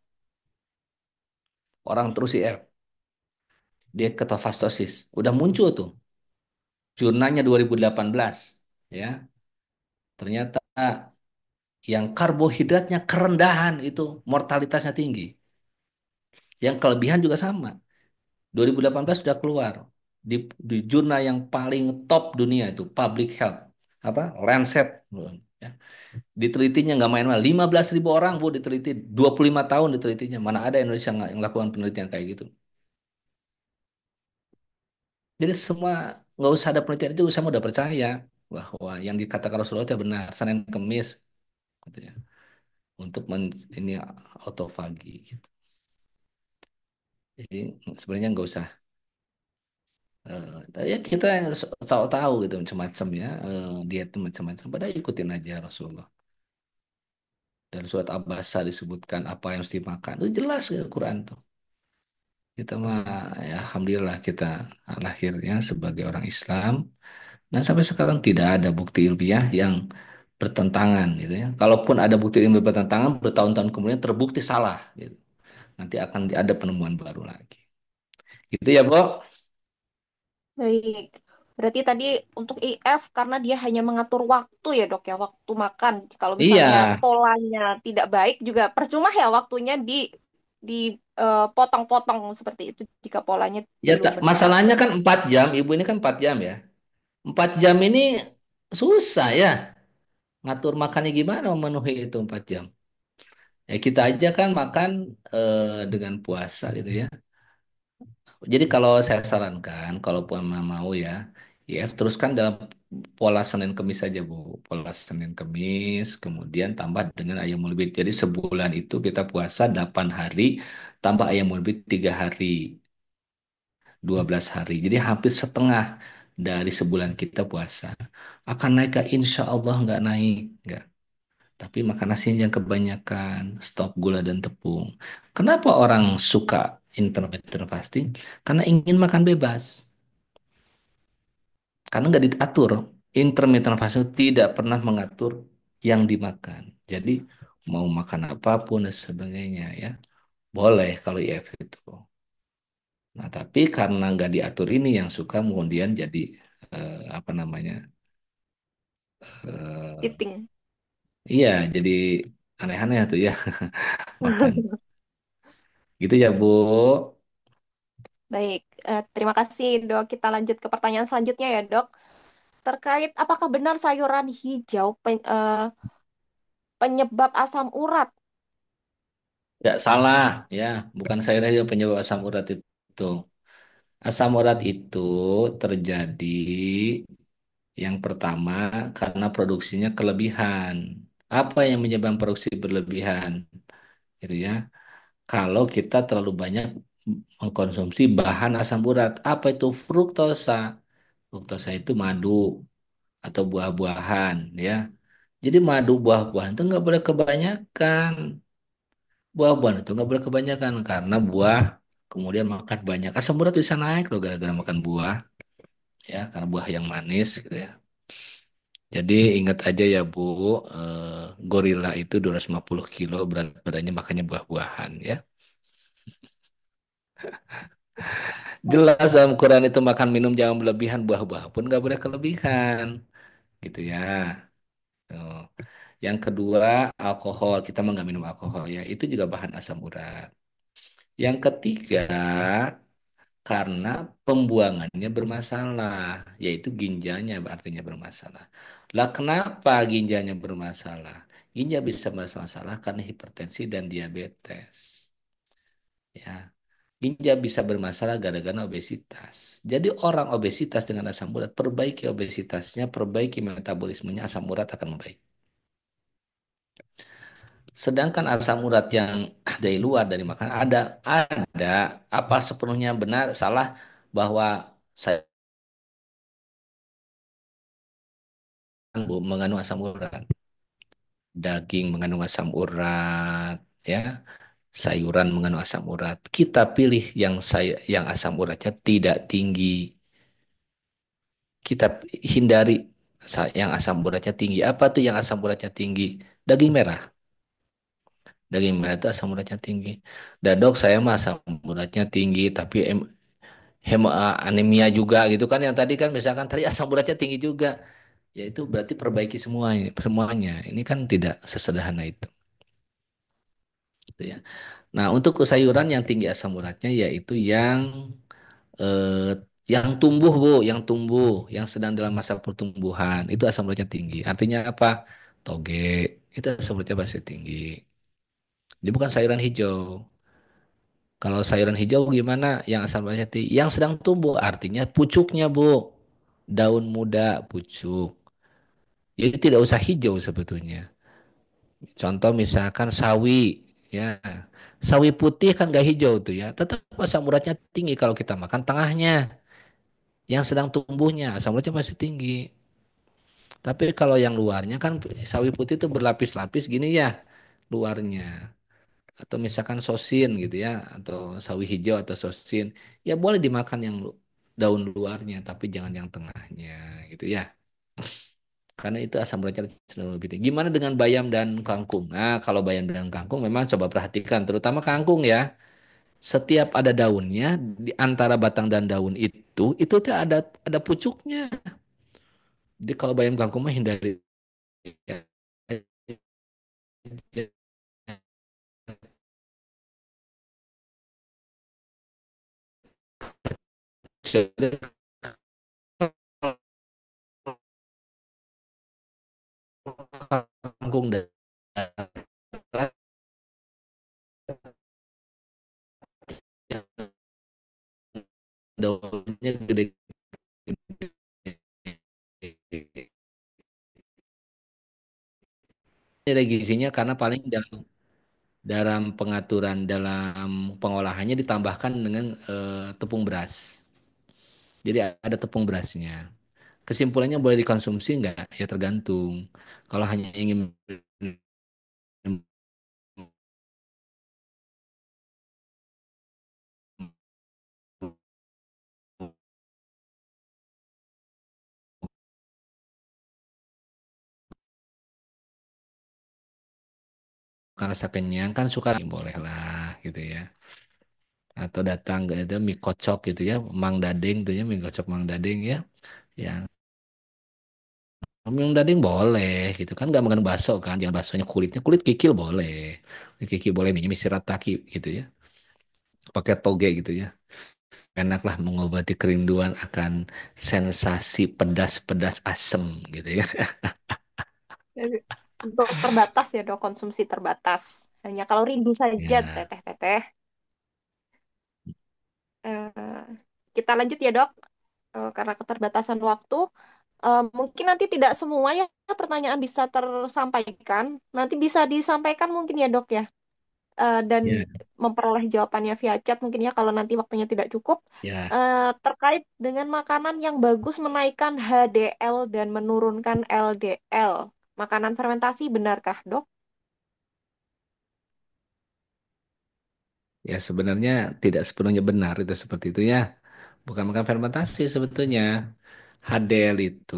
Orang terus IF. Dia ketofastosis. Udah muncul tuh. Jurnalnya 2018. Ya. Ternyata yang karbohidratnya kerendahan itu mortalitasnya tinggi. Yang kelebihan juga sama. 2018 sudah keluar di jurnal yang paling top dunia itu Public Health, apa, Lancet, ya. Ditelitinya nggak main-main, 15.000 orang, Bu, diteliti 25 tahun ditelitinya. Mana ada Indonesia nggak yang lakukan penelitian kayak gitu. Jadi semua nggak usah ada penelitian itu, saya udah percaya bahwa yang dikatakan Rasulullah itu benar. Senin Kemis katanya, untuk ini autofagi gitu. Jadi sebenarnya nggak usah ya kita yang tahu gitu macam-macam ya, diet itu macam-macam. Pada ikutin aja Rasulullah. Dari surat Abasa disebutkan apa yang mesti makan. Itu jelas di Al-Quran tuh. Kita mah ya alhamdulillah kita lahirnya sebagai orang Islam dan sampai sekarang tidak ada bukti ilmiah yang bertentangan gitu ya. Kalaupun ada bukti ilmiah bertentangan, bertahun-tahun kemudian terbukti salah gitu. Nanti akan ada penemuan baru lagi. Gitu ya, Bo? Baik. Berarti tadi untuk IF karena dia hanya mengatur waktu ya dok ya, waktu makan. Kalau Iya, misalnya polanya tidak baik juga percuma ya waktunya dipotong-potong seperti itu jika polanya ya belum benar. masalahnya kan 4 jam, Ibu ini kan 4 jam ya. 4 jam ini susah ya. Ngatur makannya gimana memenuhi itu 4 jam. Ya kita aja kan makan dengan puasa gitu ya. Jadi kalau saya sarankan, kalaupun mau ya, teruskan dalam pola Senin Kemis saja, Bu. Pola Senin Kemis, kemudian tambah dengan ayam ulbit. Jadi sebulan itu kita puasa 8 hari, tambah ayam ulbit 3 hari, 12 hari. Jadi hampir setengah dari sebulan kita puasa. Akan naik ke insya Allah nggak naik. Nggak. Tapi makan nasinya yang kebanyakan, stop gula dan tepung. Kenapa orang suka intermittent fasting? Karena ingin makan bebas. karena nggak diatur. Intermittent fasting tidak pernah mengatur yang dimakan. Jadi mau makan apapun dan sebagainya ya boleh kalau IF itu. Nah tapi karena nggak diatur ini yang suka kemudian jadi apa namanya eh, Cheating. iya jadi aneh-aneh tuh ya makan. Gitu ya Bu. Baik, terima kasih dok. Kita lanjut ke pertanyaan selanjutnya ya dok. Terkait apakah benar sayuran hijau penyebab asam urat? Tidak salah ya, bukan sayur aja penyebab asam urat itu. Asam urat itu terjadi yang pertama karena produksinya kelebihan. Apa yang menyebabkan produksi berlebihan? Gitu ya. Kalau kita terlalu banyak mengkonsumsi bahan asam urat, apa itu fruktosa? Fruktosa itu madu atau buah-buahan ya. Jadi madu buah-buahan itu nggak boleh kebanyakan. Buah-buahan itu nggak boleh kebanyakan karena buah kemudian makan banyak asam urat bisa naik loh gara-gara makan buah ya karena buah yang manis gitu ya. Jadi ingat aja ya Bu, gorila itu 250 kilo berat badannya makanya buah-buahan ya. Jelas dalam Quran itu makan minum jangan berlebihan, buah-buah pun nggak boleh kelebihan gitu ya. Tuh. Yang kedua alkohol, kita mah nggak minum alkohol ya, itu juga bahan asam urat. Yang ketiga karena pembuangannya bermasalah, yaitu ginjalnya artinya bermasalah. Lah kenapa ginjalnya bermasalah? Ginjal bisa bermasalah karena hipertensi dan diabetes. Ya, ginjal bisa bermasalah gara-gara obesitas. Jadi orang obesitas dengan asam urat, perbaiki obesitasnya, perbaiki metabolismenya, asam urat akan membaik. Sedangkan asam urat yang dari luar dari makanan ada apa sepenuhnya benar salah bahwa saya mengandung asam urat. Daging mengandung asam urat, ya, sayuran mengandung asam urat. Kita pilih yang asam uratnya tidak tinggi. Kita hindari yang asam uratnya tinggi. Apa tuh yang asam uratnya tinggi? Daging merah. Daging merah itu asam uratnya tinggi. Dan dok saya mah asam uratnya tinggi, tapi anemia juga gitu kan. Yang tadi kan misalkan tadi asam uratnya tinggi juga. Ya itu berarti perbaiki semuanya, semuanya. Ini kan tidak sesederhana itu. Gitu ya. Nah, untuk sayuran yang tinggi asam uratnya yaitu eh, yang tumbuh, Bu, yang tumbuh, yang sedang dalam masa pertumbuhan, itu asam uratnya tinggi. Artinya apa? Toge, itu asam uratnya pasti tinggi. Dia bukan sayuran hijau. Kalau sayuran hijau gimana? Yang asam uratnya tinggi, yang sedang tumbuh, artinya pucuknya, Bu. Daun muda, pucuk. Jadi tidak usah hijau sebetulnya. Contoh misalkan sawi, ya. Sawi putih kan gak hijau tuh ya. Tetap asam uratnya tinggi kalau kita makan tengahnya. Yang sedang tumbuhnya asam uratnya masih tinggi. Tapi kalau yang luarnya kan sawi putih itu berlapis-lapis gini ya luarnya. Atau misalkan sosin gitu ya. Atau sawi hijau atau sosin. Ya boleh dimakan yang daun luarnya. Tapi jangan yang tengahnya gitu ya. Karena itu asam uratnya cenderung lebih tinggi. Gimana dengan bayam dan kangkung? Nah, kalau bayam dan kangkung memang coba perhatikan, terutama kangkung ya. Setiap ada daunnya, di antara batang dan daun itu tuh ada pucuknya. Jadi kalau bayam kangkung mah hindari kangkung dan daunnya gede. Ini ada gizinya karena paling dalam dalam pengaturan dalam pengolahannya ditambahkan dengan tepung beras. Jadi ada tepung berasnya. Kesimpulannya boleh dikonsumsi nggak? Ya tergantung. Kalau hanya ingin karena rasa kenyang kan suka boleh lah gitu ya. Atau datang ke ada mie kocok gitu ya, Mang Dading tuh ya, mie kocok Mang Dading ya. Yang Mang Dading boleh gitu kan, nggak makan bakso kan, jangan baksonya kulitnya, kulit kikil boleh. Kulit kikil boleh, mie shirataki gitu ya. Pakai toge gitu ya. Enaklah mengobati kerinduan akan sensasi pedas-pedas asem gitu ya. Jadi, untuk terbatas ya dok, konsumsi terbatas. Hanya kalau rindu saja, Ya, teteh-teteh. Eh, kita lanjut ya dok. Karena keterbatasan waktu, mungkin nanti tidak semuanya pertanyaan bisa tersampaikan. Nanti bisa disampaikan mungkin ya dok ya. Dan ya, memperoleh jawabannya via chat mungkin ya kalau nanti waktunya tidak cukup. ya, Terkait dengan makanan yang bagus menaikkan HDL dan menurunkan LDL. Makanan fermentasi benarkah dok? ya sebenarnya tidak sepenuhnya benar itu seperti itu ya. Bukan makan fermentasi sebetulnya. HDL itu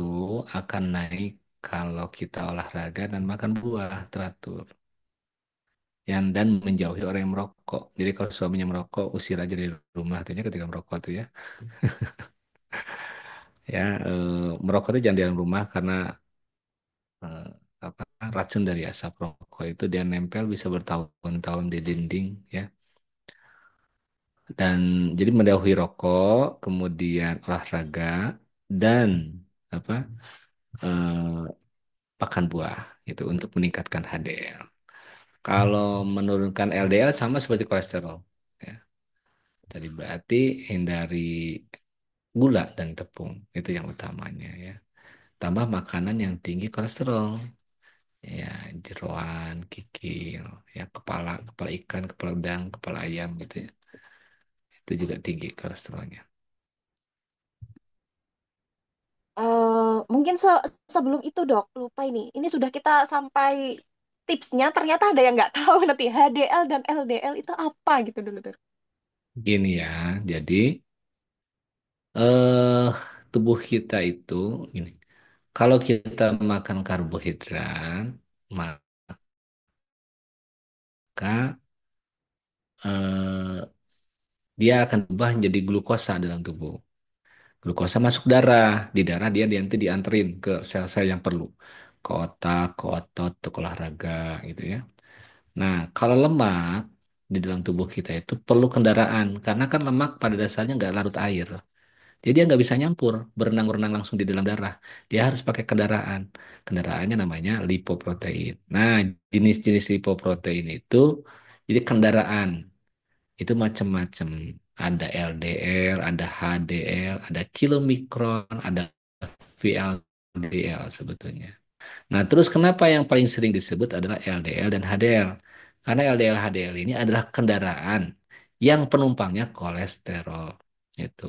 akan naik kalau kita olahraga dan makan buah teratur. Yang dan menjauhi orang yang merokok. Jadi kalau suaminya merokok, usir aja dari rumah artinya ketika merokok tuh ya. Ya, merokok itu jangan di dalam rumah karena eh, apa racun dari asap rokok itu dia nempel bisa bertahun-tahun di dinding ya. Dan jadi mendahului rokok, kemudian olahraga dan apa eh, makan buah gitu untuk meningkatkan HDL. Kalau menurunkan LDL sama seperti kolesterol. Ya. Tadi berarti hindari gula dan tepung itu yang utamanya ya. Tambah makanan yang tinggi kolesterol, ya jeroan, kikil, ya kepala kepala ikan, kepala udang, kepala ayam gitu ya. Itu juga tinggi kolesterolnya. Mungkin sebelum itu dok, lupa ini. Ini sudah kita sampai tipsnya, ternyata ada yang nggak tahu nanti HDL dan LDL itu apa gitu dulu dok. Gini ya, jadi eh tubuh kita itu gini. Kalau kita makan karbohidrat, maka eh, dia akan berubah menjadi glukosa dalam tubuh. Glukosa masuk darah, di darah dia nanti dianterin ke sel-sel yang perlu, ke otak, ke otot, ke olahraga gitu ya. Nah, kalau lemak di dalam tubuh kita itu perlu kendaraan, karena kan lemak pada dasarnya nggak larut air. Jadi dia nggak bisa nyampur, berenang-renang langsung di dalam darah. Dia harus pakai kendaraan. Kendaraannya namanya lipoprotein. Nah, jenis-jenis lipoprotein itu jadi kendaraan. Itu macam-macam. Ada LDL, ada HDL, ada kilomikron, ada VLDL sebetulnya. Nah, terus kenapa yang paling sering disebut adalah LDL dan HDL? Karena LDL HDL ini adalah kendaraan yang penumpangnya kolesterol. Itu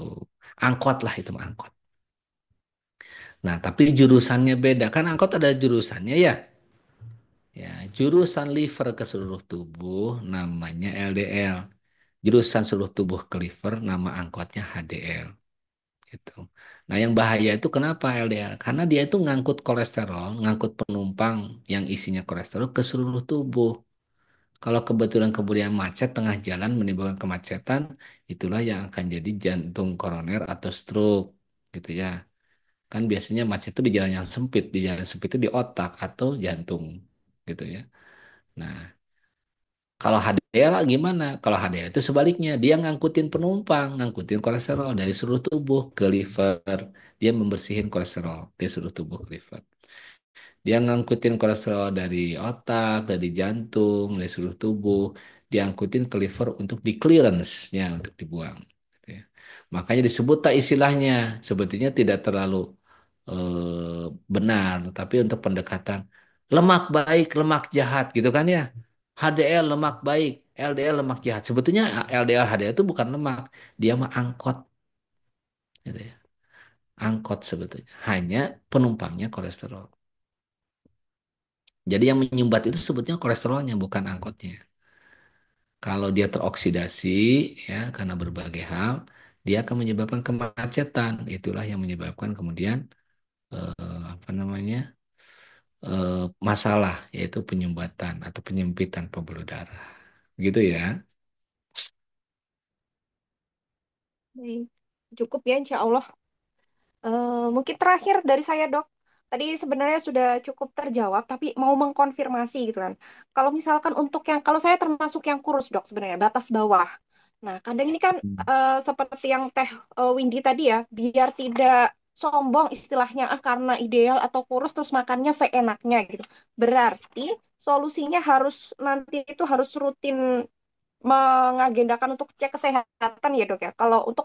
angkot lah itu mah angkot. Nah, tapi jurusannya beda. Kan angkot ada jurusannya ya. Ya, jurusan liver ke seluruh tubuh namanya LDL. Jurusan seluruh tubuh ke liver nama angkotnya HDL. Gitu. Nah, yang bahaya itu kenapa LDL? Karena dia itu ngangkut kolesterol, ngangkut penumpang yang isinya kolesterol ke seluruh tubuh. Kalau kebetulan kemudian macet tengah jalan menimbulkan kemacetan, itulah yang akan jadi jantung koroner atau stroke, gitu ya. Kan biasanya macet itu di jalan yang sempit, di jalan sempit itu di otak atau jantung, gitu ya. Nah, kalau HDL gimana? Kalau HDL itu sebaliknya, dia ngangkutin penumpang, ngangkutin kolesterol dari seluruh tubuh ke liver. Dia membersihin kolesterol dari seluruh tubuh ke liver. Dia ngangkutin kolesterol dari otak, dari jantung, dari seluruh tubuh. Diangkutin ke liver untuk di clearance-nya, untuk dibuang. Gitu ya. Makanya disebut tak istilahnya. Sebetulnya tidak terlalu benar. Tapi untuk pendekatan lemak baik, lemak jahat gitu kan ya. HDL lemak baik, LDL lemak jahat. Sebetulnya LDL HDL itu bukan lemak. Dia mah angkot. Gitu ya. Angkot sebetulnya. Hanya penumpangnya kolesterol. Jadi yang menyumbat itu sebetulnya kolesterolnya bukan angkotnya. Kalau dia teroksidasi ya karena berbagai hal, dia akan menyebabkan kemacetan. Itulah yang menyebabkan kemudian apa namanya masalah, yaitu penyumbatan atau penyempitan pembuluh darah. Gitu ya. Baik. Cukup ya, insya Allah. Mungkin terakhir dari saya, Dok. Tadi sebenarnya sudah cukup terjawab, tapi mau mengkonfirmasi gitu kan. Kalau misalkan untuk yang, kalau saya termasuk yang kurus, Dok, sebenarnya batas bawah. Nah, kadang ini kan Hmm. seperti yang Teh Windy tadi ya, biar tidak sombong istilahnya, karena ideal atau kurus terus makannya seenaknya gitu. Berarti solusinya harus nanti itu harus rutin mengagendakan untuk cek kesehatan ya dok ya. Kalau untuk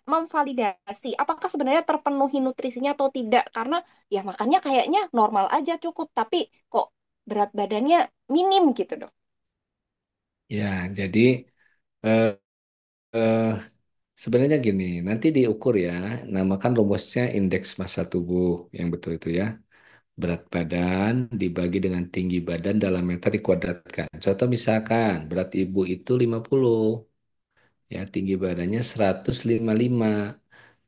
memvalidasi apakah sebenarnya terpenuhi nutrisinya atau tidak. Karena ya makannya kayaknya normal aja cukup, tapi kok berat badannya minim gitu dok. Ya, jadi eh, eh, sebenarnya gini, nanti diukur ya, namakan rumusnya indeks massa tubuh yang betul itu ya. Berat badan dibagi dengan tinggi badan dalam meter dikuadratkan. Contoh misalkan berat ibu itu 50, ya tinggi badannya 155.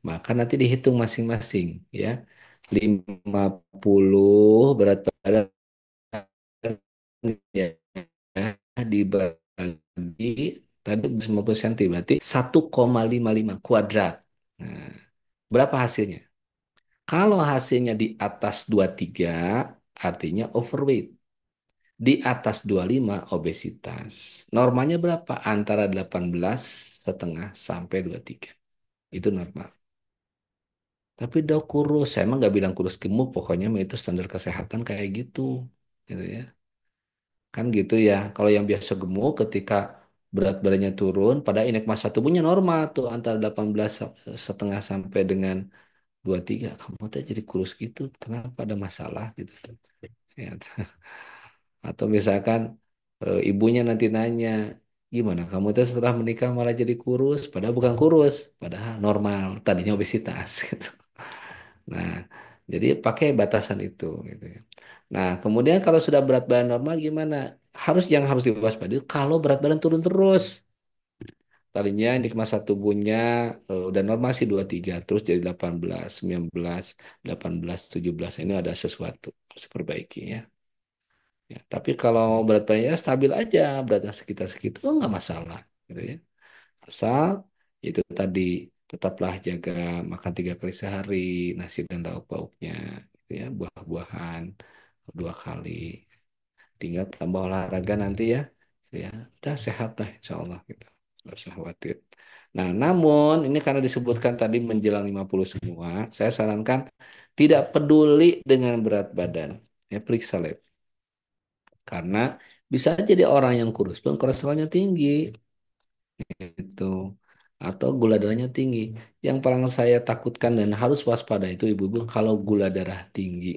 Maka nanti dihitung masing-masing ya. 50 berat badan ya dibagi tadi 50 cm berarti 1,55 kuadrat. Nah, berapa hasilnya? Kalau hasilnya di atas 23 artinya overweight. Di atas 25 obesitas. Normanya berapa? Antara 18,5 sampai 23. Itu normal. Tapi dok kurus, saya emang nggak bilang kurus gemuk, pokoknya mah itu standar kesehatan kayak gitu, gitu ya. Kan gitu ya. Kalau yang biasa gemuk, ketika berat badannya turun, pada indeks massa tubuhnya normal tuh antara 18,5 sampai dengan 23. Kamu tuh jadi kurus gitu, kenapa ada masalah gitu? Ya. Atau misalkan ibunya nanti nanya, gimana kamu tuh setelah menikah malah jadi kurus, padahal bukan kurus, padahal normal, tadinya obesitas gitu. Nah, jadi pakai batasan itu gitu ya. Nah, kemudian kalau sudah berat badan normal gimana? Harus diwaspadai kalau berat badan turun terus. Tadinya indeks massa tubuhnya udah normal sih 23 terus jadi 18, 19, 18, 17. Ini ada sesuatu harus diperbaiki ya. Ya, tapi kalau berat badannya stabil aja, beratnya sekitar segitu, oh, nggak masalah gitu ya. Asal itu tadi tetaplah jaga makan 3 kali sehari, nasi dan lauk pauknya, gitu ya, buah-buahan 2 kali. Tinggal tambah olahraga nanti ya, gitu ya. Udah sehat dah, insya Allah gitu. Nggak usah khawatir. Nah, namun ini karena disebutkan tadi menjelang 50 semua, saya sarankan tidak peduli dengan berat badan. Ya, periksa lab. Karena bisa jadi orang yang kurus pun kolesterolnya tinggi gitu. Atau gula darahnya tinggi. Yang paling saya takutkan dan harus waspada itu ibu-ibu kalau gula darah tinggi.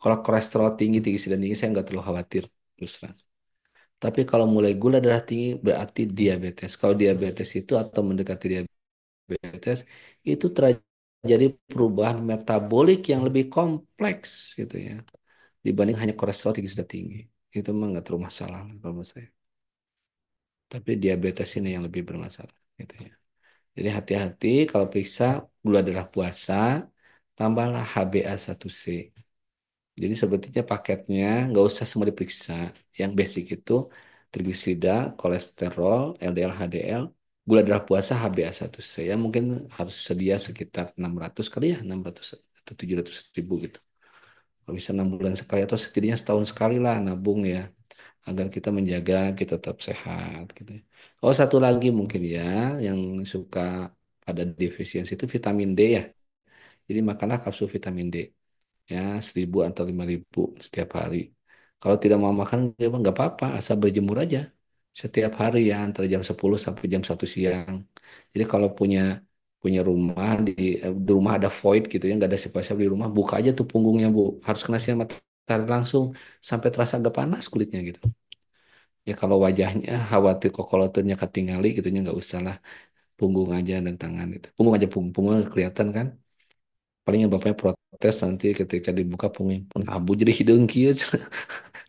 Kalau kolesterol tinggi, tinggi sedang tinggi saya nggak terlalu khawatir terus terang. Tapi kalau mulai gula darah tinggi berarti diabetes. Kalau diabetes itu atau mendekati diabetes itu terjadi perubahan metabolik yang lebih kompleks gitu ya dibanding hanya kolesterol tinggi sudah tinggi. Itu mah nggak terlalu masalah kalau menurut saya. Tapi diabetes ini yang lebih bermasalah gitu ya. Jadi hati-hati kalau periksa gula darah puasa, tambahlah HbA1c. Jadi sebetulnya paketnya nggak usah semua diperiksa. Yang basic itu trigliserida, kolesterol, LDL, HDL, gula darah puasa, HbA1c. Ya mungkin harus sedia sekitar 600 kali ya, 600 atau 700 ribu gitu. Kalau bisa 6 bulan sekali atau setidaknya setahun sekali lah nabung ya. Agar kita menjaga kita tetap sehat gitu ya. Oh satu lagi mungkin ya yang suka ada defisiensi itu vitamin D ya. Jadi makanlah kapsul vitamin D ya 1.000 atau 5.000 setiap hari. Kalau tidak mau makan ya nggak apa-apa asal berjemur aja setiap hari ya antara jam 10 sampai jam 1 siang. Jadi kalau punya punya rumah di rumah ada void gitu ya nggak ada siapa-siapa di rumah buka aja tuh punggungnya Bu harus kena sinar matahari langsung sampai terasa agak panas kulitnya gitu. Ya kalau wajahnya khawatir kokolotannya ketinggali gitu nggak usah lah punggung aja dan tangan itu. Punggung aja punggung kelihatan kan. Palingnya bapaknya protes nanti ketika dibuka punggung pun abu jadi hidung kieu.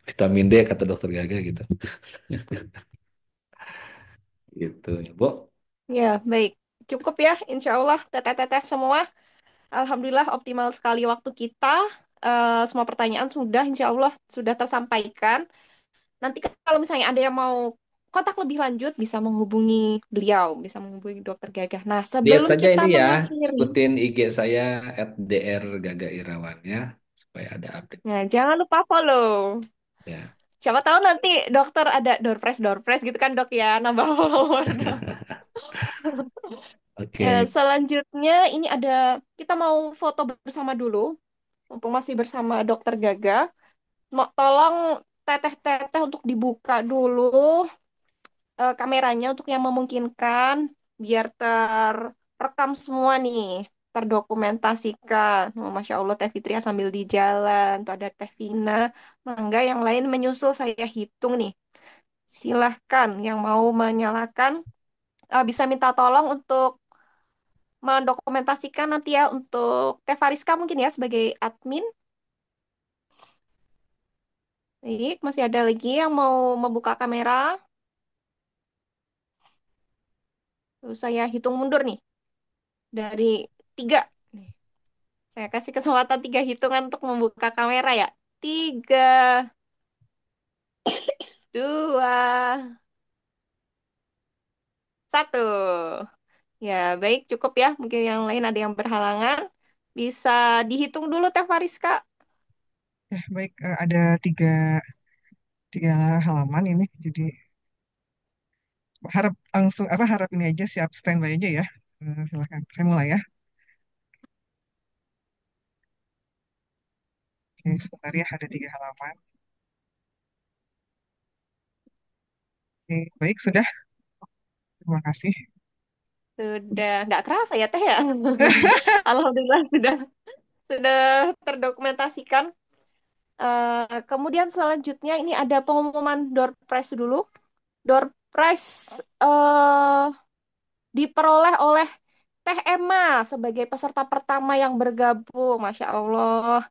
Vitamin D kata dokter Gaga gitu. Gitu ya, Bu. Ya, baik. Cukup ya, insya Allah teteh-teteh semua. Alhamdulillah optimal sekali waktu kita. semua pertanyaan sudah, insya Allah sudah tersampaikan. Nanti kalau misalnya ada yang mau kontak lebih lanjut, bisa menghubungi beliau, bisa menghubungi Dokter Gagah. Nah, Lihat sebelum saja kita ini ya, mengakhiri, ikutin IG saya @dr_gaga_irawan ya, supaya ada update nah jangan lupa follow. ya. Siapa tahu nanti dokter ada door prize gitu kan dok ya, nambah follower. Oke. Selanjutnya ini ada, kita mau foto bersama dulu, mumpung masih bersama Dokter Gaga. Mau tolong teteh-teteh untuk dibuka dulu kameranya untuk yang memungkinkan, biar terrekam semua nih, terdokumentasikan. Oh, Masya Allah, Teh Fitria sambil di jalan, tuh ada Teh Vina. Mangga yang lain menyusul, saya hitung nih. Silahkan yang mau menyalakan, bisa minta tolong untuk mendokumentasikan nanti ya untuk Teh Fariska mungkin ya sebagai admin. Baik, masih ada lagi yang mau membuka kamera. Tuh, saya hitung mundur nih dari 3. Nih, saya kasih kesempatan 3 hitungan untuk membuka kamera ya. 3, 2, 1. Ya, baik, cukup ya. Mungkin yang lain ada yang berhalangan. Bisa dihitung dulu Teh Fariska. Ya, baik, ada tiga halaman ini, jadi harap langsung apa harap ini aja siap standby aja ya. Silakan, saya mulai ya. Oke, sebentar ya, ada 3 halaman. Oke, baik, sudah. Terima kasih. Sudah nggak kerasa ya Teh ya. Alhamdulillah sudah terdokumentasikan. Kemudian selanjutnya ini ada pengumuman door prize dulu. Door prize eh diperoleh oleh Teh Emma sebagai peserta pertama yang bergabung. Masya Allah,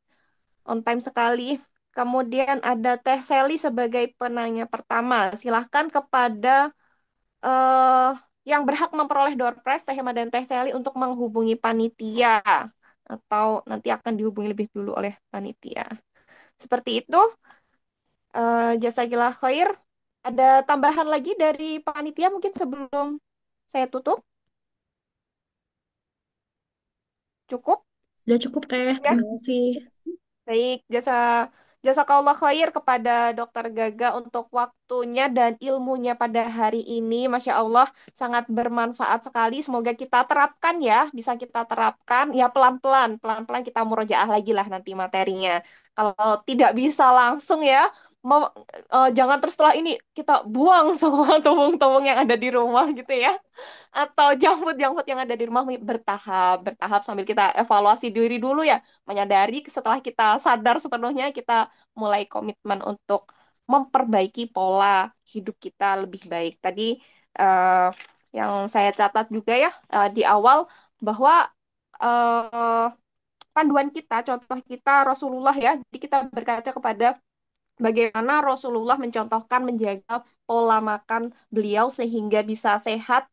on time sekali. Kemudian ada Teh Sally sebagai penanya pertama. Silahkan kepada eh yang berhak memperoleh door prize, Teh Emma dan Teh Sally, untuk menghubungi panitia. Atau nanti akan dihubungi lebih dulu oleh panitia. Seperti itu. Jazakillah khair. Ada tambahan lagi dari panitia mungkin sebelum saya tutup? Cukup? Sudah cukup, Teh. Ya. Terima kasih. Baik, jazakallah khair kepada Dokter Gaga untuk waktunya dan ilmunya pada hari ini. Masya Allah, sangat bermanfaat sekali. Semoga kita terapkan ya, bisa kita terapkan. Ya pelan-pelan, pelan-pelan kita murojaah lagi lah nanti materinya. Kalau tidak bisa langsung ya, jangan terus setelah ini kita buang semua tumbung-tumbung yang ada di rumah gitu ya, atau jangkut-jangkut yang ada di rumah, bertahap bertahap sambil kita evaluasi diri dulu ya, menyadari setelah kita sadar sepenuhnya, kita mulai komitmen untuk memperbaiki pola hidup kita lebih baik. Tadi eh, yang saya catat juga ya di awal, bahwa eh, panduan kita, contoh kita Rasulullah ya, jadi kita berkaca kepada bagaimana Rasulullah mencontohkan menjaga pola makan beliau sehingga bisa sehat